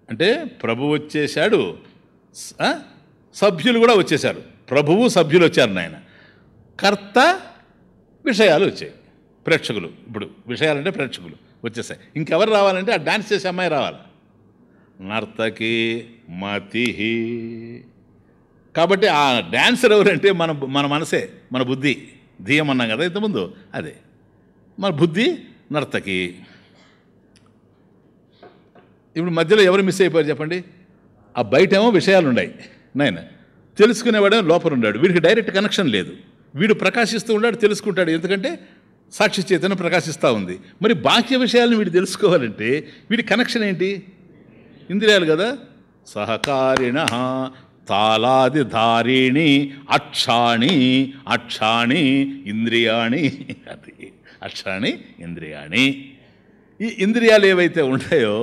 అంటే ప్రభు వచ్చేసాడు, సభ్యులు కూడా వచ్చేసారు. ప్రభువు సభ్యులు వచ్చారు నాయన, కర్త విషయాలు వచ్చాయి, ప్రేక్షకులు. ఇప్పుడు విషయాలంటే ప్రేక్షకులు వచ్చేసాయి. ఇంకెవరు రావాలంటే ఆ డాన్స్ చేసే అమ్మాయి రావాలి, నర్తకి మతి. కాబట్టి ఆ డాన్సర్ ఎవరంటే మన మనసే, మన బుద్ధి. ధియం అన్నాం కదా ఇంతకుముందు, అదే మన బుద్ధి నర్తకి. ఇప్పుడు మధ్యలో ఎవరు మిస్ అయిపోయారు చెప్పండి? ఆ బయటేమో విషయాలు ఉన్నాయి నాయన, తెలుసుకునేవాడేమో లోపల ఉన్నాడు. వీడికి డైరెక్ట్ కనెక్షన్ లేదు. వీడు ప్రకాశిస్తూ ఉన్నాడు, తెలుసుకుంటాడు, ఎందుకంటే సాక్షి చైతన్యం ప్రకాశిస్తూ ఉంది. మరి బాహ్య విషయాలను వీడు తెలుసుకోవాలంటే వీడి కనెక్షన్ ఏంటి? ఇంద్రియాలు కదా. సహకారిణ తాళాదిధారిణి అక్షాణి, అక్షాణి ఇంద్రియాణి, అది అక్షాణి ఇంద్రియాణి. ఈ ఇంద్రియాలు ఏవైతే ఉంటాయో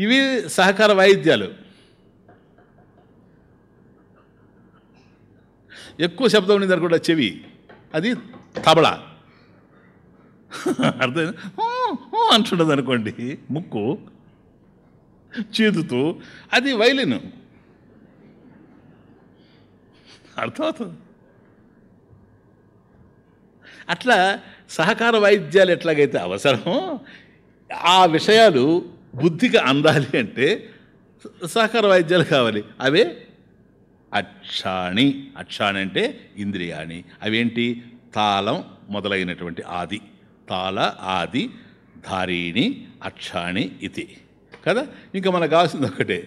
ఇవి సహకార వాయిద్యాలు. ఎక్కువ శబ్దం ఉండింది అనుకుంటా చెవి, అది తబలా. అర్థం అంటుండదు అనుకోండి, ముక్కు చేదుతూ, అది వైలిన్. అర్థమవుతుంది. అట్లా సహకార వాయిద్యాలు ఎట్లాగైతే అవసరమో ఆ విషయాలు బుద్ధికి అందాలి అంటే సహకార వాయిద్యాలు కావాలి. అవే అక్షాణి. అక్షాణి అంటే ఇంద్రియాణి. అవేంటి? తాళం మొదలైనటువంటి ఆది, తాళ ఆది ధారిణి అక్షాణి ఇది కదా. ఇంకా మనకు కావాల్సింది ఒకటే,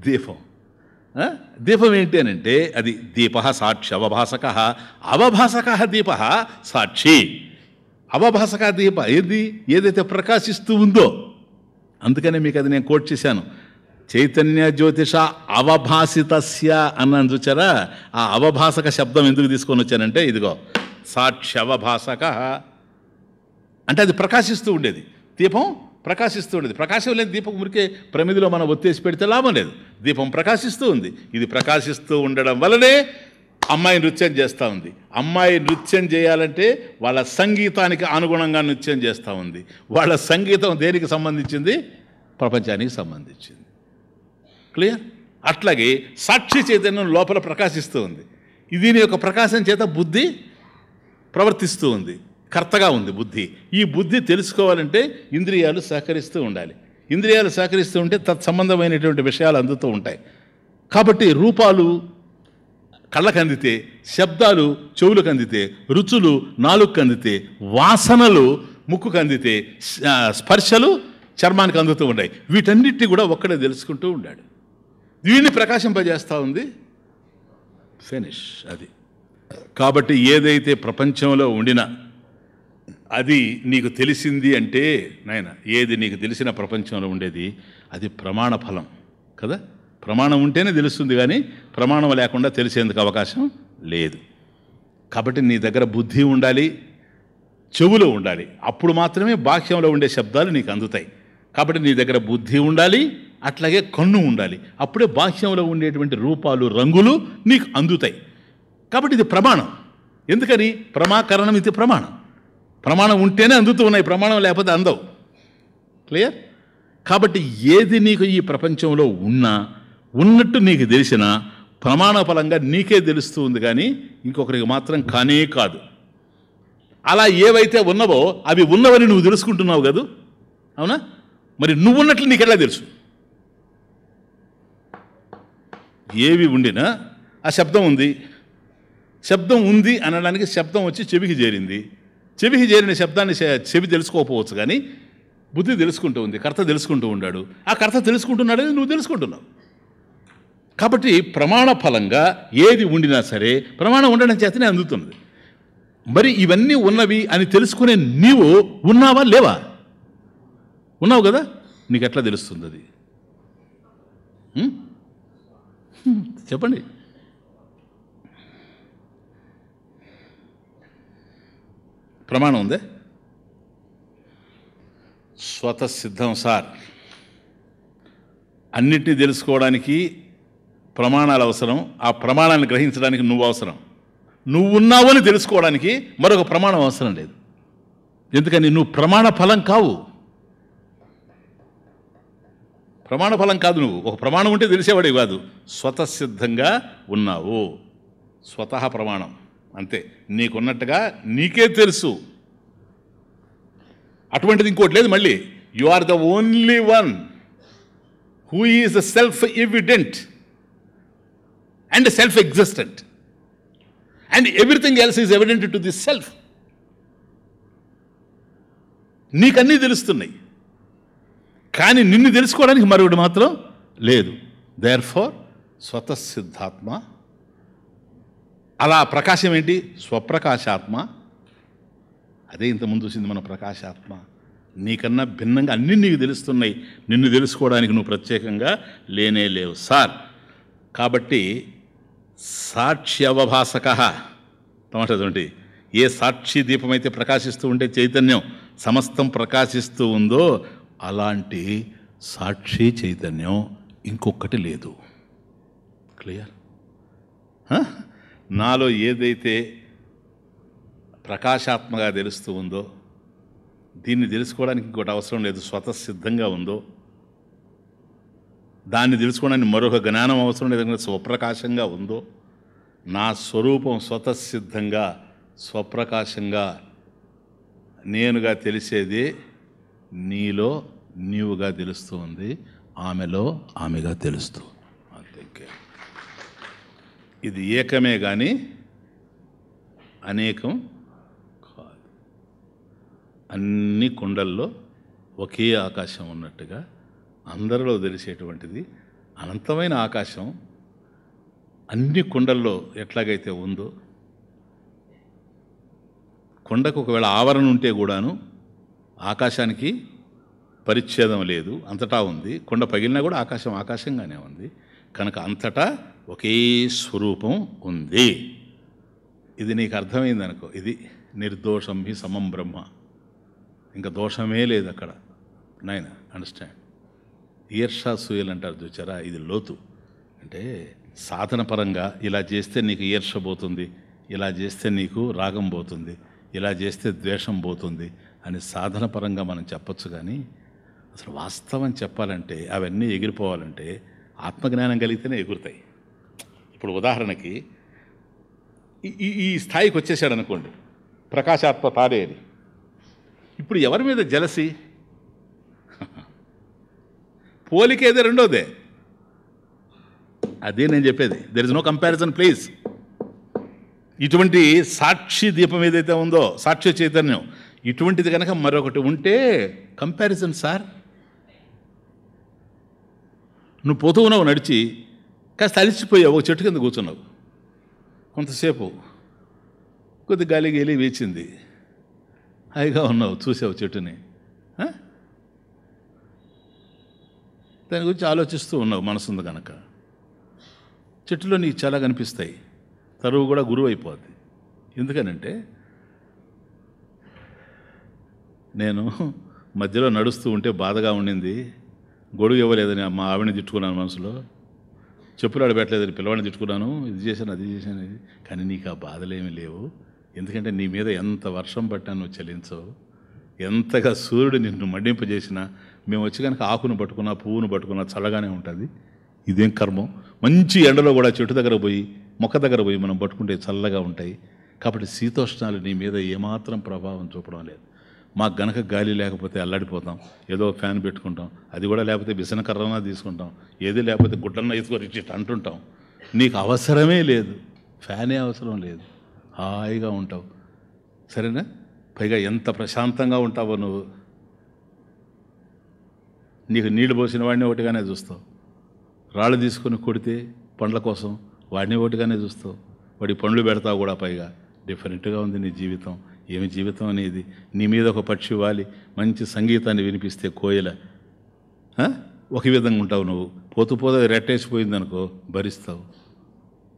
దీపం. దీపం ఏంటి అని అంటే అది దీప సాక్షి అవభాసక, అవభాసక దీప సాక్షి. అవభాసక దీప ఏదైతే ప్రకాశిస్తూ ఉందో, అందుకనే మీకు అది నేను కోట్ చేశాను. చైతన్య జ్యోతిష అవభాసితస్య అన్నాను చూచారా? ఆ అవభాసక శబ్దం ఎందుకు తీసుకొని వచ్చానంటే ఇదిగో సాక్షి అవభాసక అంటే అది ప్రకాశిస్తూ ఉండేది. దీపం ప్రకాశిస్తూ ఉండేది. ప్రకాశం లేని దీపం మురికే ప్రమిదిలో మనం ఒత్తేసి పెడితే లాభం లేదు. దీపం ప్రకాశిస్తూ ఉంది. ఇది ప్రకాశిస్తూ ఉండడం వల్లనే అమ్మాయి నృత్యం చేస్తూ ఉంది. అమ్మాయి నృత్యం చేయాలంటే వాళ్ళ సంగీతానికి అనుగుణంగా నృత్యం చేస్తూ ఉంది. వాళ్ళ సంగీతం దేనికి సంబంధించింది? ప్రపంచానికి సంబంధించింది. క్లియర్? అట్లాగే సాక్షి చైతన్యం లోపల ప్రకాశిస్తూ ఉంది. దీని యొక్క ప్రకాశం చేత బుద్ధి ప్రవర్తిస్తూ ఉంది, కర్తగా ఉంది బుద్ధి. ఈ బుద్ధి తెలుసుకోవాలంటే ఇంద్రియాలు సహకరిస్తూ ఉండాలి. ఇంద్రియాలు సహకరిస్తూ ఉంటే తత్సంబంధమైనటువంటి విషయాలు అందుతూ ఉంటాయి. కాబట్టి రూపాలు కళ్ళకు అందితే, శబ్దాలు చెవులకు అందితే, రుచులు నాలుగుకు అందితే, వాసనలు ముక్కుకు అందితే, స్పర్శలు చర్మానికి అందుతూ ఉన్నాయి. వీటన్నిటిని కూడా ఒక్కడే తెలుసుకుంటూ ఉన్నాడు. వీడిని ప్రకాశింపజేస్తూ ఉంది. ఫినిష్. అది కాబట్టి ఏదైతే ప్రపంచంలో ఉండినా అది నీకు తెలిసింది అంటే నాయన, ఏది నీకు తెలిసిన ప్రపంచంలో ఉండేది అది ప్రమాణ ఫలం కదా. ప్రమాణం ఉంటేనే తెలుస్తుంది, కానీ ప్రమాణం లేకుండా తెలిసేందుకు అవకాశం లేదు. కాబట్టి నీ దగ్గర బుద్ధి ఉండాలి, చెవులో ఉండాలి. అప్పుడు మాత్రమే బాహ్యంలో ఉండే శబ్దాలు నీకు అందుతాయి. కాబట్టి నీ దగ్గర బుద్ధి ఉండాలి, అట్లాగే కన్ను ఉండాలి. అప్పుడే బాహ్యంలో ఉండేటువంటి రూపాలు రంగులు నీకు అందుతాయి. కాబట్టి ఇది ప్రమాణం. ఎందుకని? ప్రమాకరణం ఇది ప్రమాణం. ప్రమాణం ఉంటేనే అందుతూ ఉన్నాయి, ప్రమాణం లేకపోతే అందవు. క్లియర్? కాబట్టి ఏది నీకు ఈ ప్రపంచంలో ఉన్నా, ఉన్నట్టు నీకు తెలిసినా ప్రమాణఫలంగా నీకే తెలుస్తూ ఉంది, కానీ ఇంకొకరికి మాత్రం కానే కాదు. అలా ఏవైతే ఉన్నవో అవి ఉన్నవని నువ్వు తెలుసుకుంటున్నావు కదా, అవునా? మరి నువ్వున్నట్లు నీకెలా తెలుసు? ఏవి ఉండినా ఆ శబ్దం ఉంది. శబ్దం ఉంది అనడానికి శబ్దం వచ్చి చెవికి చేరింది. చెవికి చేరిన శబ్దాన్ని చెవి తెలుసుకోకపోవచ్చు, కానీ బుద్ధి తెలుసుకుంటూ ఉంది, కర్త తెలుసుకుంటూ ఉన్నాడు. ఆ కర్త తెలుసుకుంటున్నాడు, నువ్వు తెలుసుకుంటున్నావు. కాబట్టి ప్రమాణ ఫలంగా ఏది ఉండినా సరే ప్రమాణం ఉండడం చేతనే అందుతుంది. మరి ఇవన్నీ ఉన్నవి అని తెలుసుకునే నీవు ఉన్నావా లేవా? ఉన్నావు కదా, నీకు ఎట్లా తెలుస్తుంది అది? చెప్పండి. ప్రమాణం ఉందే, స్వతసిద్ధం సార్. అన్నిటినీ తెలుసుకోవడానికి ప్రమాణాలు అవసరం, ఆ ప్రమాణాన్ని గ్రహించడానికి నువ్వు అవసరం. నువ్వు ఉన్నావని తెలుసుకోవడానికి మరొక ప్రమాణం అవసరం లేదు. ఎందుకని? నువ్వు ప్రమాణ ఫలం కావు, ప్రమాణ ఫలం కాదు. నువ్వు ఒక ప్రమాణం ఉంటే తెలిసేవాడే కాదు, స్వతసిద్ధంగా ఉన్నావు. స్వతహా ప్రమాణం అంతే, నీకున్నట్టుగా నీకే తెలుసు. అటువంటిది ఇంకోటి లేదు. మళ్ళీ you are the only one who is the self evident and self existent and everything else is evident to the self. నీకన్నీ తెలుస్తున్నాయి, కానీ నిన్ను తెలుసుకోవడానికి మరొకటి మాత్రం లేదు. దేర్ఫోర్ స్వతసిద్ధాత్మ. అలా ప్రకాశం ఏంటి? స్వప్రకాశాత్మ. అదే ఇంతకుముందు చూసింది మన ప్రకాశాత్మ. నీకన్నా భిన్నంగా అన్నీ నీకు తెలుస్తున్నాయి, నిన్ను తెలుసుకోవడానికి నువ్వు ప్రత్యేకంగా లేనే లేవు సార్. కాబట్టి సాక్షి అవభాసక తమటటువంటి ఏ సాక్షి దీపమైతే ప్రకాశిస్తూ ఉంటే చైతన్యం సమస్తం ప్రకాశిస్తూ ఉందో అలాంటి సాక్షి చైతన్యం ఇంకొకటి లేదు. క్లియర్? నాలో ఏదైతే ప్రకాశాత్మగా తెలుస్తూ ఉందో, దీన్ని తెలుసుకోవడానికి ఇంకోటి అవసరం లేదు, స్వతసిద్ధంగా ఉందో, దాన్ని తెలుసుకోవడానికి మరొక జ్ఞానం అవసరం లేదంటే స్వప్రకాశంగా ఉందో, నా స్వరూపం స్వతసిద్ధంగా స్వప్రకాశంగా నేనుగా తెలిసేది నీలో నీవుగా తెలుస్తూ ఉంది, ఆమెలో ఆమెగా తెలుస్తూ. అంతే. ఇది ఏకమే కానీ అనేకం కాదు. అన్ని కుండల్లో ఒకే ఆకాశం ఉన్నట్టుగా అందరిలో తెలిసేటువంటిది అనంతమైన ఆకాశం అన్ని కుండల్లో ఎట్లాగైతే ఉందో, కొండకు ఒకవేళ ఆవరణ ఉంటే కూడాను ఆకాశానికి పరిచ్ఛేదం లేదు, అంతటా ఉంది. కొండ పగిలినా కూడా ఆకాశం ఆకాశంగానే ఉంది. కనుక అంతటా ఒకే స్వరూపం ఉంది. ఇది నీకు అర్థమైంది అనుకో, ఇది నిర్దోషం హి సమం బ్రహ్మ. ఇంకా దోషమే లేదు అక్కడ. నాయన అండర్స్టాండ్. ఈర్షాసూయలు అంటారు చూచారా, ఇది లోతు. అంటే సాధన పరంగా ఇలా చేస్తే నీకు ఈర్ష పోతుంది, ఇలా చేస్తే నీకు రాగం పోతుంది, ఇలా చేస్తే ద్వేషం పోతుంది అని సాధన పరంగా మనం చెప్పచ్చు. కానీ అసలు వాస్తవం చెప్పాలంటే అవన్నీ ఎగిరిపోవాలంటే ఆత్మజ్ఞానం కలిగితేనే ఎగురుతాయి. ఇప్పుడు ఉదాహరణకి ఈ స్థాయికి వచ్చేసాడు అనుకోండి, ప్రకాశాత్మ తాడే అని. ఇప్పుడు ఎవరి మీద జలసి? పోలికేదే రెండోదే. అదే నేను చెప్పేది, there is no comparison please. ఇటువంటి సాక్షి దీపం ఏదైతే ఉందో, సాక్షి చైతన్యం, ఇటువంటిది కనుక మరొకటి ఉంటే కంపారిజన్ సార్. నువ్వు పోతూ ఉన్నావు, నడిచి కాస్త అలిసిపోయావు, ఒక చెట్టు కింద కూర్చున్నావు, కొంతసేపు కొద్ది గాలి గేలి వేచింది, హాయిగా ఉన్నావు, చూసావు చెట్టుని, దాని గురించి ఆలోచిస్తూ ఉన్నావు, మనసుంది కనుక. చెట్టులో నీకు చాలా కనిపిస్తాయి, తరువు కూడా గురువు అయిపోద్ది. ఎందుకనంటే నేను మధ్యలో నడుస్తూ ఉంటే బాధగా ఉండింది, గొడుగు ఇవ్వలేదని మా ఆవిడని తిట్టుకున్నాను, మనసులో చెప్పులు ఆడబెట్టలేదని పిల్లవాడిని తిట్టుకున్నాను, ఇది చేశాను అది చేశాను ఇది. కానీ నీకు ఆ బాధలేమీ లేవు, ఎందుకంటే నీ మీద ఎంత వర్షం పట్టినా నువ్వు చలించవు, ఎంతగా సూర్యుడు నిన్ను మండింపజేసినా మేము వచ్చి కనుక ఆకును పట్టుకున్నా పువ్వును పట్టుకున్నా చల్లగానే ఉంటుంది. ఇదేం కర్మం, మంచి ఎండలో కూడా చెట్టు దగ్గర పోయి మొక్క దగ్గర పోయి మనం పట్టుకుంటే చల్లగా ఉంటాయి. కాబట్టి శీతోష్ణాలు నీ మీద ఏమాత్రం ప్రభావం చూపడం లేదు. మాకు గనక గాలి లేకపోతే అల్లాడిపోతాం, ఏదో ఫ్యాన్ పెట్టుకుంటాం, అది కూడా లేకపోతే బిసన కర్రనా తీసుకుంటాం, ఏది లేకపోతే గుడ్డన్న వేసుకొని ఇచ్చి అంటుంటాం. నీకు అవసరమే లేదు, ఫ్యానే అవసరం లేదు, హాయిగా ఉంటావు. సరేనా? పైగా ఎంత ప్రశాంతంగా ఉంటావో నువ్వు. నీకు నీళ్లు పోసిన వాడిని ఒకటిగానే చూస్తావు, రాళ్ళు తీసుకొని కొడితే పండ్ల కోసం వాడిని ఒకటిగానే చూస్తావు, వాడి పండ్లు పెడతావు కూడా. పైగా డిఫరెంట్గా ఉంది నీ జీవితం. ఏమి జీవితం అనేది? నీ మీద ఒక పక్షి వాలి మంచి సంగీతాన్ని వినిపిస్తే కోయిల ఒక విధంగా ఉంటావు నువ్వు. పోతూ పోతే రెట్టేసిపోయిందనుకో భరిస్తావు,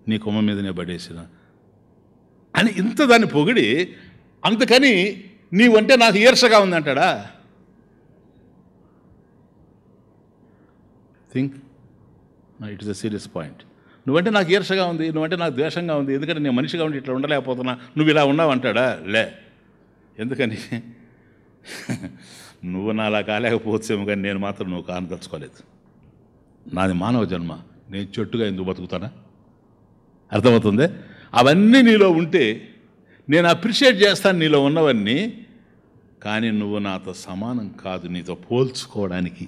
నీ కొమ్మ మీదనే పడేసిన అని ఇంత దాన్ని పొగిడి, అందుకని నీవంటే నాకు ఈర్షగా ఉందంటాడా? Think, it is a serious point. నువ్వంటే నాకు ఈర్షగా ఉంది, నువ్వంటే నాకు ద్వేషంగా ఉంది, ఎందుకంటే నేను మనిషిగా ఉండి ఇట్లా ఉండలేకపోతున్నా, నువ్వు ఇలా ఉన్నావు అంటాడా? లే. ఎందుకని? నువ్వు నాలా కాలేకపోవచ్చేమో కానీ నేను మాత్రం నువ్వు కానదలుచుకోలేదు. నాది మానవ జన్మ, నేను చెట్టుగా ఎందుకు బతుకుతానా? అర్థమవుతుంది? అవన్నీ నీలో ఉంటే నేను అప్రిషియేట్ చేస్తాను నీలో ఉన్నవన్నీ, కానీ నువ్వు నాతో సమానం కాదు, నీతో పోల్చుకోవడానికి.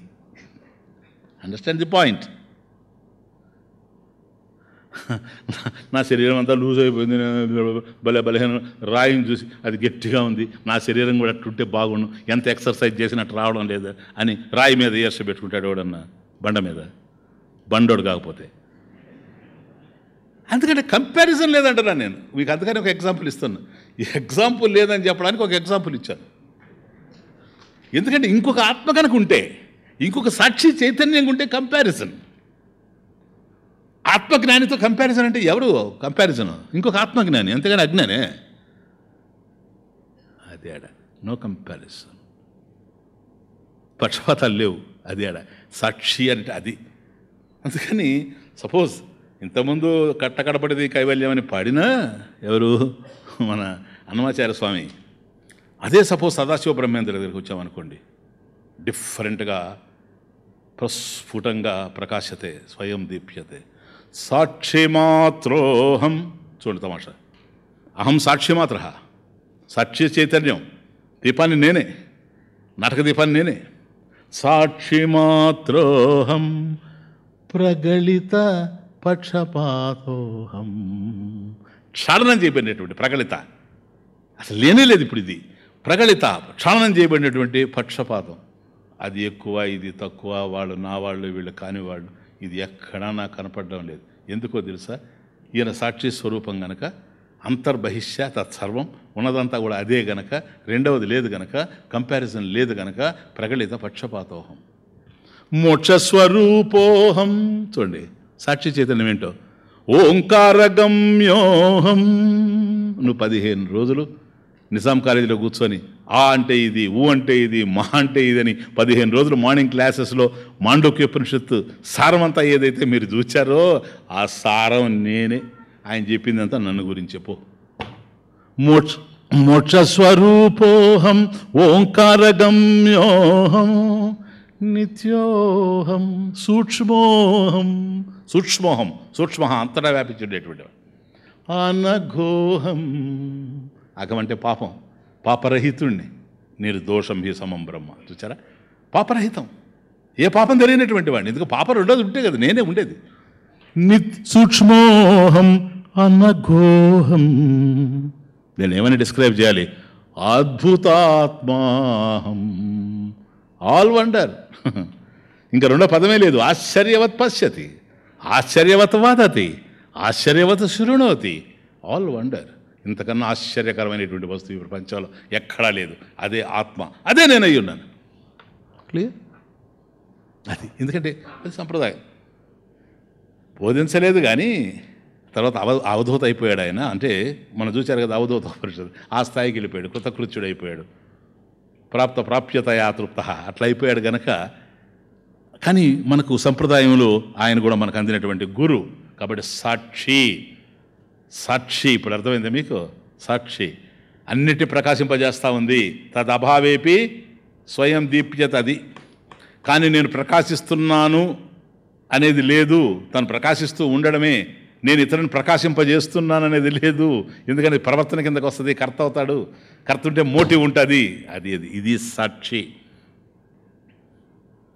Understand the point? నా శరీరం అంతా లూజ్ అయిపోయింది, బలహీన రాయిని చూసి అది గట్టిగా ఉంది, నా శరీరం కూడా అట్టుంటే బాగుండు, ఎంత ఎక్సర్సైజ్ చేసినట్టు రావడం లేదు అని రాయి మీద ఈర్ష పెట్టుకుంటాడు ఎవడన్నా, బండ మీద, బండోడు కాకపోతే. అందుకంటే కంపారిజన్ లేదంటున్నా నేను మీకు. అందుకని ఒక ఎగ్జాంపుల్ ఇస్తాను. ఈ ఎగ్జాంపుల్ లేదని చెప్పడానికి ఒక ఎగ్జాంపుల్ ఇచ్చాను. ఎందుకంటే ఇంకొక ఆత్మ కనుక ఉంటే, ఇంకొక సాక్షి చైతన్యం ఉంటే కంపారిజన్. ఆత్మజ్ఞానితో కంపారిజన్ అంటే ఎవరు కంపారిజన్? ఇంకొక ఆత్మజ్ఞాని, అంతేగాని అజ్ఞానే. అదే ఆడ నో కంపారిజన్, పక్షపాతాలు లేవు. అదే ఆడ సాక్షి అంటే అది. అందుకని సపోజ్ ఇంతకుముందు కట్టకడపడిది కైవల్యం అని పాడినా ఎవరు, మన అన్నమాచార్య స్వామి, అదే సపోజ్ సదాశివ బ్రహ్మేంద్ర దగ్గరికి వచ్చామనుకోండి, డిఫరెంట్గా ప్రస్ఫుటంగా ప్రకాశతే స్వయం దీప్యతే సాక్షిమాత్రోహం. చూడండి తమాషా, అహం సాక్షిమాత్ర, సాక్షి చైతన్యం, దీపాన్ని నేనే, నాటక దీపాన్ని నేనే. సాక్షిమాత్రోహం ప్రగళిత పక్షపాతోహం. క్షాళనం చేయబడినటువంటి ప్రగళిత, అసలు లేనే లేదు ఇప్పుడు ఇది. ప్రగళిత క్షాళనం చేయబడినటువంటి పక్షపాతం, అది ఎక్కువ ఇది తక్కువ, వాళ్ళు నా వాళ్ళు వీళ్ళు కాని వాళ్ళు, ఇది ఎక్కడా నాకు కనపడడం లేదు. ఎందుకో తెలుసా? ఈయన సాక్షి స్వరూపం గనక, అంతర్బహిష్య తత్సర్వం, ఉన్నదంతా కూడా అదే గనక, రెండవది లేదు గనక, కంపారిజన్ లేదు గనక, ప్రగళిత పక్షపాతోహం. మోక్షస్వరూపోహం. చూడండి సాక్షి చైతన్యం ఏంటో. ఓంకారగమ్యోహం. నువ్వు 15 రోజులు నిజాం కాలేజీలో కూర్చొని ఆ అంటే ఇది, ఊ అంటే ఇది, మా అంటే ఇదని 15 రోజులు మార్నింగ్ క్లాసెస్లో మాండూక్యోపనిషత్తు సారం అంతా ఏదైతే మీరు చూచారో ఆ సారం నేనే. ఆయన చెప్పిందంతా నన్ను గురించి చెప్పు. మోక్షస్వరూపోహం ఓంకారగమ్యోహం నిత్యోహం సూక్ష్మోహం. సూక్ష్మోహం, సూక్ష్మ అంతటా వ్యాపించేటటువంటి. అనఘోహం, అగమంటే పాపం, పాపరహితుణ్ణి. నిర్దోషం హి సమం బ్రహ్మ. చూచారా? పాపరహితం, ఏ పాపం తెలియనటువంటి వాడిని. ఎందుకు పాపం రెండోది ఉంటే కదా నేనే ఉండేది. సూక్ష్మోహం అనఘోహం. నేను ఏమని డిస్క్రైబ్ చేయాలి? అద్భుతాత్మాహం, ఆల్ వండర్. ఇంకా రెండో పదమే లేదు. ఆశ్చర్యవత్ పశ్యతి, ఆశ్చర్యవత్ వదతి, ఆశ్చర్యవత్ శృణోతి, ఆల్ వండర్. ఇంతకన్నా ఆశ్చర్యకరమైనటువంటి వస్తువు ఈ ప్రపంచంలో ఎక్కడా లేదు. అదే ఆత్మ, అదే నేను అయ్యి ఉన్నాను. క్లియర్? అది ఎందుకంటే అది సంప్రదాయం. బోధించలేదు కానీ తర్వాత అవధూత అయిపోయాడు ఆయన. అంటే మనం చూశారు కదా, అవధూత పరిషత్ ఆ స్థాయికి వెళ్ళిపోయాడు, కృతకృత్యుడు అయిపోయాడు, ప్రాప్యతయా తృప్త అట్లా అయిపోయాడు గనక. కానీ మనకు సంప్రదాయంలో ఆయన కూడా మనకు అందినటువంటి గురు కాబట్టి సాక్షి. సాక్షి ఇప్పుడు అర్థమైందా మీకు? సాక్షి అన్నిటి ప్రకాశింపజేస్తూ ఉంది. తదభావేపి స్వయం దీప్యత. అది కానీ నేను ప్రకాశిస్తున్నాను అనేది లేదు, తను ప్రకాశిస్తూ ఉండడమే. నేను ఇతరుని ప్రకాశింపజేస్తున్నాను అనేది లేదు. ఎందుకంటే ప్రవర్తన కిందకు వస్తుంది, కర్త అవుతాడు. కర్త ఉంటే మోటివ్ ఉంటుంది. అది ఇది సాక్షి.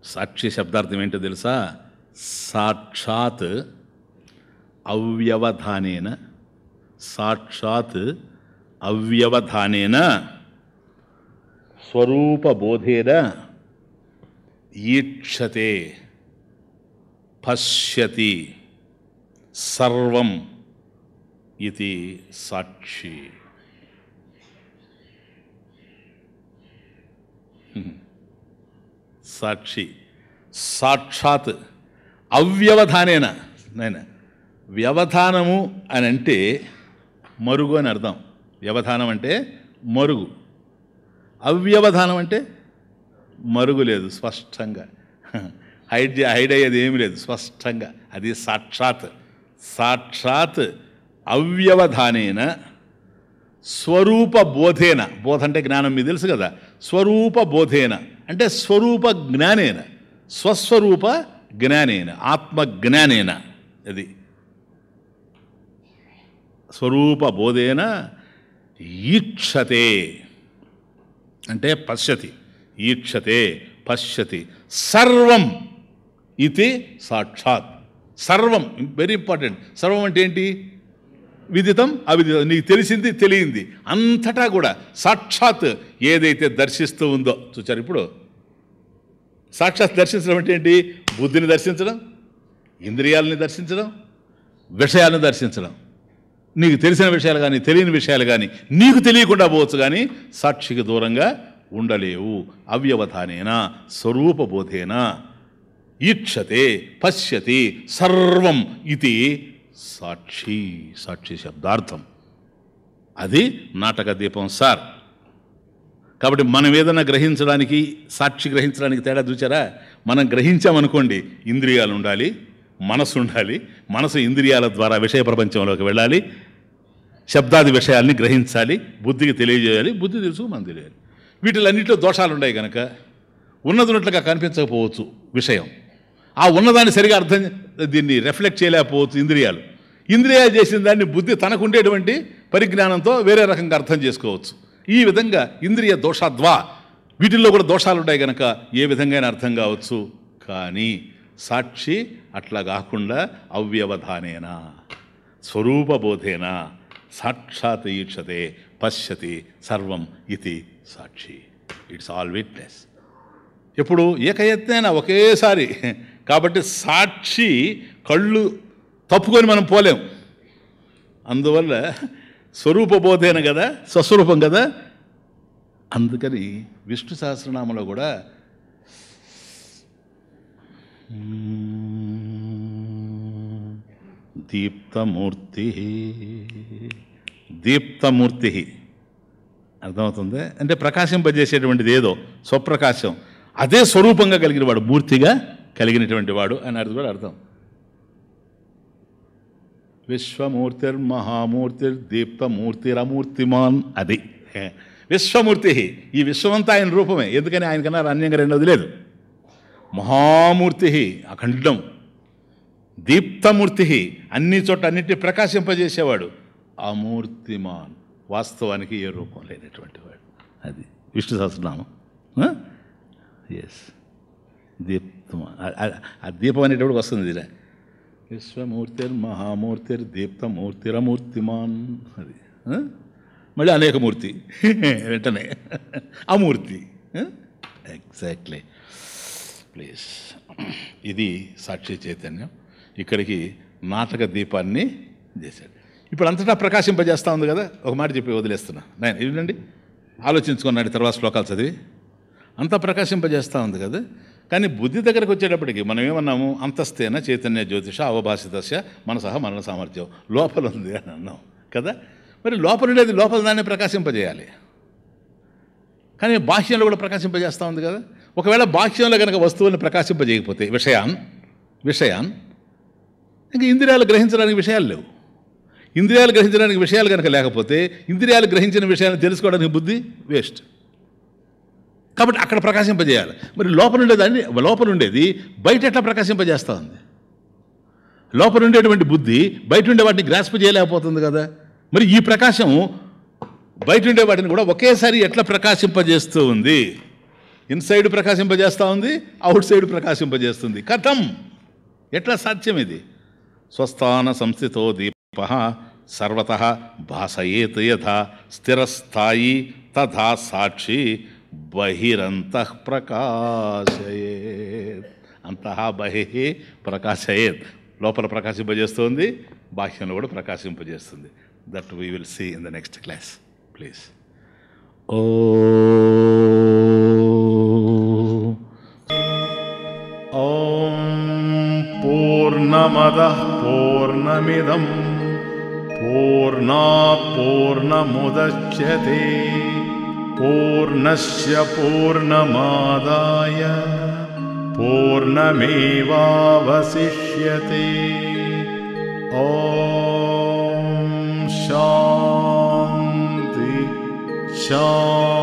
సాక్షి శబ్దార్థం ఏంటో తెలుసా? సాక్షాత్ అవ్యవధానేన, సాక్షాత్ అవ్యవధానేన స్వరూపబోధేన ఈక్షతే పశ్యతి సర్వం ఇది సాక్షి. సాక్షి సాక్షాత్ అవ్యవధానేన. నేను వ్యవధానము అని అంటే మరుగు అని అర్థం. వ్యవధానం అంటే మరుగు, అవ్యవధానం అంటే మరుగు లేదు, స్పష్టంగా హైడ్ అయ్యేది ఏమి లేదు, స్పష్టంగా. అది సాక్షాత్. సాక్షాత్ అవ్యవధానేన స్వరూప బోధేన. బోధ అంటే జ్ఞానం, మీకు తెలుసు కదా. స్వరూప బోధేన అంటే స్వరూప జ్ఞానేన, స్వస్వరూప జ్ఞానేన, ఆత్మజ్ఞానేన. అది స్వరూప బోధేన ఈక్షతే అంటే పశ్యతి. ఈక్షతే పశ్యతి సర్వం ఇది సాక్షాత్. సర్వం వెరీ ఇంపార్టెంట్. సర్వం అంటే ఏంటి? విదితం అవిదితం, నీకు తెలిసింది తెలియంది అంతటా కూడా సాక్షాత్ ఏదైతే దర్శిస్తూ ఉందో. చూచారు ఇప్పుడు సాక్షాత్ దర్శించడం అంటే ఏంటి? బుద్ధిని దర్శించడం, ఇంద్రియాలని దర్శించడం, విషయాలను దర్శించడం. నీకు తెలిసిన విషయాలు కానీ తెలియని విషయాలు కానీ నీకు తెలియకుండా పోవచ్చు, కానీ సాక్షికి దూరంగా ఉండలేవు. అవ్యవధానేన స్వరూపబోధేన ఈక్షతే పశ్యతి సర్వం ఇది సాక్షి. సాక్షి శబ్దార్థం అది నాటక దీపం సార్. కాబట్టి మనం ఏదైనా గ్రహించడానికి సాక్షి గ్రహించడానికి తేడా చూచారా? మనం గ్రహించామనుకోండి, ఇంద్రియాలు ఉండాలి, మనసు ఉండాలి. మనసు ఇంద్రియాల ద్వారా విషయ ప్రపంచంలోకి వెళ్ళాలి, శబ్దాది విషయాల్ని గ్రహించాలి, బుద్ధికి తెలియజేయాలి, బుద్ధి తెలుసు మనం తెలియాలి. వీటిలన్నింటిలో దోషాలు ఉన్నాయి కనుక ఉన్నట్లుగా కనిపించకపోవచ్చు విషయం. ఆ ఉన్నదాన్ని సరిగా దీన్ని రిఫ్లెక్ట్ చేయలేకపోవచ్చు ఇంద్రియాలు. ఇంద్రియాలు చేసిన దాన్ని బుద్ధి తనకు ఉండేటువంటి పరిజ్ఞానంతో వేరే రకంగా అర్థం చేసుకోవచ్చు. ఈ విధంగా ఇంద్రియ దోషాద్వా వీటిల్లో కూడా దోషాలు ఉంటాయి కనుక ఏ విధంగా అర్థం కావచ్చు. కానీ సాక్షి అట్లా కాకుండా అవ్యవధానేన స్వరూపబోధేన సాక్షాత్ ఈక్షతే పశ్యతి సర్వం ఇది సాక్షి. It's all witness. ఎప్పుడు ఏకయత్నేన ఒకేసారి. కాబట్టి సాక్షి కళ్ళు తప్పుకొని మనం పోలేం. అందువల్ల స్వరూపబోధేన కదా, స్వస్వరూపం కదా. అందుకని విష్ణు సహస్రనామంలో కూడా దీప్తమూర్తి దీప్తమూర్తి అర్థమవుతుంది. అంటే ప్రకాశింపజేసేటువంటిది ఏదో స్వప్రకాశం, అదే స్వరూపంగా కలిగిన వాడు, మూర్తిగా కలిగినటువంటి వాడు అని అది కూడా అర్థం. విశ్వమూర్తిర్మహామూర్తిర్ దీప్తమూర్తిరమూర్తిమాన్. అది విశ్వమూర్తి. ఈ విశ్వమంతా ఆయన రూపమే. ఎందుకని ఆయనకన్నా అన్యంగా రెండోది లేదు. మహామూర్తి అఖండం, దీప్తమూర్తి అన్ని చోట్ల అన్నింటినీ ప్రకాశింపజేసేవాడు, అమూర్తిమాన్ వాస్తవానికి ఏ రూపం లేనటువంటి వాడు. అది విష్ణు సహస్రనామం. ఎస్ దీప్తమాన్. ఆ దీపం అనేటప్పుడు వస్తుంది ఇలా విశ్వమూర్తిర్మహామూర్తిర్ దీప్తమూర్తిరమూర్తిమాన్. అది మళ్ళీ అనేక మూర్తి వెంటనే అమూర్తి. ఎగ్జాక్ట్లీ. ప్లీజ్. ఇది సాక్షి చైతన్యం. ఇక్కడికి నాటక దీపాన్ని చేశాడు. ఇప్పుడు అంతటా ప్రకాశింపజేస్తూ ఉంది కదా. ఒక మాట చెప్పి వదిలేస్తున్నా నేను, ఇదండి ఆలోచించుకున్నాడు తర్వాత శ్లోకాలు చదివి. అంతా ప్రకాశింపజేస్తూ ఉంది కదా. కానీ బుద్ధి దగ్గరకు వచ్చేటప్పటికి మనం ఏమన్నాము? అంతస్తేన చైతన్య జ్యోతిష అవభాషితస్య మనసహ మరణ సామర్థ్యం లోపల ఉంది అని అన్నాం కదా. మరి లోపల ఉండేది లోపల దాన్ని ప్రకాశింపజేయాలి. కానీ బాహ్యంలో కూడా ప్రకాశింపజేస్తూ ఉంది కదా. ఒకవేళ బాహ్యంలో కనుక వస్తువులను ప్రకాశింపజేయకపోతే విషయాన్ ఇంకా ఇంద్రియాలు గ్రహించడానికి విషయాలు లేవు. ఇంద్రియాలు గ్రహించడానికి విషయాలు కనుక లేకపోతే ఇంద్రియాలు గ్రహించిన విషయాన్ని తెలుసుకోవడానికి బుద్ధి వేస్ట్. కాబట్టి అక్కడ ప్రకాశింపజేయాలి. మరి లోపల ఉండేది బయట ఎట్లా ప్రకాశింపజేస్తూ ఉంది? లోపల ఉండేటువంటి బుద్ధి బయట ఉండే వాటిని గ్రాస్ప్ చేయలేకపోతుంది కదా. మరి ఈ ప్రకాశం బయట ఉండే వాటిని కూడా ఒకేసారి ఎట్లా ప్రకాశింపజేస్తూ ఉంది? ఇన్సైడ్ ప్రకాశింపజేస్తూ ఉంది, అవుట్ సైడ్ ప్రకాశింపజేస్తుంది. కథం ఎట్లా సాధ్యం ఇది? స్వస్థాన సంస్థితో దీప సర్వతః భాసయేత్ యథా స్థిరస్థాయి తథా సాక్షి బహిరంతః ప్రకాశయేత్. అంతః బహిః ప్రకాశయేత్. లోపల ప్రకాశింపజేస్తుంది, బాహ్యంలో కూడా ప్రకాశింపజేస్తుంది. That we will see in the next class. Please. ఓం పూర్ణమదః పూర్ణమిదం పూర్ణాత్ పూర్ణముదచ్యతే పూర్ణస్య పూర్ణమాదాయ పూర్ణమేవావశిష్యతే. ఓం శాంతి శాంతి.